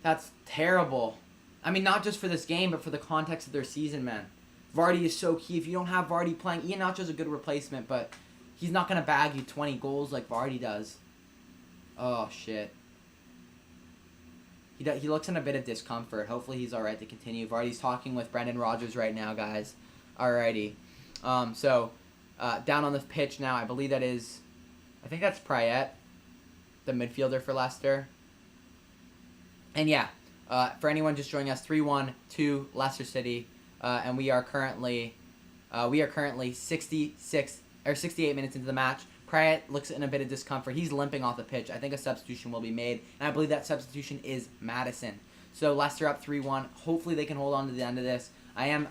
That's terrible. I mean, not just for this game, but for the context of their season, man. Vardy is so key. If you don't have Vardy playing, Iheanacho's a good replacement, but he's not going to bag you 20 goals like Vardy does. Oh, shit. He looks in a bit of discomfort. Hopefully he's all right to continue. Vardy's talking with Brendan Rodgers right now, guys. Alrighty. Down on the pitch now, I believe I think that's Prayet, the midfielder for Leicester. And yeah, for anyone just joining us, 3-1 to Leicester City, and we are currently 68 minutes into the match. Prayet looks in a bit of discomfort. He's limping off the pitch. I think a substitution will be made, and I believe that substitution is Maddison. So Leicester up 3-1. Hopefully they can hold on to the end of this. I'm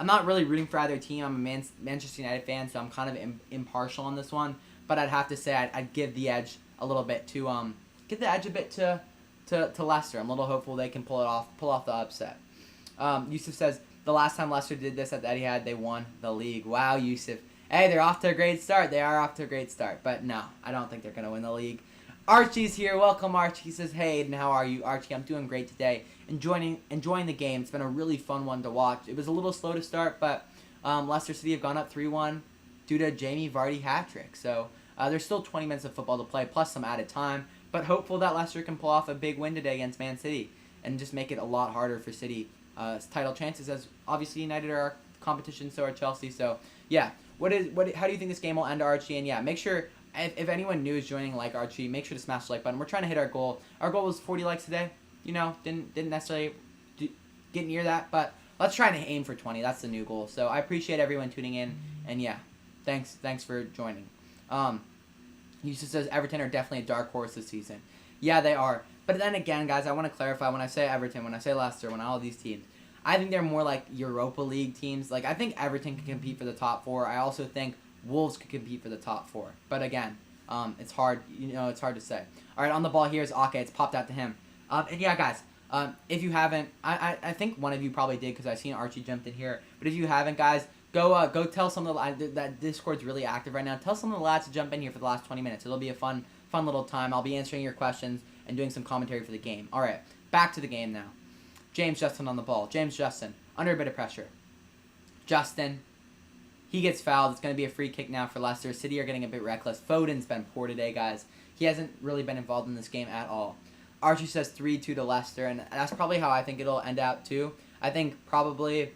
not really rooting for either team. I'm a Manchester United fan, so I'm kind of impartial on this one. But I'd have to say I'd give the edge a little bit to Leicester. I'm a little hopeful they can pull off the upset. Yusuf says the last time Leicester did this at the Etihad, they won the league. Wow, Yusuf. Hey, they're off to a great start. They are off to a great start. But no, I don't think they're going to win the league. Archie's here. Welcome, Archie. He says, hey, Aiden, how are you? Archie, I'm doing great today. Enjoying the game. It's been a really fun one to watch. It was a little slow to start, but Leicester City have gone up 3-1 due to Jamie Vardy hat-trick. So there's still 20 minutes of football to play, plus some added time. But hopeful that Leicester can pull off a big win today against Man City and just make it a lot harder for City. Title chances, as obviously United are our competition, so are Chelsea. So, yeah. How do you think this game will end, Archie? And yeah, make sure, if anyone new is joining like Archie, make sure to smash the like button. We're trying to hit our goal. Our goal was 40 likes today. Didn't necessarily get near that, but let's try and aim for 20. That's the new goal. So I appreciate everyone tuning in, and yeah, thanks for joining. Yusuf says Everton are definitely a dark horse this season. Yeah, they are. But then again, guys, I want to clarify, when I say Everton, when I say Leicester, when all these teams, I think they're more like Europa League teams. Like, I think Everton can compete for the top 4. I also think Wolves could compete for the top 4. But again, it's hard. It's hard to say. All right, on the ball here is Ake. It's popped out to him. And yeah, guys, if you haven't, I think one of you probably did because I seen Archie jumped in here. But if you haven't, guys, go tell some of the lads that Discord's really active right now. Tell some of the lads to jump in here for the last 20 minutes. It'll be a fun little time. I'll be answering your questions and doing some commentary for the game. All right, back to the game now. James Justin on the ball. James Justin, under a bit of pressure. Justin, he gets fouled. It's going to be a free kick now for Leicester. City are getting a bit reckless. Foden's been poor today, guys. He hasn't really been involved in this game at all. Archie says 3-2 to Leicester, and that's probably how I think it'll end out too. I think probably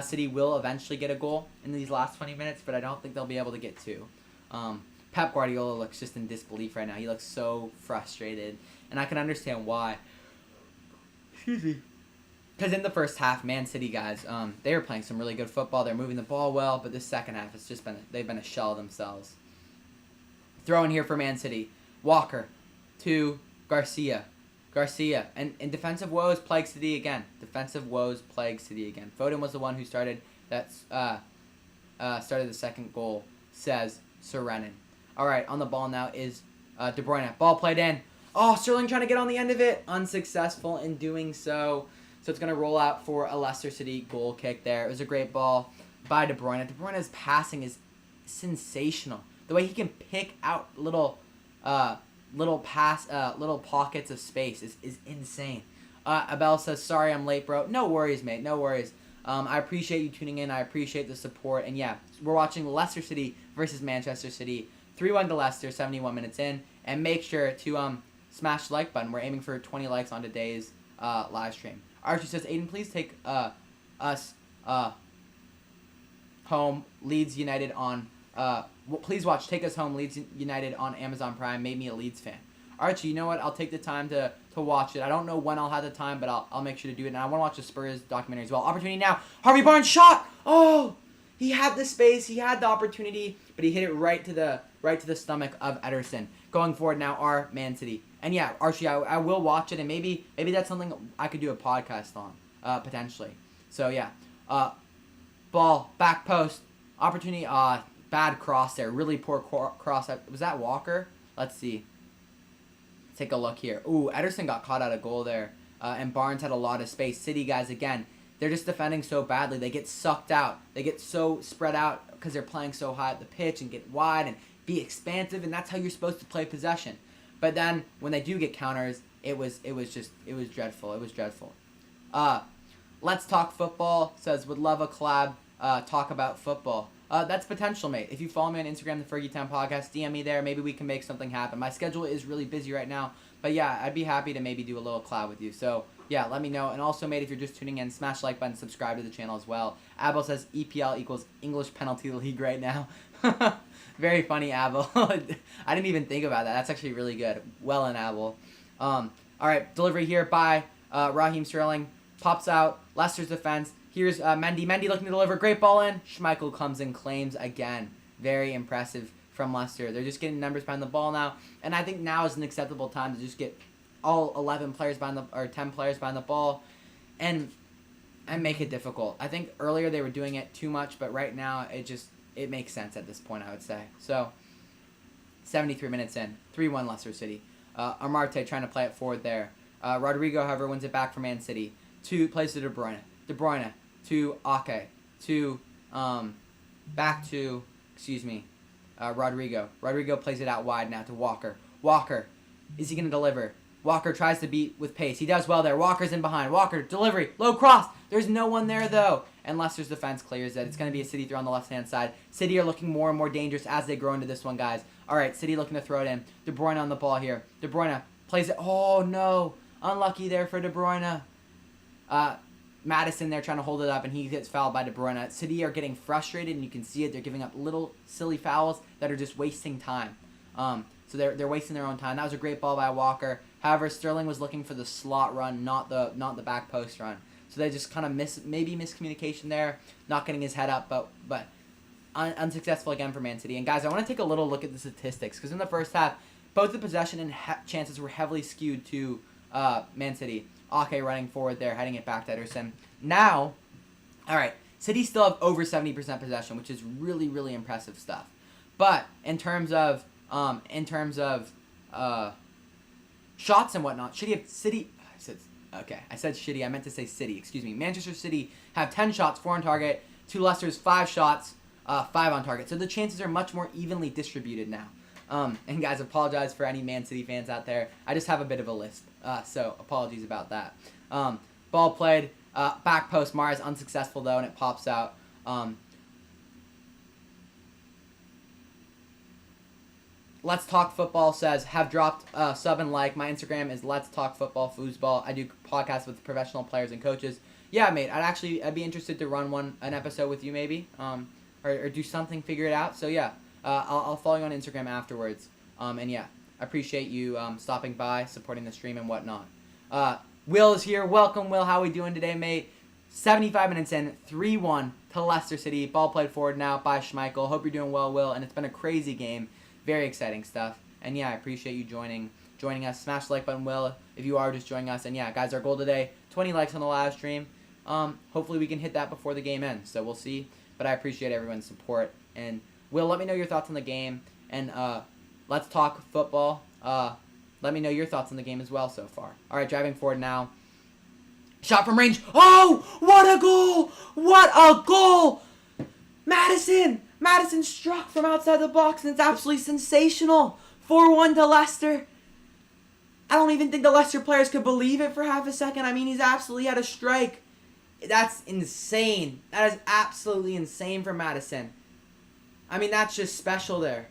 City will eventually get a goal in these last 20 minutes, but I don't think they'll be able to get 2. Pep Guardiola looks just in disbelief right now. He looks so frustrated, and I can understand why. Excuse me. Because in the first half, Man City, guys, they were playing some really good football. They're moving the ball well, but this second half, they've been a shell of themselves. Throw in here for Man City. Walker to Garcia. And defensive woes plague City again. Foden was the one who started the second goal, says Serenan. All right, on the ball now is De Bruyne. Ball played in. Oh, Sterling trying to get on the end of it. Unsuccessful in doing so. So it's going to roll out for a Leicester City goal kick there. It was a great ball by De Bruyne. De Bruyne's passing is sensational. The way he can pick out little little pockets of space is insane. Abel says, sorry I'm late, bro. No worries, mate. No worries. I appreciate you tuning in. I appreciate the support. And yeah, we're watching Leicester City versus Manchester City. 3-1 to Leicester, 71 minutes in. And make sure to smash the like button. We're aiming for 20 likes on today's live stream. Archie says, Aiden, please take us home. Leeds United on... please watch Take Us Home, Leeds United on Amazon Prime. Made me a Leeds fan. Archie, you know what? I'll take the time to watch it. I don't know when I'll have the time, but I'll make sure to do it. And I want to watch the Spurs documentary as well. Opportunity now. Harvey Barnes shot. Oh, he had the space. He had the opportunity, but he hit it right to the stomach of Ederson. Going forward now are Man City. And yeah, Archie, I will watch it, and maybe that's something I could do a podcast on potentially. So yeah, ball back post opportunity. Bad cross there. Really poor cross. Was that Walker? Let's see. Take a look here. Ooh, Ederson got caught out of goal there. And Barnes had a lot of space. City guys, again, they're just defending so badly. They get sucked out. They get so spread out because they're playing so high at the pitch and get wide and be expansive. And that's how you're supposed to play possession. But then when they do get counters, it was dreadful. It was dreadful. Let's Talk Football says, would love a collab, talk about football. That's potential, mate. If you follow me on Instagram, the Fergie Town Podcast, DM me there. Maybe we can make something happen. My schedule is really busy right now. But yeah, I'd be happy to maybe do a little collab with you. So yeah, let me know. And also, mate, if you're just tuning in, smash the like button, subscribe to the channel as well. Abel says EPL equals English Penalty League right now. Very funny, Abel. I didn't even think about that. That's actually really good. Well in, Abel. All right, delivery here by Raheem Sterling. Pops out. Leicester's defense. Here's Mendy. Mendy looking to deliver. Great ball in. Schmeichel comes and claims again. Very impressive from Leicester. They're just getting numbers behind the ball now. And I think now is an acceptable time to just get all 11 players behind the, or 10 players behind the ball and make it difficult. I think earlier they were doing it too much, but right now it makes sense at this point, I would say. So 73 minutes in. 3-1 Leicester City. Amarte trying to play it forward there. Rodrigo, however, wins it back for Man City. Plays to De Bruyne. De Bruyne to Ake, to back to, Rodrigo. Rodrigo plays it out wide now to Walker. Walker, is he going to deliver? Walker tries to beat with pace. He does well there. Walker's in behind. Walker, delivery, low cross. There's no one there, though. And Leicester's defense clears it. It's going to be a City throw on the left-hand side. City are looking more and more dangerous as they grow into this one, guys. All right, City looking to throw it in. De Bruyne on the ball here. De Bruyne plays it. Oh, no. Unlucky there for De Bruyne. Madison there trying to hold it up, and he gets fouled by De Bruyne. City are getting frustrated, and you can see it. They're giving up little silly fouls that are just wasting time. So they're wasting their own time. That was a great ball by Walker. However, Sterling was looking for the slot run, not the back post run. So they just kind of miscommunication there, not getting his head up, but unsuccessful again for Man City. And guys, I want to take a little look at the statistics because in the first half, both the possession and chances were heavily skewed to Man City. Ake running forward there, heading it back to Ederson. Now, all right, City still have over 70% possession, which is really, really impressive stuff. But in terms of shots and whatnot, City. I said shitty. I meant to say City. Excuse me. Manchester City have 10 shots, 4 on target. To Leicester's 5 shots, 5 on target. So the chances are much more evenly distributed now. And guys, apologize for any Man City fans out there. I just have a bit of a lisp, so apologies about that. Ball played, back post. Mara's unsuccessful though, and it pops out. Let's Talk Football says, have dropped sub and like. My Instagram is Let's Talk Football Foosball. I do podcasts with professional players and coaches. Yeah, mate, I'd be interested to run an episode with you maybe, or do something, figure it out. So yeah. I'll follow you on Instagram afterwards. And yeah, I appreciate you stopping by, supporting the stream and whatnot. Will is here. Welcome, Will. How we doing today, mate? 75 minutes in, 3-1 to Leicester City. Ball played forward now by Schmeichel. Hope you're doing well, Will. And it's been a crazy game. Very exciting stuff. And yeah, I appreciate you joining us. Smash the like button, Will, if you are just joining us. And yeah, guys, our goal today, 20 likes on the live stream. Hopefully we can hit that before the game ends. So we'll see. But I appreciate everyone's support. And Will, let me know your thoughts on the game, and Let's Talk Football. Let me know your thoughts on the game as well so far. All right, driving forward now. Shot from range. Oh, what a goal! What a goal! Madison struck from outside the box, and it's absolutely sensational. 4-1 to Leicester. I don't even think the Leicester players could believe it for half a second. I mean, he's absolutely had a strike. That's insane. That is absolutely insane for Maddison. I mean, that's just special there.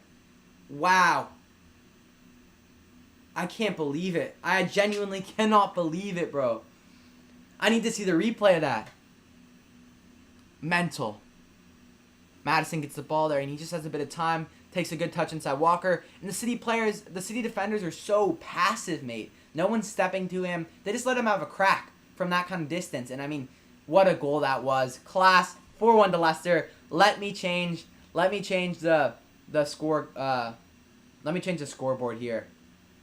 Wow. I can't believe it. I genuinely cannot believe it, bro. I need to see the replay of that. Mental. Maddison gets the ball there, and he just has a bit of time. Takes a good touch inside Walker. And the City players, the City defenders are so passive, mate. No one's stepping to him. They just let him have a crack from that kind of distance. And, I mean, what a goal that was. Class. 4-1 to Leicester. Let me change the score. Let me change the scoreboard here.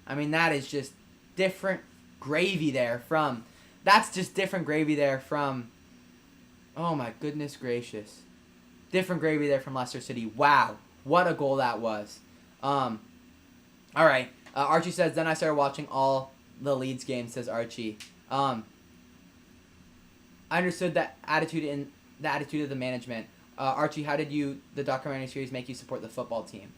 I mean, that is just different gravy there from... That's just different gravy there from... Oh, my goodness gracious. Different gravy there from Leicester City. Wow. What a goal that was. All right. Archie says, then I started watching all the Leeds games, says Archie. I understood that attitude of the management. Archie, how did the documentary series make you support the football team?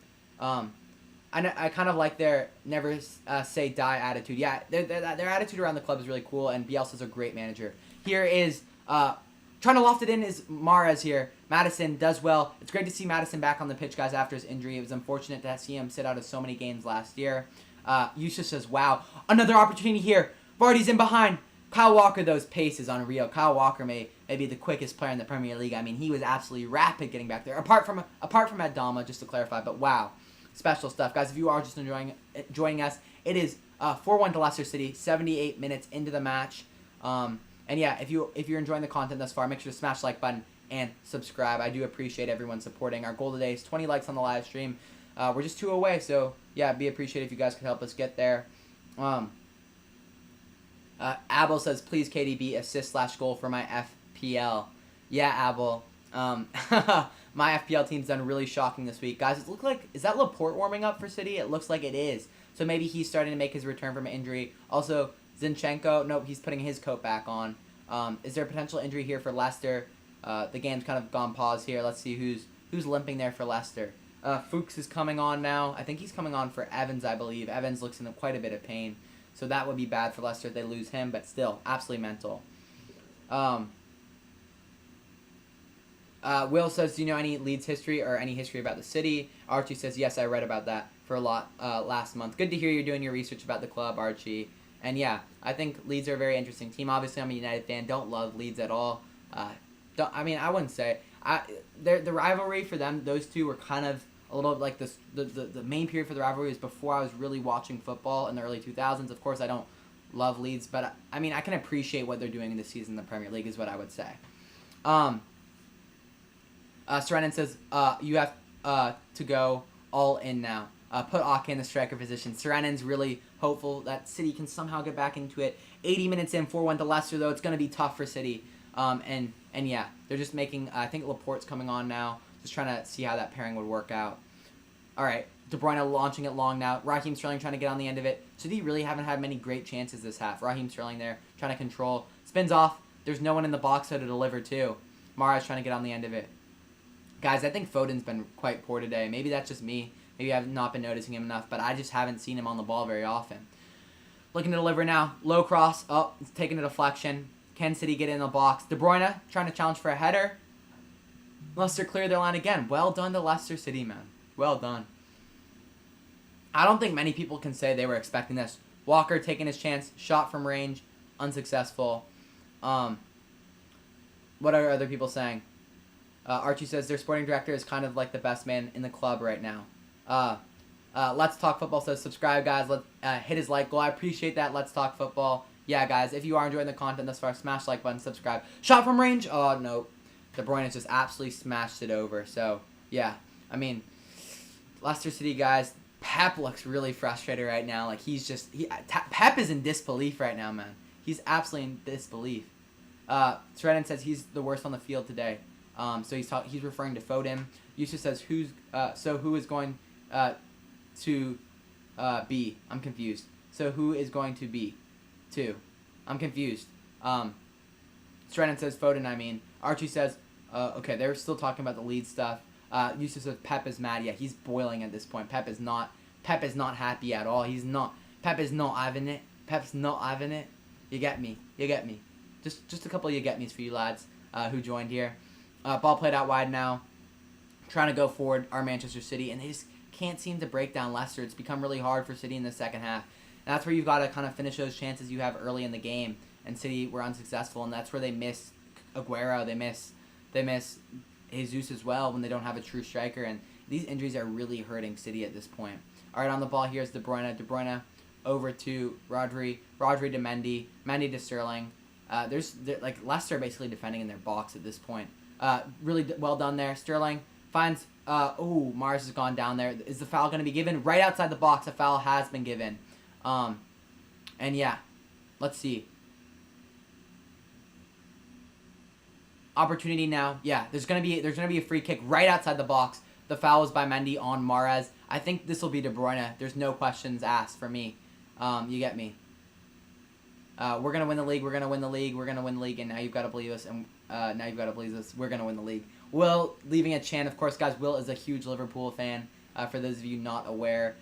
I kind of like their never say die attitude. Yeah, their attitude around the club is really cool, and Bielsa's a great manager. Here is, trying to loft it in is Mahrez here. Maddison does well. It's great to see Maddison back on the pitch, guys, after his injury. It was unfortunate to see him sit out of so many games last year. Yusuf says, wow, another opportunity here. Vardy's in behind. Kyle Walker, those pace is unreal. Kyle Walker may be the quickest player in the Premier League. I mean, he was absolutely rapid getting back there. Apart from Adama, just to clarify, but wow. Special stuff. Guys, if you are just joining us, it is 4-1 to Leicester City, 78 minutes into the match. And yeah, if you're enjoying the content thus far, make sure to smash the like button and subscribe. I do appreciate everyone supporting. Our goal today is 20 likes on the live stream. We're just 2 away, so yeah, it'd be appreciated if you guys could help us get there. Abel says, please KDB assist/goal for my FPL. Yeah, Abel. My FPL team's done really shocking this week. Guys, it looks like... Is that Laporte warming up for City? It looks like it is. So maybe he's starting to make his return from injury. Also, Zinchenko... Nope, he's putting his coat back on. Is there a potential injury here for Leicester? The game's kind of gone pause here. Let's see who's limping there for Leicester. Fuchs is coming on now. I think he's coming on for Evans, I believe. Evans looks in quite a bit of pain. So that would be bad for Leicester if they lose him. But still, absolutely mental. Will says, do you know any Leeds history or any history about the city? Archie says, yes, I read about that for a lot last month. Good to hear you're doing your research about the club, Archie. And yeah, I think Leeds are a very interesting team. Obviously, I'm a United fan. Don't love Leeds at all. I wouldn't say. The rivalry for them, those two were kind of a little like this. The main period for the rivalry was before I was really watching football in the early 2000s. Of course, I don't love Leeds, but I mean, I can appreciate what they're doing in this season in the Premier League is what I would say. Serenin says, you have to go all in now. Put Ake in the striker position. Serenin's really hopeful that City can somehow get back into it. 80 minutes in, 4-1 to Leicester, though. It's going to be tough for City. And yeah, they're just making... I think Laporte's coming on now. Just trying to see how that pairing would work out. All right, De Bruyne launching it long now. Raheem Sterling trying to get on the end of it. City really haven't had many great chances this half. Raheem Sterling there trying to control. Spins off. There's no one in the box to deliver to. Mahrez trying to get on the end of it. Guys, I think Foden's been quite poor today. Maybe that's just me. Maybe I've not been noticing him enough, but I just haven't seen him on the ball very often. Looking to deliver now. Low cross. Oh, it's taking a deflection. Can City get in the box? De Bruyne trying to challenge for a header. Leicester clear their line again. Well done to Leicester City, man. Well done. I don't think many people can say they were expecting this. Walker taking his chance. Shot from range. Unsuccessful. What are other people saying? Archie says their sporting director is kind of like the best man in the club right now. Let's Talk Football says subscribe, guys. Hit his like goal. I appreciate that. Let's Talk Football. Yeah, guys, if you are enjoying the content thus far, smash like button, subscribe. Shot from range. Oh, no. De Bruyne has just absolutely smashed it over. So, yeah. I mean, Leicester City, guys, Pep looks really frustrated right now. Like, Pep is in disbelief right now, man. He's absolutely in disbelief. Sreddon says he's the worst on the field today. So he's referring to Foden. Yusuf says who is going to be? I'm confused. So who is going to be? I'm confused. Sreddon says Foden. I mean Archie says okay. They're still talking about the lead stuff. Yusuf says Pep is mad. Yeah, he's boiling at this point. Pep is not happy at all. He's not. Pep is not having it. Pep's not having it. You get me. You get me. Just a couple of you get me's for you lads who joined here. Ball played out wide now. Trying to go forward are Manchester City, and they just can't seem to break down Leicester. It's become really hard for City in the second half. And that's where you've got to kind of finish those chances you have early in the game. And City were unsuccessful, and that's where they miss Aguero. They miss Jesus as well when they don't have a true striker. And these injuries are really hurting City at this point. All right, on the ball here is De Bruyne. De Bruyne over to Rodri. Rodri to Mendy. Mendy to Sterling. Like Leicester basically defending in their box at this point. Really well done there. Sterling finds. Mars has gone down there. Is the foul going to be given? Right outside the box, a foul has been given. And yeah, let's see. Opportunity now. Yeah, there's gonna be a free kick right outside the box. The foul was by Mendy on Mahrez. I think this will be De Bruyne. There's no questions asked for me. You get me. We're gonna win the league. We're gonna win the league. We're gonna win the league. And now you've got to believe us. And now you've got to believe us. We're gonna win the league. Will leaving a chant. Of course, guys. Will is a huge Liverpool fan. For those of you not aware.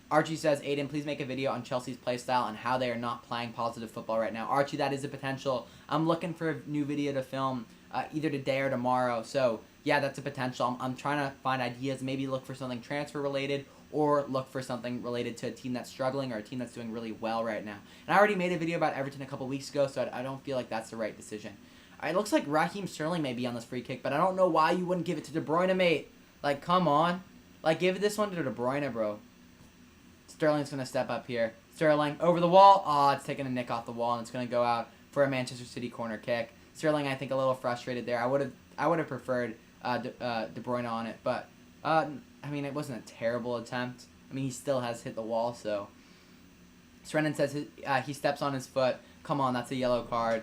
Archie says, Aiden, please make a video on Chelsea's playstyle and how they are not playing positive football right now. Archie, that is a potential. I'm looking for a new video to film either today or tomorrow. So, yeah, that's a potential. I'm trying to find ideas. Maybe look for something transfer-related or look for something related to a team that's struggling or a team that's doing really well right now. And I already made a video about Everton a couple weeks ago, so I don't feel like that's the right decision. It looks like Raheem Sterling may be on this free kick, but I don't know why you wouldn't give it to De Bruyne, mate. Like, come on. Like, give this one to De Bruyne, bro. Sterling's going to step up here. Sterling over the wall. Oh, it's taking a nick off the wall, and it's going to go out for a Manchester City corner kick. Sterling, I think, a little frustrated there. I would have preferred De Bruyne on it, but I mean, it wasn't a terrible attempt. I mean, he still has hit the wall, so. Srennen says he steps on his foot. Come on, that's a yellow card.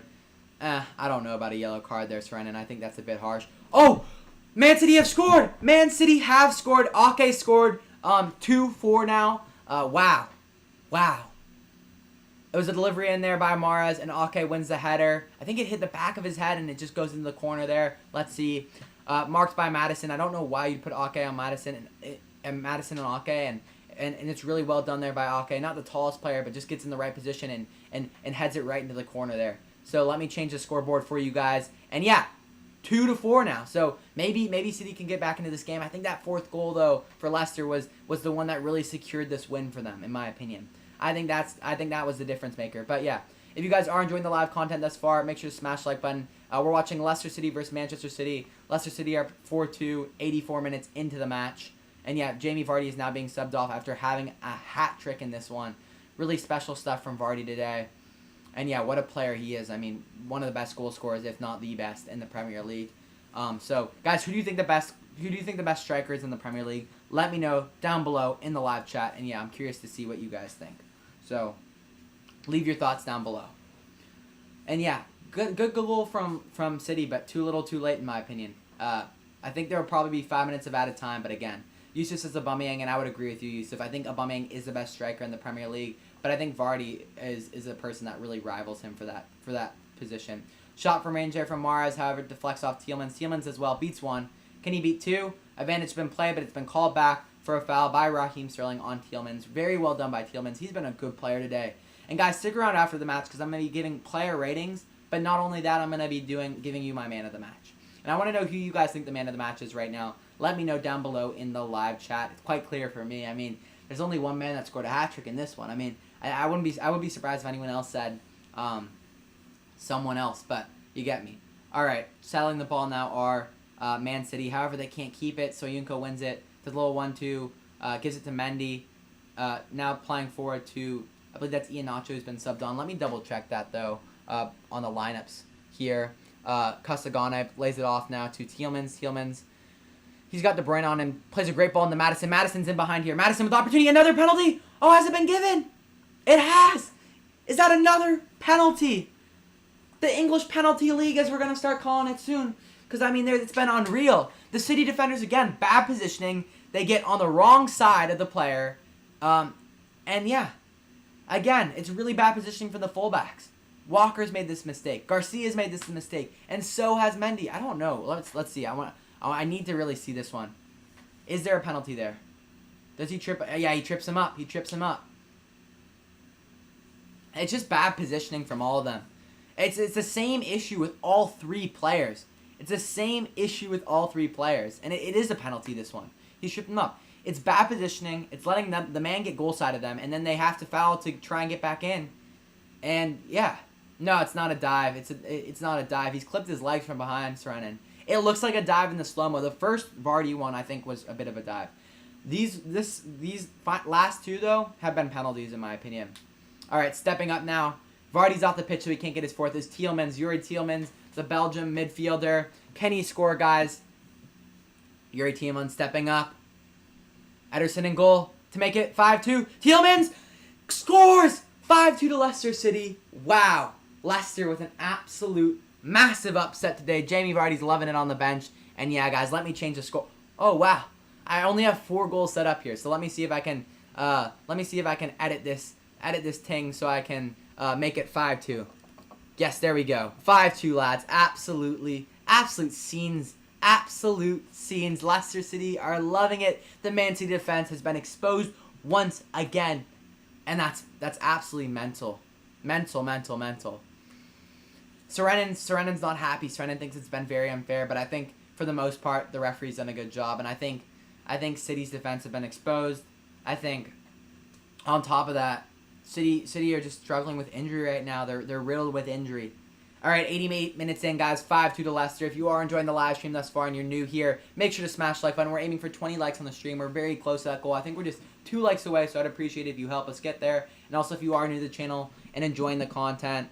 I don't know about a yellow card there, Srennen. I think that's a bit harsh. Oh, Man City have scored. Man City have scored. Ake scored 2-4 now. Wow. It was a delivery in there by Mahrez, and Ake wins the header. I think it hit the back of his head, and it just goes into the corner there. Let's see. Marked by Madison. I don't know why you'd put Ake on Madison and Madison and Ake, and it's really well done there by Ake. Not the tallest player, but just gets in the right position and heads it right into the corner there. So let me change the scoreboard for you guys. And yeah, 2-4 now. So maybe City can get back into this game. I think that fourth goal though for Leicester was the one that really secured this win for them, in my opinion. I think that was the difference maker. But yeah, if you guys are enjoying the live content thus far, make sure to smash the like button. We're watching Leicester City versus Manchester City. Leicester City are 4-2, 84 minutes into the match. And yeah, Jamie Vardy is now being subbed off after having a hat trick in this one. Really special stuff from Vardy today. And yeah, what a player he is. I mean, one of the best goal scorers, if not the best, in the Premier League. So, guys, who do you think the best striker is in the Premier League? Let me know down below in the live chat. And yeah, I'm curious to see what you guys think. So, leave your thoughts down below. And yeah, good goal from City, but too little, too late in my opinion. I think there will probably be 5 minutes of added time, but again, Yusuf says Aubameyang, and I would agree with you, Yusuf. I think Aubameyang is the best striker in the Premier League, but I think Vardy is a person that really rivals him for that position. Shot from range there from Mahrez, however, deflects off Tielemans. Tielemans as well beats one. Can he beat two? Advantage been played, but it's been called back for a foul by Raheem Sterling on Tielemans. Very well done by Tielemans. He's been a good player today. And guys, stick around after the match because I'm going to be giving player ratings, but not only that, I'm going to be giving you my man of the match. And I want to know who you guys think the man of the match is right now. Let me know down below in the live chat. It's quite clear for me. I mean, there's only one man that scored a hat trick in this one. I mean, I would be surprised if anyone else said someone else, but you get me. All right, settling the ball now are Man City. However, they can't keep it, so Soyuncu wins it. The little 1-2, gives it to Mendy. Now playing forward to, I believe that's Iheanacho who's been subbed on. Let me double check that though on the lineups here. Castellani lays it off now to Tielemans. Tielemans, he's got De Bruyne on him. Plays a great ball into Madison. Madison's in behind here. Madison with opportunity. Another penalty. Oh, has it been given? It has. Is that another penalty? The English penalty league, as we're going to start calling it soon. Because, I mean, it's been unreal. The City defenders, again, bad positioning. They get on the wrong side of the player. And, yeah, again, it's really bad positioning for the fullbacks. Walker's made this mistake. Garcia's made this mistake. And so has Mendy. I don't know. Let's see. I need to really see this one. Is there a penalty there? Does he trip? Yeah, he trips him up. He trips him up. It's just bad positioning from all of them. It's the same issue with all three players. It's the same issue with all three players. And it is a penalty, this one. He tripped them up. It's bad positioning. It's letting the man get goal side of them. And then they have to foul to try and get back in. And, yeah. No, it's not a dive. It's not a dive. He's clipped his legs from behind, Serenin. It looks like a dive in the slow-mo. The first Vardy one, I think, was a bit of a dive. These last two, though, have been penalties, in my opinion. All right, stepping up now. Vardy's off the pitch, so he can't get his fourth. Is Tielemans, Yuri Tielemans, the Belgium midfielder. Can he score, guys? Yuri Tielemans stepping up. Ederson in goal to make it 5-2. Tielemans scores! 5-2 to Leicester City. Wow. Leicester with an absolute massive upset today. Jamie Vardy's loving it on the bench. And yeah, guys, let me change the score. Oh, wow. I only have 4 goals set up here. So let me see if I can edit this thing so I can make it 5-2. Yes, there we go. 5-2, lads. Absolute scenes. Absolute scenes. Leicester City are loving it. The Man City defense has been exposed once again. And that's absolutely mental. Mental. Serenin's not happy. Serenin thinks it's been very unfair, but I think for the most part the referee's done a good job, and I think City's defense have been exposed. I think on top of that, City are just struggling with injury right now. They're riddled with injury. All right, 88 minutes in, guys. 5-2 to Leicester. If you are enjoying the live stream thus far and you're new here, make sure to smash the like button. We're aiming for 20 likes on the stream. We're very close to that goal. I think we're just 2 likes away, so I'd appreciate it if you help us get there. And also, if you are new to the channel and enjoying the content,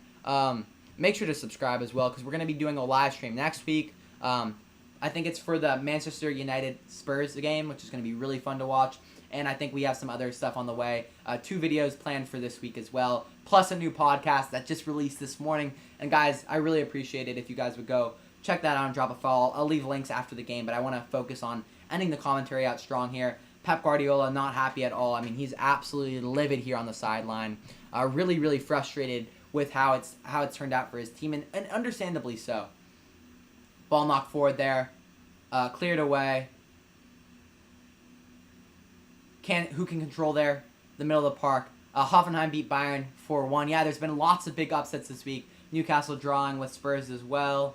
make sure to subscribe as well, because we're going to be doing a live stream next week. I think it's for the Manchester United SPURS game, which is going to be really fun to watch. And I think we have some other stuff on the way. 2 videos planned for this week as well, plus a new podcast that just released this morning. And guys, I really appreciate it if you guys would go check that out and drop a follow. I'll leave links after the game, but I want to focus on ending the commentary out strong here. Pep Guardiola not happy at all. I mean, he's absolutely livid here on the sideline. Really frustrated with how it's turned out for his team, and understandably so. Ball knocked forward there, cleared away. Who can control there? The middle of the park. Hoffenheim beat Bayern 4-1. Yeah, there's been lots of big upsets this week. Newcastle drawing with Spurs as well.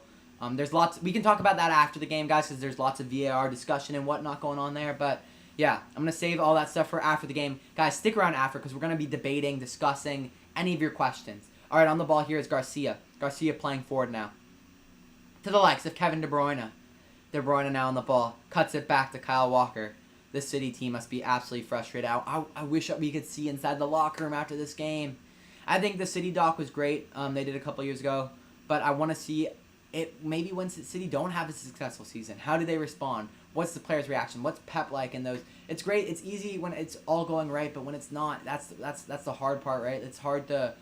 There's lots. We can talk about that after the game, guys, because there's lots of VAR discussion and whatnot going on there. But yeah, I'm gonna save all that stuff for after the game, guys. Stick around after, because we're gonna be debating, discussing any of your questions. All right, on the ball here is Garcia. Garcia playing forward now. To the likes of Kevin De Bruyne. De Bruyne now on the ball. Cuts it back to Kyle Walker. This City team must be absolutely frustrated. I wish we could see inside the locker room after this game. I think the City doc was great. They did a couple years ago. But I want to see it maybe when City don't have a successful season. How do they respond? What's the players' reaction? What's Pep like in those? It's great. It's easy when it's all going right. But when it's not, that's the hard part, right? It's hard to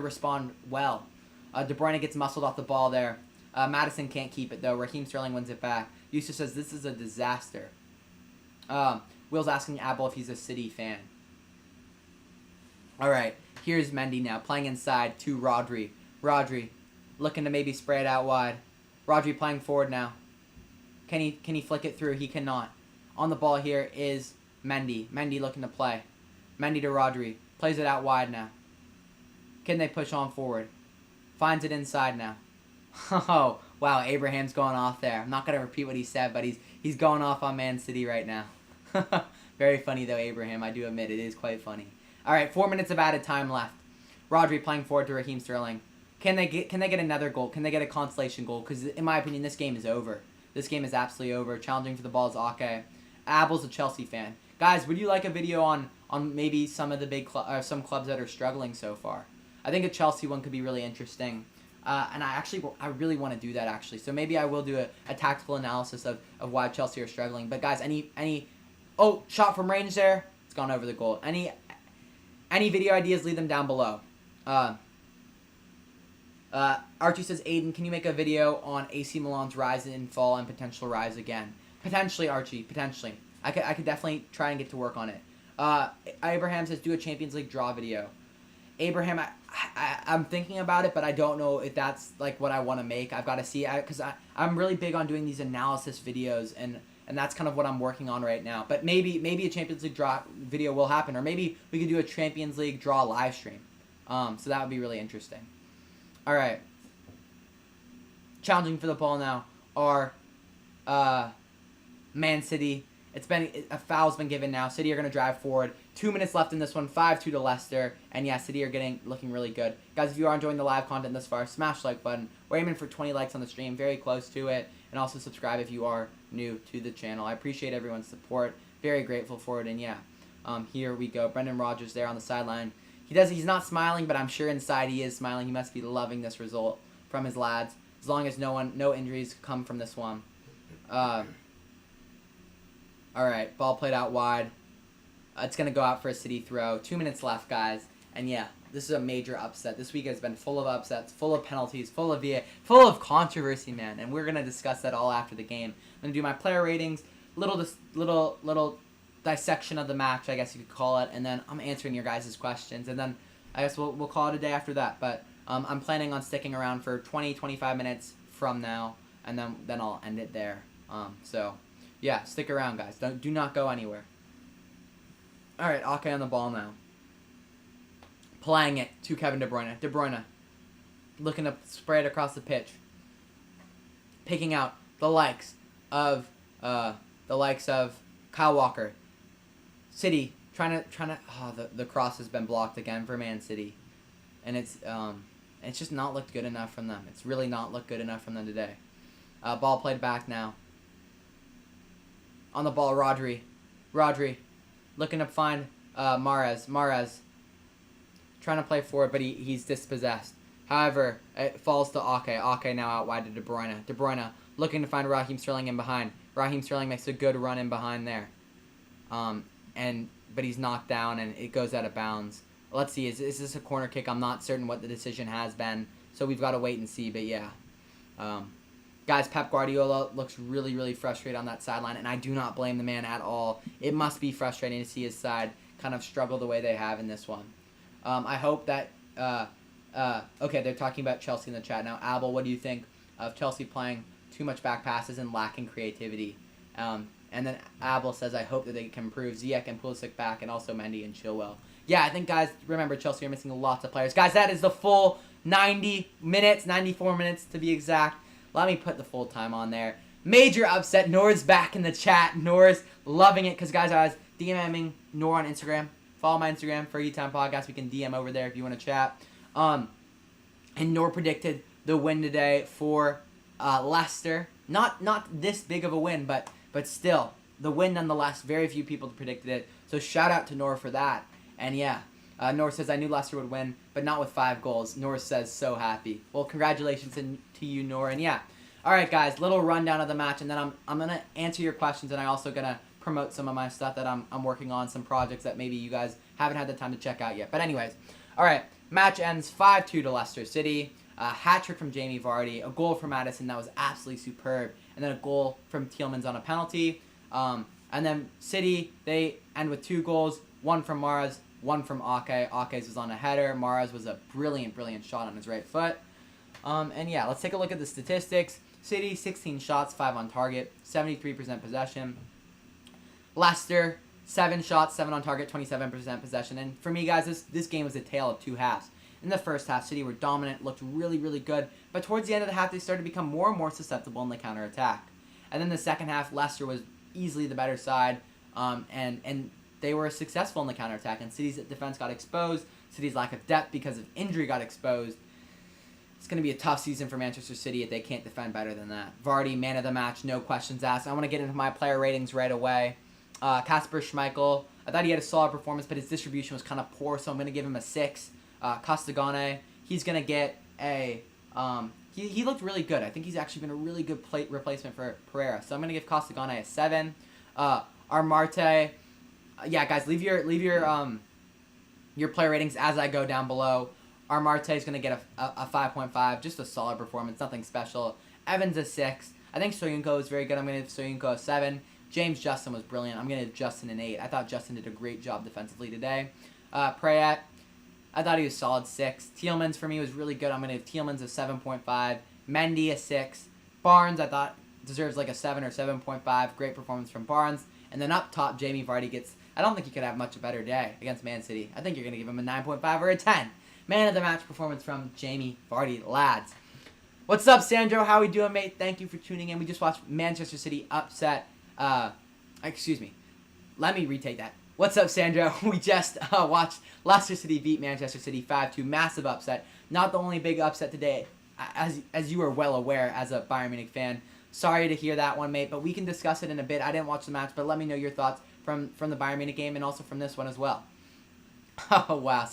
respond well. De Bruyne gets muscled off the ball there. Maddison can't keep it, though. Raheem Sterling wins it back. Yusuf says, this is a disaster. Will's asking Abel if he's a City fan. All right, here's Mendy now, playing inside to Rodri. Rodri looking to maybe spray it out wide. Rodri playing forward now. Can he flick it through? He cannot. On the ball here is Mendy. Mendy looking to play. Mendy to Rodri. Plays it out wide now. Can they push on forward? Finds it inside now. Oh, wow, Abraham's going off there. I'm not going to repeat what he said, but he's going off on Man City right now. Very funny, though, Abraham. I do admit it is quite funny. All right, 4 minutes of added time left. Rodri playing forward to Raheem Sterling. Can they get another goal? Can they get a consolation goal? Because, in my opinion, this game is over. This game is absolutely over. Challenging for the ball is Ake. Abel's a Chelsea fan. Guys, would you like a video on maybe some of the some clubs that are struggling so far? I think a Chelsea one could be really interesting. And I really want to do that, actually. So maybe I will do a tactical analysis of why Chelsea are struggling. But guys, oh, shot from range there. It's gone over the goal. Any video ideas, leave them down below. Archie says, Aiden, can you make a video on AC Milan's rise and fall and potential rise again? Potentially, Archie, potentially. I could definitely try and get to work on it. Abraham says, do a Champions League draw video. Abraham, I'm thinking about it, but I don't know if that's like what I want to make. I've got to see, because I'm really big on doing these analysis videos, and that's kind of what I'm working on right now. But maybe a Champions League draw video will happen, or maybe we could do a Champions League draw live stream. So that would be really interesting. All right. Challenging for the ball now are Man City. A foul's been given now. City are going to drive forward. 2 minutes left in this one. 5-2 to Leicester. And yeah, City are looking really good. Guys, if you are enjoying the live content thus far, smash the like button. We're aiming for 20 likes on the stream. Very close to it. And also subscribe if you are new to the channel. I appreciate everyone's support. Very grateful for it. And yeah, here we go. Brendan Rodgers there on the sideline. He's not smiling, but I'm sure inside he is smiling. He must be loving this result from his lads. As long as no injuries come from this one. All right, ball played out wide. It's going to go out for a City throw. 2 minutes left, guys. And yeah, this is a major upset. This week has been full of upsets, full of penalties, full of controversy, man. And we're going to discuss that all after the game. I'm going to do my player ratings, little dissection of the match, I guess you could call it. And then I'm answering your guys' questions. And then I guess we'll call it a day after that. But I'm planning on sticking around for 20-25 minutes from now. And then I'll end it there. So... yeah, stick around, guys. Do not go anywhere. All right, Ake on the ball now. Playing it to Kevin De Bruyne. De Bruyne looking to spray it across the pitch. Picking out the likes of Kyle Walker. City trying to. Oh, the cross has been blocked again for Man City, and it's just not looked good enough from them. It's really not looked good enough from them today. Ball played back now. On the ball, Rodri. Looking to find Mahrez. Trying to play forward, but he's dispossessed. However, it falls to Ake. Ake now out wide to De Bruyne. De Bruyne looking to find Raheem Sterling in behind. Raheem Sterling makes a good run in behind there. But he's knocked down, and it goes out of bounds. Let's see. Is this a corner kick? I'm not certain what the decision has been, so we've got to wait and see. But yeah. Guys, Pep Guardiola looks really, really frustrated on that sideline, and I do not blame the man at all. It must be frustrating to see his side kind of struggle the way they have in this one. I hope that... okay, they're talking about Chelsea in the chat now. Abel, what do you think of Chelsea playing too much back passes and lacking creativity? And then Abel says, I hope that they can improve Ziyech and Pulisic back, and also Mendy and Chilwell. Yeah, I think, guys, remember, Chelsea are missing lots of players. Guys, that is the full 90 minutes, 94 minutes to be exact. Let me put the full time on there. Major upset. Nora's back in the chat. Nora's loving it because, guys, I was DMing Nora on Instagram. Follow my Instagram, Fergie Time Podcast. We can DM over there if you want to chat. And Nora predicted the win today for Leicester. Not this big of a win, but still, the win nonetheless. Very few people predicted it. So shout out to Nora for that. And yeah, Nora says, I knew Leicester would win, but not with 5 goals. Nora says, so happy. Well, congratulations to you, Nora. And yeah, all right, guys, little rundown of the match, and then I'm going to answer your questions, and I'm also going to promote some of my stuff that I'm working on, some projects that maybe you guys haven't had the time to check out yet. But anyways, all right, match ends 5-2 to Leicester City. A hat-trick from Jamie Vardy, a goal from Maddison that was absolutely superb, and then a goal from Tielemans on a penalty. And then City, they end with 2 goals, one from Mahrez, one from Ake. Ake's was on a header. Mahrez was a brilliant shot on his right foot. And yeah, let's take a look at the statistics. City, 16 shots, 5 on target, 73% possession. Leicester, 7 shots, 7 on target, 27% possession. And for me, guys, this game was a tale of 2 halves. In the first half, City were dominant, looked really, really good. But towards the end of the half, they started to become more and more susceptible in the counterattack. And then the second half, Leicester was easily the better side. And they were successful in the counterattack. And City's defense got exposed. City's lack of depth because of injury got exposed. It's going to be a tough season for Manchester City if they can't defend better than that. Vardy, man of the match, no questions asked. I want to get into my player ratings right away. Kasper Schmeichel, I thought he had a solid performance, but his distribution was kind of poor, so I'm going to give him a 6. Castagane, he's going to get a... He looked really good. I think he's actually been a really good replacement for Pereira. So I'm going to give Castagane a 7. Armarte, yeah, guys, leave your player ratings as I go down below. Armarte is going to get a 5.5, just a solid performance, nothing special. Evans a 6. I think Soyuncu is very good. I'm going to give Soyuncu a 7. James Justin was brilliant. I'm going to give Justin an 8. I thought Justin did a great job defensively today. Prayat, I thought he was solid 6. Tielemans for me was really good. I'm going to give Tielemans a 7.5. Mendy a 6. Barnes I thought deserves like a 7 or 7.5. Great performance from Barnes. And then up top, Jamie Vardy gets... I don't think he could have much a better day against Man City. I think you're going to give him a 9.5 or a 10. man of the match performance from Jamie Vardy, lads. What's up, Sandro? How we doing, mate? Thank you for tuning in. We just watched Manchester City upset. Excuse me. Let me retake that. What's up, Sandro? We just watched Leicester City beat Manchester City 5-2. Massive upset. Not the only big upset today, as you are well aware as a Bayern Munich fan. Sorry to hear that one, mate, but we can discuss it in a bit. I didn't watch the match, but let me know your thoughts from the Bayern Munich game and also from this one as well. Oh, wow.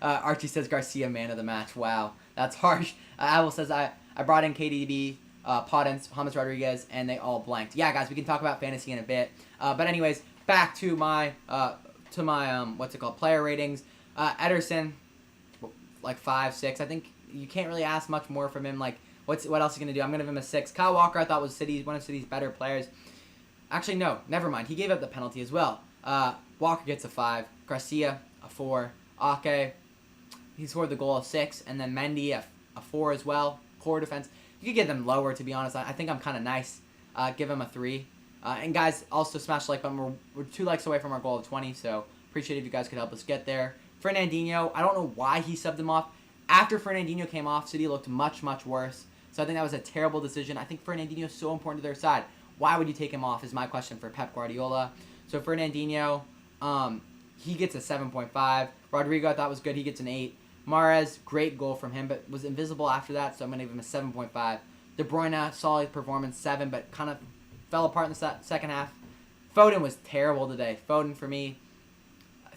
Archie says Garcia, man of the match. Wow. That's harsh. Abel says, I brought in KDB, Podence, James Rodriguez, and they all blanked. Yeah, guys, we can talk about fantasy in a bit. But anyways, back to my what's it called, player ratings. Ederson, like 5, 6. I think you can't really ask much more from him. Like, what else is he going to do? I'm going to give him a 6. Kyle Walker, I thought was one of City's better players. Actually, no, never mind. He gave up the penalty as well. Walker gets a 5. Garcia, a 4. Ake, he scored the goal of 6. And then Mendy, a 4 as well. Core defense. You could get them lower, to be honest. I think I'm kind of nice. Give him a 3. And guys, also smash the like button. We're 2 likes away from our goal of 20, so appreciate if you guys could help us get there. Fernandinho, I don't know why he subbed him off. After Fernandinho came off, City looked much, much worse. So I think that was a terrible decision. I think Fernandinho is so important to their side. Why would you take him off is my question for Pep Guardiola. So Fernandinho, he gets a 7.5. Rodrigo, I thought was good. He gets an 8. Mahrez, great goal from him, but was invisible after that, so I'm going to give him a 7.5. De Bruyne, solid performance, 7, but kind of fell apart in the second half. Foden was terrible today. Foden, for me,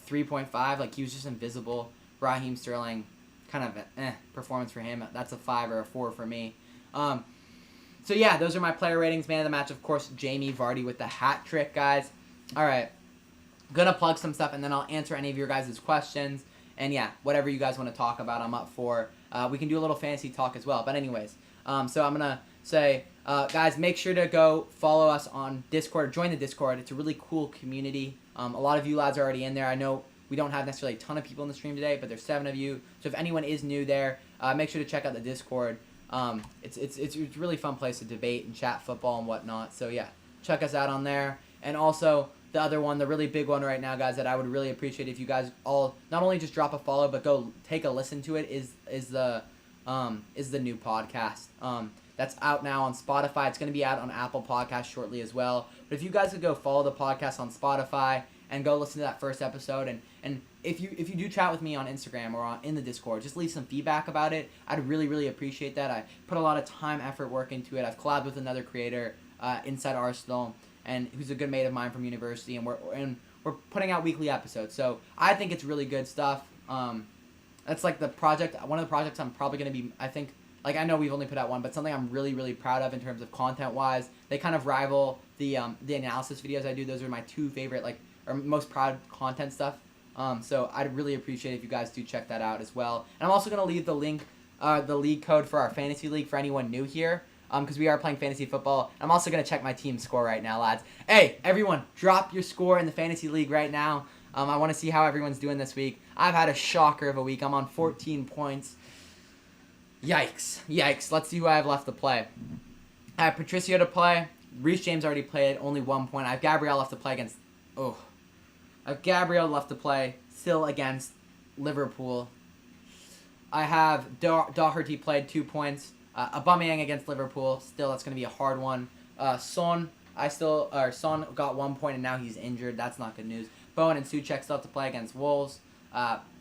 3.5. Like, he was just invisible. Raheem Sterling, kind of performance for him. That's a 5 or a 4 for me. So, yeah, those are my player ratings. Man of the match, of course, Jamie Vardy with the hat trick, guys. All right. Going to plug some stuff, and then I'll answer any of your guys' questions. And, yeah, whatever you guys want to talk about, I'm up for. We can do a little fantasy talk as well. But anyways, so I'm going to say, guys, make sure to go follow us on Discord. Join the Discord. It's a really cool community. A lot of you lads are already in there. I know we don't have necessarily a ton of people in the stream today, but there's 7 of you. So if anyone is new there, make sure to check out the Discord. It's a really fun place to debate and chat football and whatnot. So, yeah, check us out on there. And also, the other one, the really big one right now, guys, that I would really appreciate if you guys all not only just drop a follow, but go take a listen to it is the new podcast. That's out now on Spotify. It's going to be out on Apple Podcasts shortly as well. But if you guys could go follow the podcast on Spotify and go listen to that first episode, and if you do chat with me on Instagram or in the Discord, just leave some feedback about it. I'd really, really appreciate that. I put a lot of time, effort, work into it. I've collabed with another creator inside Arsenal, and who's a good mate of mine from university, and we're putting out weekly episodes. So I think it's really good stuff. That's like one of the projects I'm probably going to be, I think, like, I know we've only put out one, but something I'm really, really proud of in terms of content-wise. They kind of rival the analysis videos I do. Those are my 2 favorite, or most proud content stuff. So I'd really appreciate if you guys do check that out as well. And I'm also going to leave the link, the league code for our fantasy league for anyone new here, because we are playing fantasy football. I'm also going to check my team score right now, lads. Hey, everyone, drop your score in the fantasy league right now. I want to see how everyone's doing this week. I've had a shocker of a week. I'm on 14 points. Yikes. Let's see who I have left to play. I have Patricio to play. Reece James already played, only 1 point. I have Gabriel left to play against... I have Gabriel left to play, still against Liverpool. I have Doherty played 2 points. Aubameyang against Liverpool, still that's going to be a hard one. Son got 1 point and now he's injured. That's not good news. Bowen and Souček still have to play against Wolves.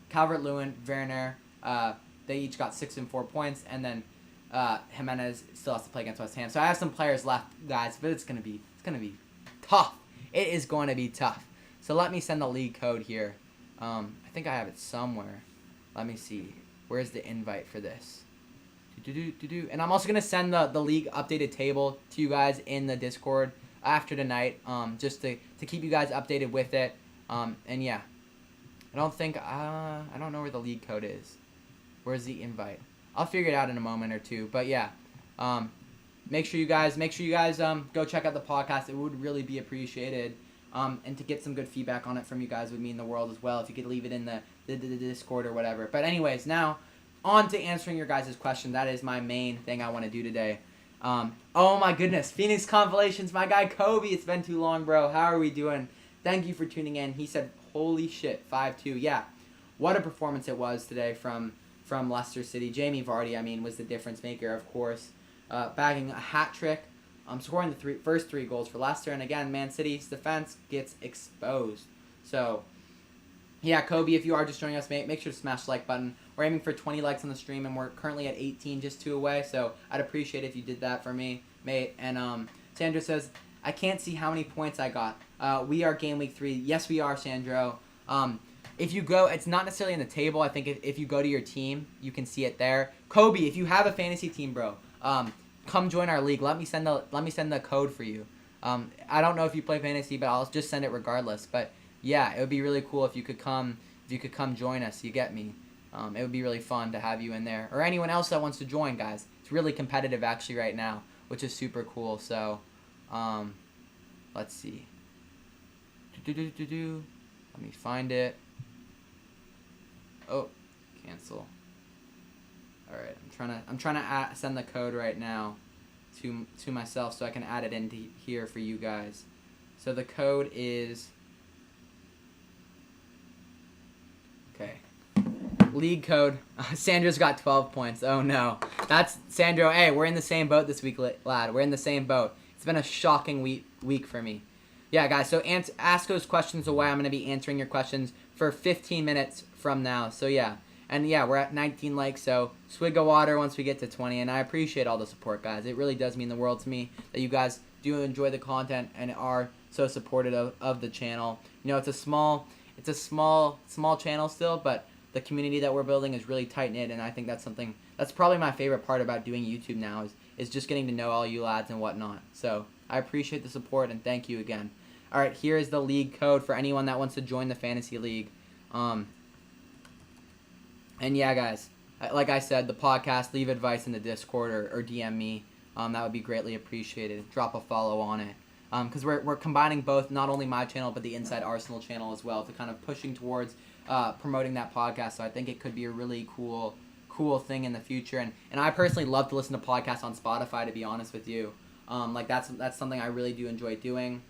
Calvert-Lewin, Werner, they each got 6 and 4 points, and then Jimenez still has to play against West Ham. So I have some players left, guys, but it's gonna be tough. It is going to be tough. So let me send the league code here. I think I have it somewhere. Let me see. Where's the invite for this? And I'm also gonna send the league updated table to you guys in the Discord after tonight, just to keep you guys updated with it. And yeah, I don't know where the league code is. Where's the invite? I'll figure it out in a moment or two. But yeah, make sure you guys go check out the podcast. It would really be appreciated. And to get some good feedback on it from you guys would mean the world as well. If you could leave it in the Discord or whatever. But anyways, now on to answering your guys' question. That is my main thing I want to do today. Oh my goodness, Phoenix Constellations, my guy Kobe. It's been too long, bro. How are we doing? Thank you for tuning in. He said, "Holy shit, 5-2." Yeah, what a performance it was today from from Leicester City. Jamie Vardy, I mean, was the difference maker, of course, bagging a hat trick, scoring the first three goals for Leicester. And again, Man City's defense gets exposed. So, yeah, Kobe, if you are just joining us, make sure to smash the like button. We're aiming for 20 likes on the stream, and we're currently at 18, just 2 away. So I'd appreciate it if you did that for me, mate. And Sandra says, I can't see how many points I got. We are game week 3. Yes, we are, Sandro. If you go, it's not necessarily in the table. I think if you go to your team, you can see it there. Kobe, if you have a fantasy team, bro, come join our league. Let me send the code for you. I don't know if you play fantasy, but I'll just send it regardless. But yeah, it would be really cool if you could come join us. You get me? It would be really fun to have you in there, or anyone else that wants to join, guys. It's really competitive actually right now, which is super cool. So, let's see. Let me find it. Oh, cancel. All right, I'm trying to send the code right now to myself so I can add it into here for you guys. So the code is league code. Sandra's got 12 points. Oh no, that's Sandro. Hey, we're in the same boat this week, lad. We're in the same boat. It's been a shocking week for me. Yeah, guys. So ask those questions away. I'm gonna be answering your questions for 15 minutes from now. So yeah. And yeah, we're at 19 likes, so swig of water once we get to 20. And I appreciate all the support, guys. It really does mean the world to me that you guys do enjoy the content and are so supportive of the channel. You know, it's a small channel still, but the community that we're building is really tight-knit, and I think that's probably my favorite part about doing YouTube now is just getting to know all you lads and whatnot. So I appreciate the support, and thank you again. All right, here is the league code for anyone that wants to join the fantasy league. And yeah, guys, like I said, the podcast, leave advice in the Discord or DM me. That would be greatly appreciated. Drop a follow on it. Because we're combining both, not only my channel, but the Inside Arsenal channel as well, to kind of pushing towards promoting that podcast. So I think it could be a really cool thing in the future. And I personally love to listen to podcasts on Spotify, to be honest with you. Like that's something I really do enjoy doing.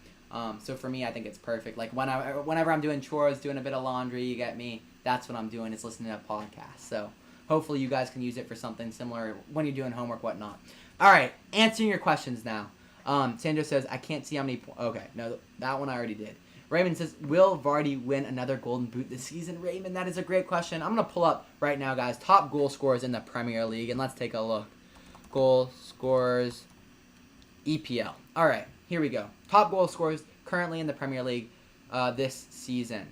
So for me, I think it's perfect. Like whenever I'm doing chores, doing a bit of laundry, you get me, that's what I'm doing, is listening to podcasts. So hopefully you guys can use it for something similar when you're doing homework, whatnot. All right, answering your questions now. Sandra says, I can't see how many okay, no, that one I already did. Raymond says, will Vardy win another Golden Boot this season? Raymond, that is a great question. I'm going to pull up right now, guys, top goal scorers in the Premier League, and let's take a look. Goal scorers, EPL. All right, here we go. Top goal scorers currently in the Premier League this season.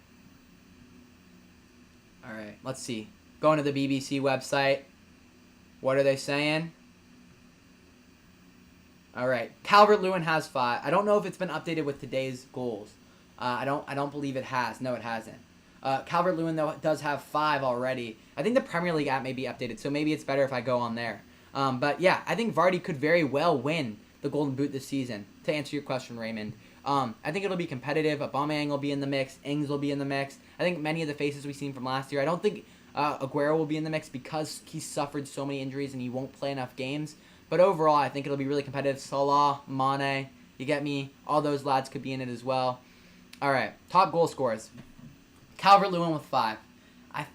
All right, let's see. Going to the BBC website. What are they saying? All right, Calvert-Lewin has 5. I don't know if it's been updated with today's goals. I don't believe it has. No, it hasn't. Calvert-Lewin, though, does have 5 already. I think the Premier League app may be updated, so maybe it's better if I go on there. But yeah, I think Vardy could very well win the Golden Boot this season, to answer your question, Raymond. I think it'll be competitive. Aubameyang will be in the mix. Ings will be in the mix. I think many of the faces we've seen from last year. I don't think Aguero will be in the mix because he suffered so many injuries and he won't play enough games. But overall, I think it'll be really competitive. Salah, Mane, you get me? All those lads could be in it as well. All right, top goal scorers. Calvert-Lewin with 5.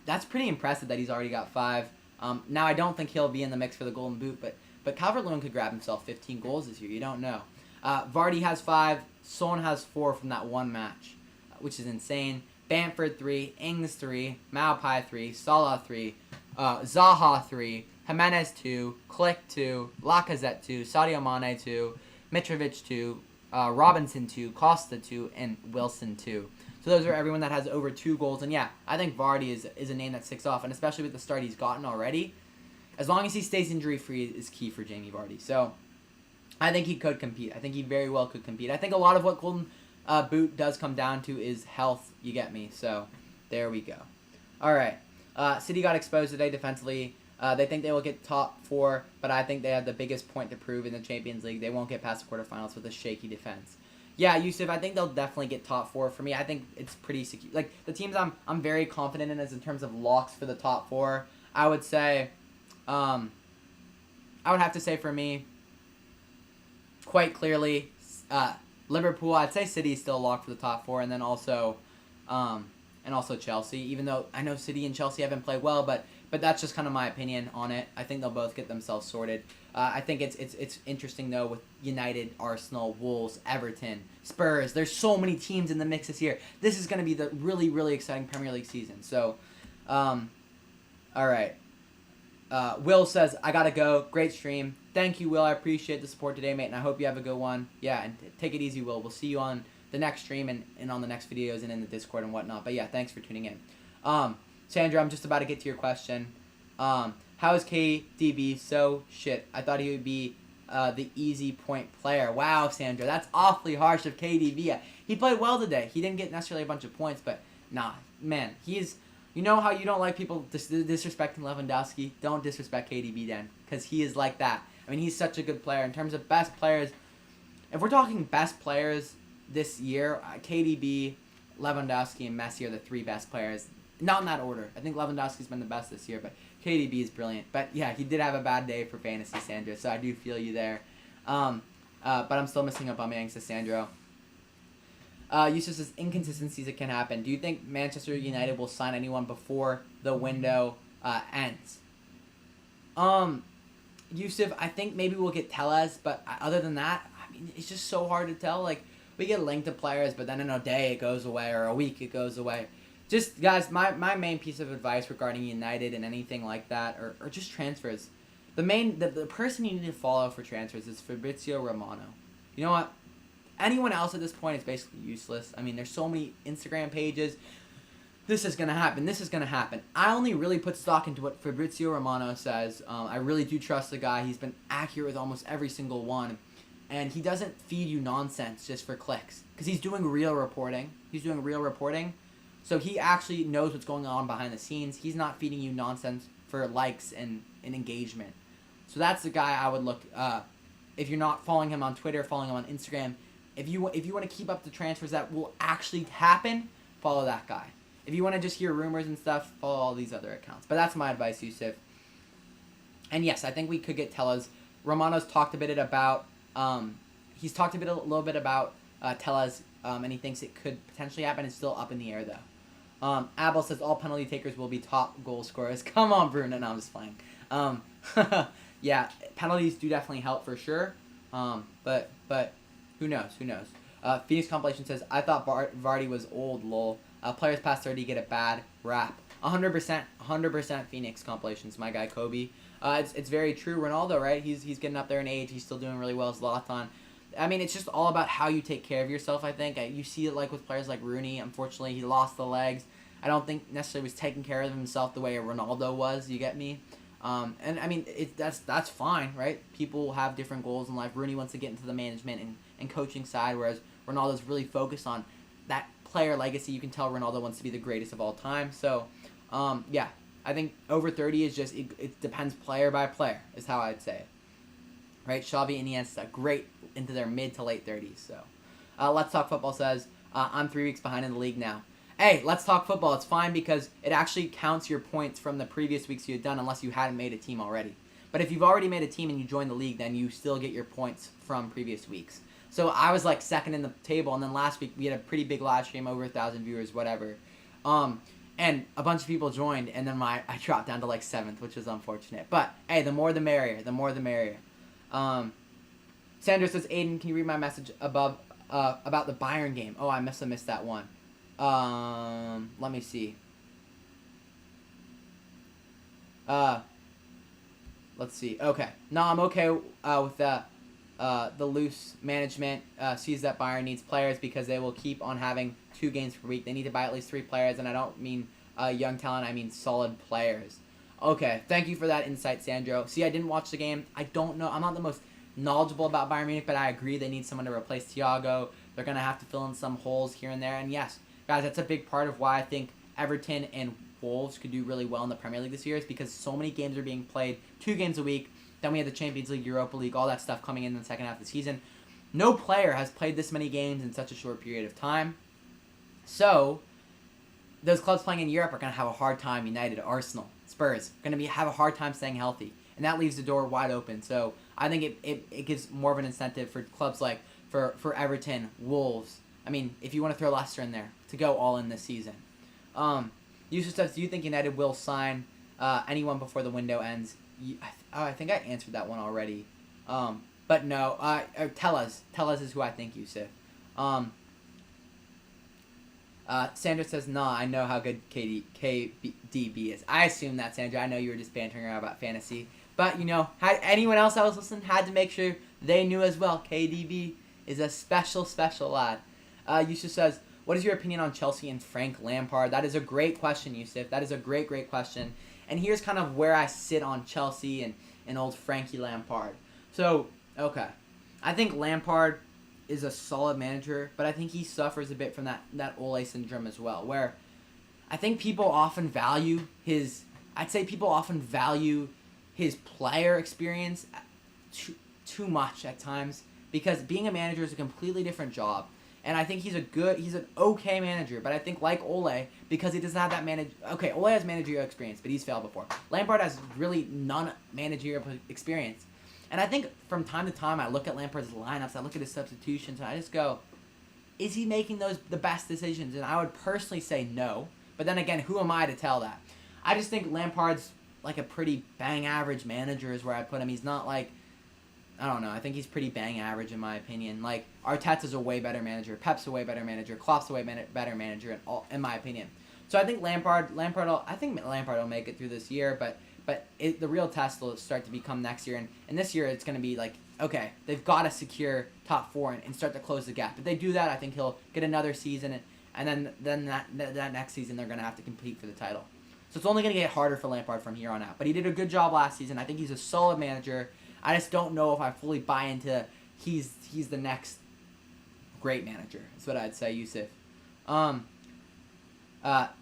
That's pretty impressive that he's already got 5. Now, I don't think he'll be in the mix for the Golden Boot, but Calvert-Lewin could grab himself 15 goals this year. You don't know. Vardy has 5. Son has 4 from that one match, which is insane. Bamford 3, Ings 3, Maupay 3, Salah 3, Zaha 3, Jimenez 2, Klick 2, Lacazette 2, Sadio Mane 2, Mitrovic 2, Robinson 2, Costa 2, and Wilson 2. So those are everyone that has over 2 goals. And yeah, I think Vardy is a name that sticks off, and especially with the start he's gotten already, as long as he stays injury-free is key for Jamie Vardy. So I think he could compete. I think he very well could compete. I think a lot of what Golden Boot does come down to is health, you get me. So there we go. All right. City got exposed today defensively. They think they will get top 4, but I think they have the biggest point to prove in the Champions League. They won't get past the quarterfinals with a shaky defense. Yeah, Yusuf, I think they'll definitely get top 4. For me, I think it's pretty secure. Like, the teams I'm very confident in is in terms of locks for the top 4. I would say, I would have to say for me, quite clearly, Liverpool. I'd say City is still locked for the top 4, and then also and also Chelsea. Even though I know City and Chelsea haven't played well, but that's just kind of my opinion on it. I think they'll both get themselves sorted. I think it's interesting though with United, Arsenal, Wolves, Everton, Spurs. There's so many teams in the mix this year. This is going to be the really, really exciting Premier League season. So, all right. Will says, I gotta go. Great stream. Thank you, Will. I appreciate the support today, mate, and I hope you have a good one. Yeah, and take it easy, Will. We'll see you on the next stream and on the next videos and in the Discord and whatnot. But yeah, thanks for tuning in. Sandra, I'm just about to get to your question. How is KDB so shit? I thought he would be the easy point player. Wow, Sandra, that's awfully harsh of KDB. He played well today. He didn't get necessarily a bunch of points, but nah, man, he's... You know how you don't like people disrespecting Lewandowski? Don't disrespect KDB then, because he is like that. I mean, he's such a good player. In terms of best players, if we're talking best players this year, KDB, Lewandowski, and Messi are the three best players. Not in that order. I think Lewandowski's been the best this year, but KDB is brilliant. But yeah, he did have a bad day for fantasy, Sandro, so I do feel you there. But I'm still missing Aubameyang, says Sandro. Yusuf says, inconsistencies that can happen. Do you think Manchester United will sign anyone before the window ends? Yusuf, I think maybe we'll get Tellez, but other than that, I mean, it's just so hard to tell. Like, we get linked to players, but then in a day it goes away, or a week it goes away. Just, guys, my main piece of advice regarding United and anything like that, or just transfers, the person you need to follow for transfers is Fabrizio Romano. You know what? Anyone else at this point is basically useless. I mean, there's so many Instagram pages. This is going to happen. This is going to happen. I only really put stock into what Fabrizio Romano says. I really do trust the guy. He's been accurate with almost every single one. And he doesn't feed you nonsense just for clicks. Because he's doing real reporting. So he actually knows what's going on behind the scenes. He's not feeding you nonsense for likes and engagement. So that's the guy I would look... if you're not following him on Twitter, following him on Instagram... If you want to keep up the transfers that will actually happen, follow that guy. If you want to just hear rumors and stuff, follow all these other accounts. But that's my advice, Yusuf. And yes, I think we could get Tellez. Romano's talked a bit about. He's talked a little bit about Tellez, and he thinks it could potentially happen. It's still up in the air though. Abel says all penalty takers will be top goal scorers. Come on, Bruno. No, I'm just playing. Yeah, penalties do definitely help for sure. But. Who knows? Phoenix Compilation says, I thought Vardy was old, lol. Players past 30 get a bad rap. 100% Phoenix Compilations, my guy Kobe. It's very true. Ronaldo, right? He's getting up there in age. He's still doing really well. Zlatan. I mean, it's just all about how you take care of yourself, I think. You see it like with players like Rooney. Unfortunately, he lost the legs. I don't think necessarily was taking care of himself the way a Ronaldo was. You get me? And I mean, that's fine, right? People have different goals in life. Rooney wants to get into the management and coaching side, whereas Ronaldo's really focused on that player legacy. You can tell Ronaldo wants to be the greatest of all time. So, yeah, I think over 30 is just, it depends player by player, is how I'd say it. Right? Xavi and Iniesta, great into their mid to late 30s. So, Let's Talk Football says, I'm 3 weeks behind in the league now. Hey, Let's Talk Football. It's fine because it actually counts your points from the previous weeks you had done unless you hadn't made a team already. But if you've already made a team and you joined the league, then you still get your points from previous weeks. So I was like second in the table, and then last week we had a pretty big live stream, over 1,000 viewers, whatever. And a bunch of people joined, and then I dropped down to like 7th, which is unfortunate. But hey, the more the merrier. The more the merrier. Sandra says, Aiden, can you read my message above about the Bayern game? Oh, I must have missed that one. Let me see. Let's see. Okay. No, I'm okay with that. The loose management sees that Bayern needs players because they will keep on having 2 games per week. They need to buy at least 3 players, and I don't mean young talent. I mean solid players. Okay. Thank you for that insight, Sandro. See, I didn't watch the game. I don't know. I'm not the most knowledgeable about Bayern Munich, but I agree they need someone to replace Thiago. They're going to have to fill in some holes here and there. And yes, guys, that's a big part of why I think Everton and Wolves could do really well in the Premier League this year, is because so many games are being played, 2 games a week. Then we have the Champions League, Europa League, all that stuff coming in the second half of the season. No player has played this many games in such a short period of time. So, those clubs playing in Europe are going to have a hard time. United, Arsenal, Spurs, going to have a hard time staying healthy. And that leaves the door wide open. So, I think it gives more of an incentive for clubs like for Everton, Wolves. I mean, if you want to throw Leicester in there, to go all in this season. Yusuf says, do you think United will sign anyone before the window ends? I think I answered that one already. But no, tell us is who I think, Yusuf. Sandra says, nah, I know how good KDB is. I assume that, Sandra. I know you were just bantering around about fantasy. But, had anyone else that was listening had to make sure they knew as well. KDB is a special, special lad. Yusuf says, what is your opinion on Chelsea and Frank Lampard? That is a great question, Yusuf. That is a great, great question. And here's kind of where I sit on Chelsea and old Frankie Lampard. So, okay. I think Lampard is a solid manager, but I think he suffers a bit from that Ole syndrome as well, where I think people often value his player experience too much at times, because being a manager is a completely different job. And I think he's an okay manager, but I think like Ole, because he doesn't have that Ole has managerial experience, but he's failed before. Lampard has really none managerial experience. And I think from time to time, I look at Lampard's lineups, I look at his substitutions, and I just go, is he making the best decisions? And I would personally say no. But then again, who am I to tell that? I just think Lampard's like a pretty bang average manager is where I put him. He's not like, I don't know, I think he's pretty bang average in my opinion. Like, Arteta's a way better manager, Pep's a way better manager, Klopp's a way better manager in my opinion. So I think Lampard will make it through this year, but the real test will start to become next year. And this year it's going to be like, okay, they've got to secure top 4 and start to close the gap. If they do that, I think he'll get another season, and then that next season they're going to have to compete for the title. So it's only going to get harder for Lampard from here on out. But he did a good job last season. I think he's a solid manager. I just don't know if I fully buy into he's the next great manager. That's what I'd say, Yusuf.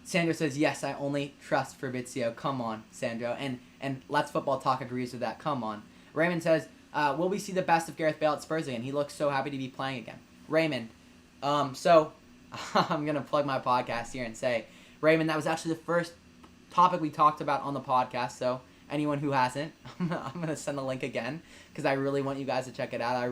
Sandro says, yes, I only trust Fabrizio. Come on, Sandro. And Let's Football Talk agrees with that. Come on. Raymond says, will we see the best of Gareth Bale at Spurs again? He looks so happy to be playing again. Raymond, so I'm going to plug my podcast here and say, Raymond, that was actually the first topic we talked about on the podcast, so anyone who hasn't, I'm going to send the link again, because I really want you guys to check it out.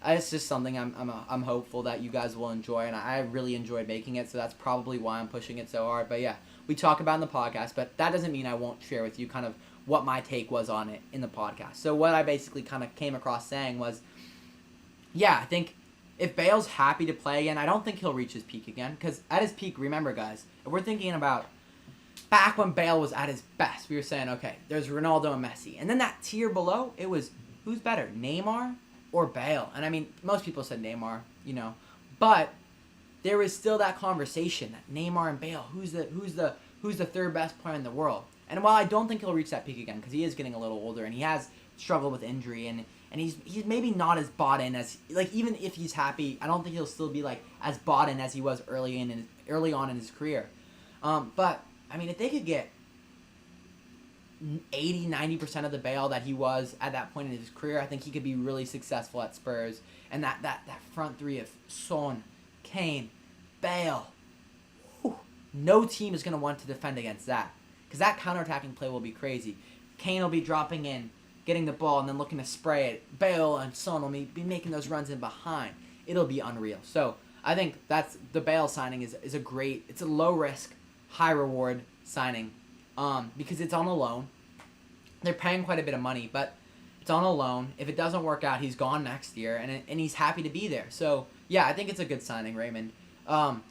It's just something I'm hopeful that you guys will enjoy, and I really enjoyed making it, so that's probably why I'm pushing it so hard. But yeah, we talk about it in the podcast, but that doesn't mean I won't share with you kind of what my take was on it in the podcast. So what I basically kind of came across saying was, yeah, I think if Bale's happy to play again, I don't think he'll reach his peak again, because at his peak, remember guys, if we're thinking about back when Bale was at his best, we were saying, okay, there's Ronaldo and Messi. And then that tier below, it was, who's better, Neymar or Bale? And I mean, most people said Neymar, but there was still that conversation that Neymar and Bale, who's the third best player in the world? And while I don't think he'll reach that peak again, because he is getting a little older and he has struggled with injury, and he's maybe not as bought in as, like, even if he's happy, I don't think he'll still be like as bought in as he was early on in his career. But I mean, if they could get 80-90% of the Bale that he was at that point in his career, I think he could be really successful at Spurs. And that front three of Son, Kane, Bale, no team is going to want to defend against that, because that counterattacking play will be crazy. Kane will be dropping in, getting the ball, and then looking to spray it. Bale and Son will be making those runs in behind. It'll be unreal. So I think that's the Bale signing is it's a low risk, high reward signing, because it's on a loan. They're paying quite a bit of money, but it's on a loan. If it doesn't work out, he's gone next year, and he's happy to be there. So yeah, I think it's a good signing, Raymond. And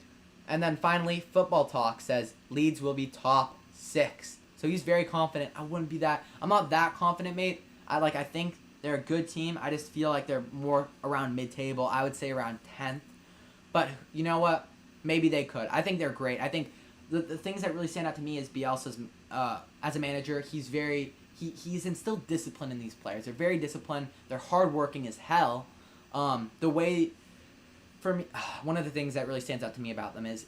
then finally, Football Talk says Leeds will be top 6. So he's very confident. I'm not that confident, mate. I think they're a good team. I just feel like they're more around mid-table. I would say around 10th. But you know what? Maybe they could. I think they're great. I think the things that really stand out to me is Bielsa's as a manager. He's instilled discipline in these players. They're very disciplined. They're hardworking as hell. For me, one of the things that really stands out to me about them is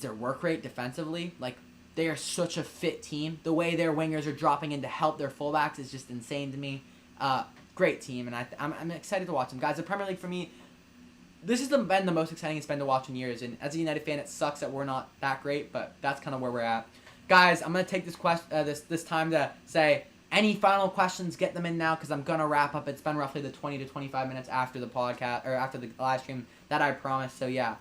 their work rate defensively. Like, they are such a fit team. The way their wingers are dropping in to help their fullbacks is just insane to me. Great team, and I'm excited to watch them. Guys, the Premier League for me, this has been the most exciting it's been to watch in years. And as a United fan, it sucks that we're not that great, but that's kind of where we're at. Guys, I'm going to take this time to say, any final questions, get them in now, because I'm going to wrap up. It's been roughly the 20 to 25 minutes after the podcast, or after the live stream that I promised. So, yeah.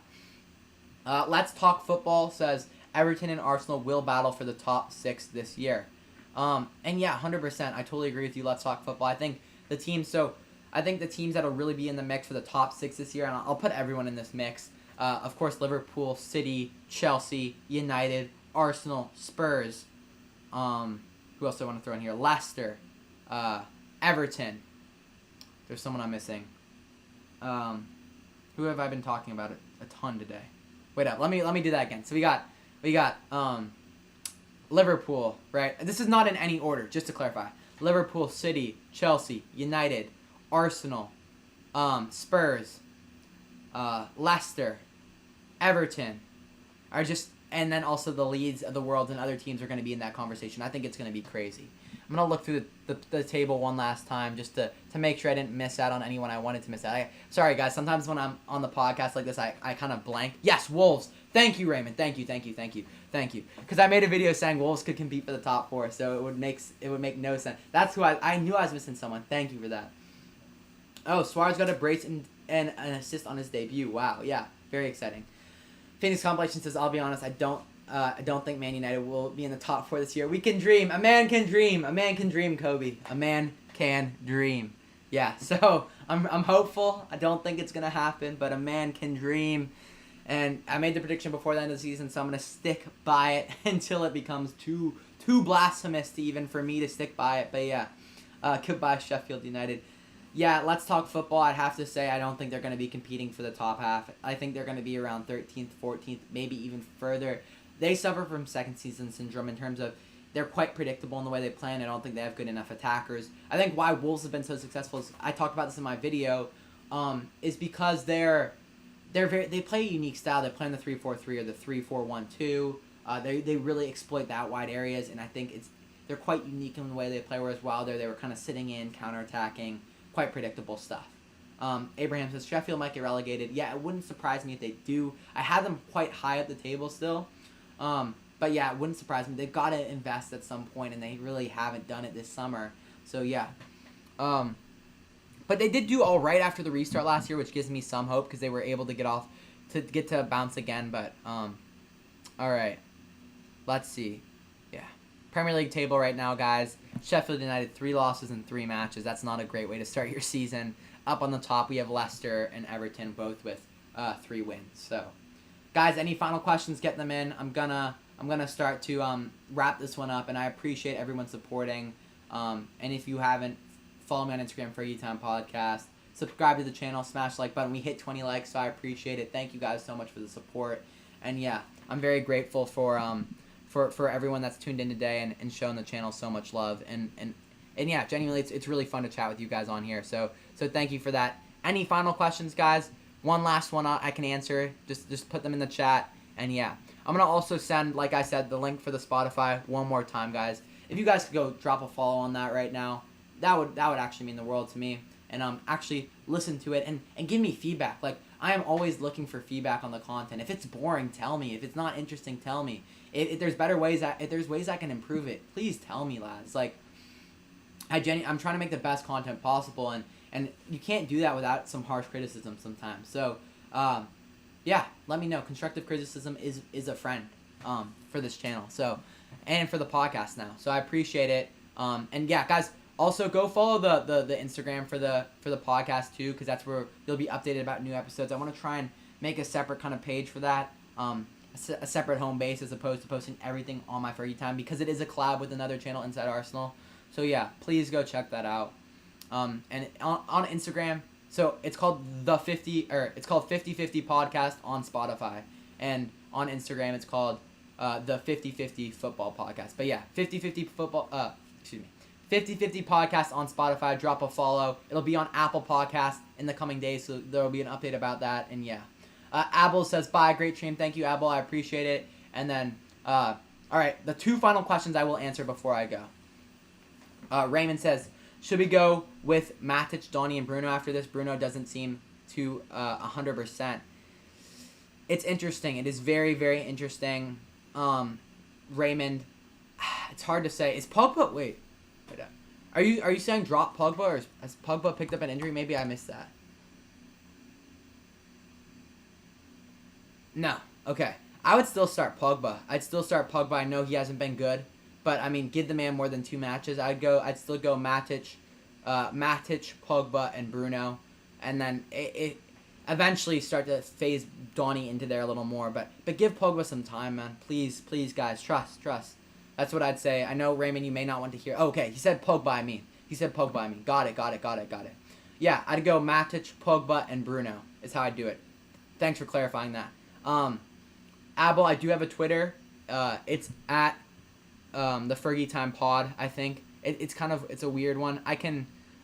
Let's Talk Football says, Everton and Arsenal will battle for the top 6 this year. And yeah, 100%. I totally agree with you. Let's talk football. I think the teams that'll really be in the mix for the top 6 this year, and I'll put everyone in this mix. Of course, Liverpool, City, Chelsea, United, Arsenal, Spurs. Who else do I want to throw in here? Leicester, Everton. There's someone I'm missing. Who have I been talking about a ton today? Wait up. Let me do that again. So we got Liverpool, right? This is not in any order, just to clarify. Liverpool, City, Chelsea, United, Arsenal, Spurs, Leicester, Everton are just, and then also the Leeds of the world and other teams are going to be in that conversation. I think it's going to be crazy. I'm going to look through the table one last time just to make sure I didn't miss out on anyone I wanted to miss out. Sorry, guys. Sometimes when I'm on the podcast like this, I kind of blank. Yes, Wolves. Thank you, Raymond. Thank you. Because I made a video saying Wolves could compete for the top 4, so it would make no sense. That's who I knew I was missing someone. Thank you for that. Oh, Suarez got a brace and an assist on his debut. Wow, yeah, very exciting. Phoenix Compilation says, I'll be honest, I don't think Man United will be in the top 4 this year. We can dream. A man can dream. A man can dream, Kobe. A man can dream. Yeah, so I'm hopeful. I don't think it's going to happen, but a man can dream. And I made the prediction before the end of the season, so I'm going to stick by it until it becomes too blasphemous to even for me to stick by it. But yeah, goodbye Sheffield United. Yeah, let's talk football. I'd have to say I don't think they're going to be competing for the top half. I think they're going to be around 13th, 14th, maybe even further. They suffer from second season syndrome in terms of they're quite predictable in the way they play, and I don't think they have good enough attackers. I think why Wolves have been so successful, is, I talked about this in my video, is because they play a unique style. They play in the 3-4-3 or the 3-4-1-2. They really exploit the out wide areas, and I think they're quite unique in the way they play, whereas Wilder, they were kind of sitting in, counterattacking, quite predictable stuff. Abraham says Sheffield might get relegated. Yeah, it wouldn't surprise me if they do. I had them quite high up the table still. But yeah, it wouldn't surprise me. They've got to invest at some point, and they really haven't done it this summer. So yeah. But they did do all right after the restart last year, which gives me some hope because they were able to get to bounce again. But all right, let's see. Yeah, Premier League table right now, guys. Sheffield United 3 losses in 3 matches. That's not a great way to start your season. Up on the top, we have Leicester and Everton, both with 3 wins. So, guys, any final questions? Get them in. I'm gonna start to wrap this one up, and I appreciate everyone supporting. And if you haven't, follow me on Instagram, Fergie Time Podcast. Subscribe to the channel, smash the like button. We hit 20 likes, so I appreciate it. Thank you guys so much for the support. And yeah, I'm very grateful for everyone that's tuned in today and shown the channel so much love. And yeah, genuinely, it's really fun to chat with you guys on here. So thank you for that. Any final questions, guys? One last one I can answer. Just put them in the chat. And yeah, I'm gonna also send, like I said, the link for the Spotify one more time, guys. If you guys could go drop a follow on that right now, that would actually mean the world to me. And actually listen to it and give me feedback. Like, I am always looking for feedback on the content. If it's boring, tell me. If it's not interesting, tell me. If there's better ways, if there's ways I can improve it, please tell me, lads. Like, I'm trying to make the best content possible, and you can't do that without some harsh criticism sometimes. So, yeah, let me know. Constructive criticism is a friend for this channel. So, and for the podcast now. So I appreciate it. And yeah, guys, also go follow the Instagram for the podcast too, because that's where you'll be updated about new episodes. I want to try and make a separate kind of page for that. A separate home base as opposed to posting everything on my Fergie Time, because it is a collab with another channel, Inside Arsenal. So yeah, please go check that out. And on Instagram, so it's called it's called 50/50 Podcast on Spotify, and on Instagram it's called the 50/50 Football Podcast. But yeah, 50/50 Football. 50/50 Podcast on Spotify. Drop a follow. It'll be on Apple Podcasts in the coming days, so there will be an update about that. And yeah, Abel says bye. Great stream. Thank you, Abel. I appreciate it. And then all right, the 2 final questions I will answer before I go. Raymond says, should we go with Matic, Donny, and Bruno after this? Bruno doesn't seem to 100%. It's interesting. It is very, very interesting. Raymond, it's hard to say. Is Pogba... Wait. Are you saying drop Pogba, or has Pogba picked up an injury? Maybe I missed that. No. Okay. I would still start Pogba. I'd still start Pogba. I know he hasn't been good, but I mean, give the man more than 2 matches. I'd still go Matic, Pogba, and Bruno, and then it eventually start to phase Donny into there a little more. But give Pogba some time, man. Please, guys, trust. That's what I'd say. I know, Raymond, you may not want to hear. Oh, okay, he said Pogba. I mean, Got it. Yeah, I'd go Matic, Pogba, and Bruno. Is how I'd do it. Thanks for clarifying that. Abel, I do have a Twitter. It's at the Fergie Time Pod. I think it's a weird one.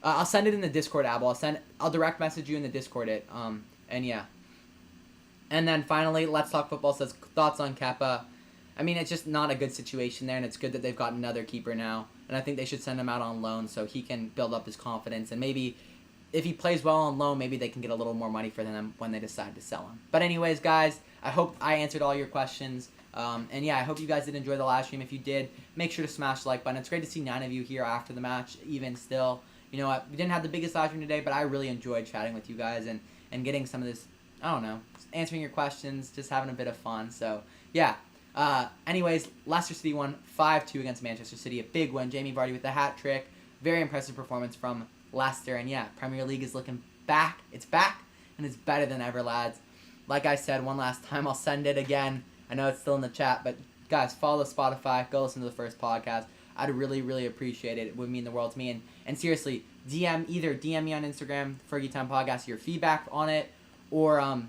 I'll send it in the Discord, Abel. I'll direct message you in the Discord and yeah. And then finally, Let's Talk Football says thoughts on Kepa. I mean, it's just not a good situation there, and it's good that they've got another keeper now. And I think they should send him out on loan so he can build up his confidence. And maybe if he plays well on loan, maybe they can get a little more money for them when they decide to sell him. But anyways, guys, I hope I answered all your questions. And yeah, I hope you guys did enjoy the live stream. If you did, make sure to smash the like button. It's great to see 9 of you here after the match, even still. You know what? We didn't have the biggest live stream today, but I really enjoyed chatting with you guys and getting some of this, I don't know, answering your questions, just having a bit of fun. So, yeah. Anyways, Leicester City won 5-2 against Manchester City. A big win. Jamie Vardy with the hat trick. Very impressive performance from Leicester. And yeah, Premier League is looking back. It's back, and it's better than ever, lads. Like I said one last time, I'll send it again. I know it's still in the chat, but guys, follow Spotify. Go listen to the first podcast. I'd really, really appreciate it. It would mean the world to me. And seriously, DM me on Instagram, Fergie Time Podcast, your feedback on it, or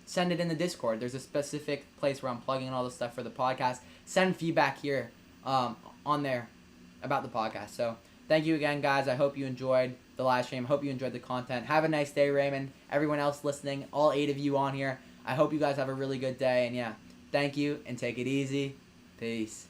send it in the Discord. There's a specific place where I'm plugging in all the stuff for the podcast. Send feedback here on there about the podcast. So thank you again, guys. I hope you enjoyed the live stream. Hope you enjoyed the content. Have a nice day, Raymond. Everyone else listening, all 8 of you on here. I hope you guys have a really good day. And yeah, thank you and take it easy. Peace.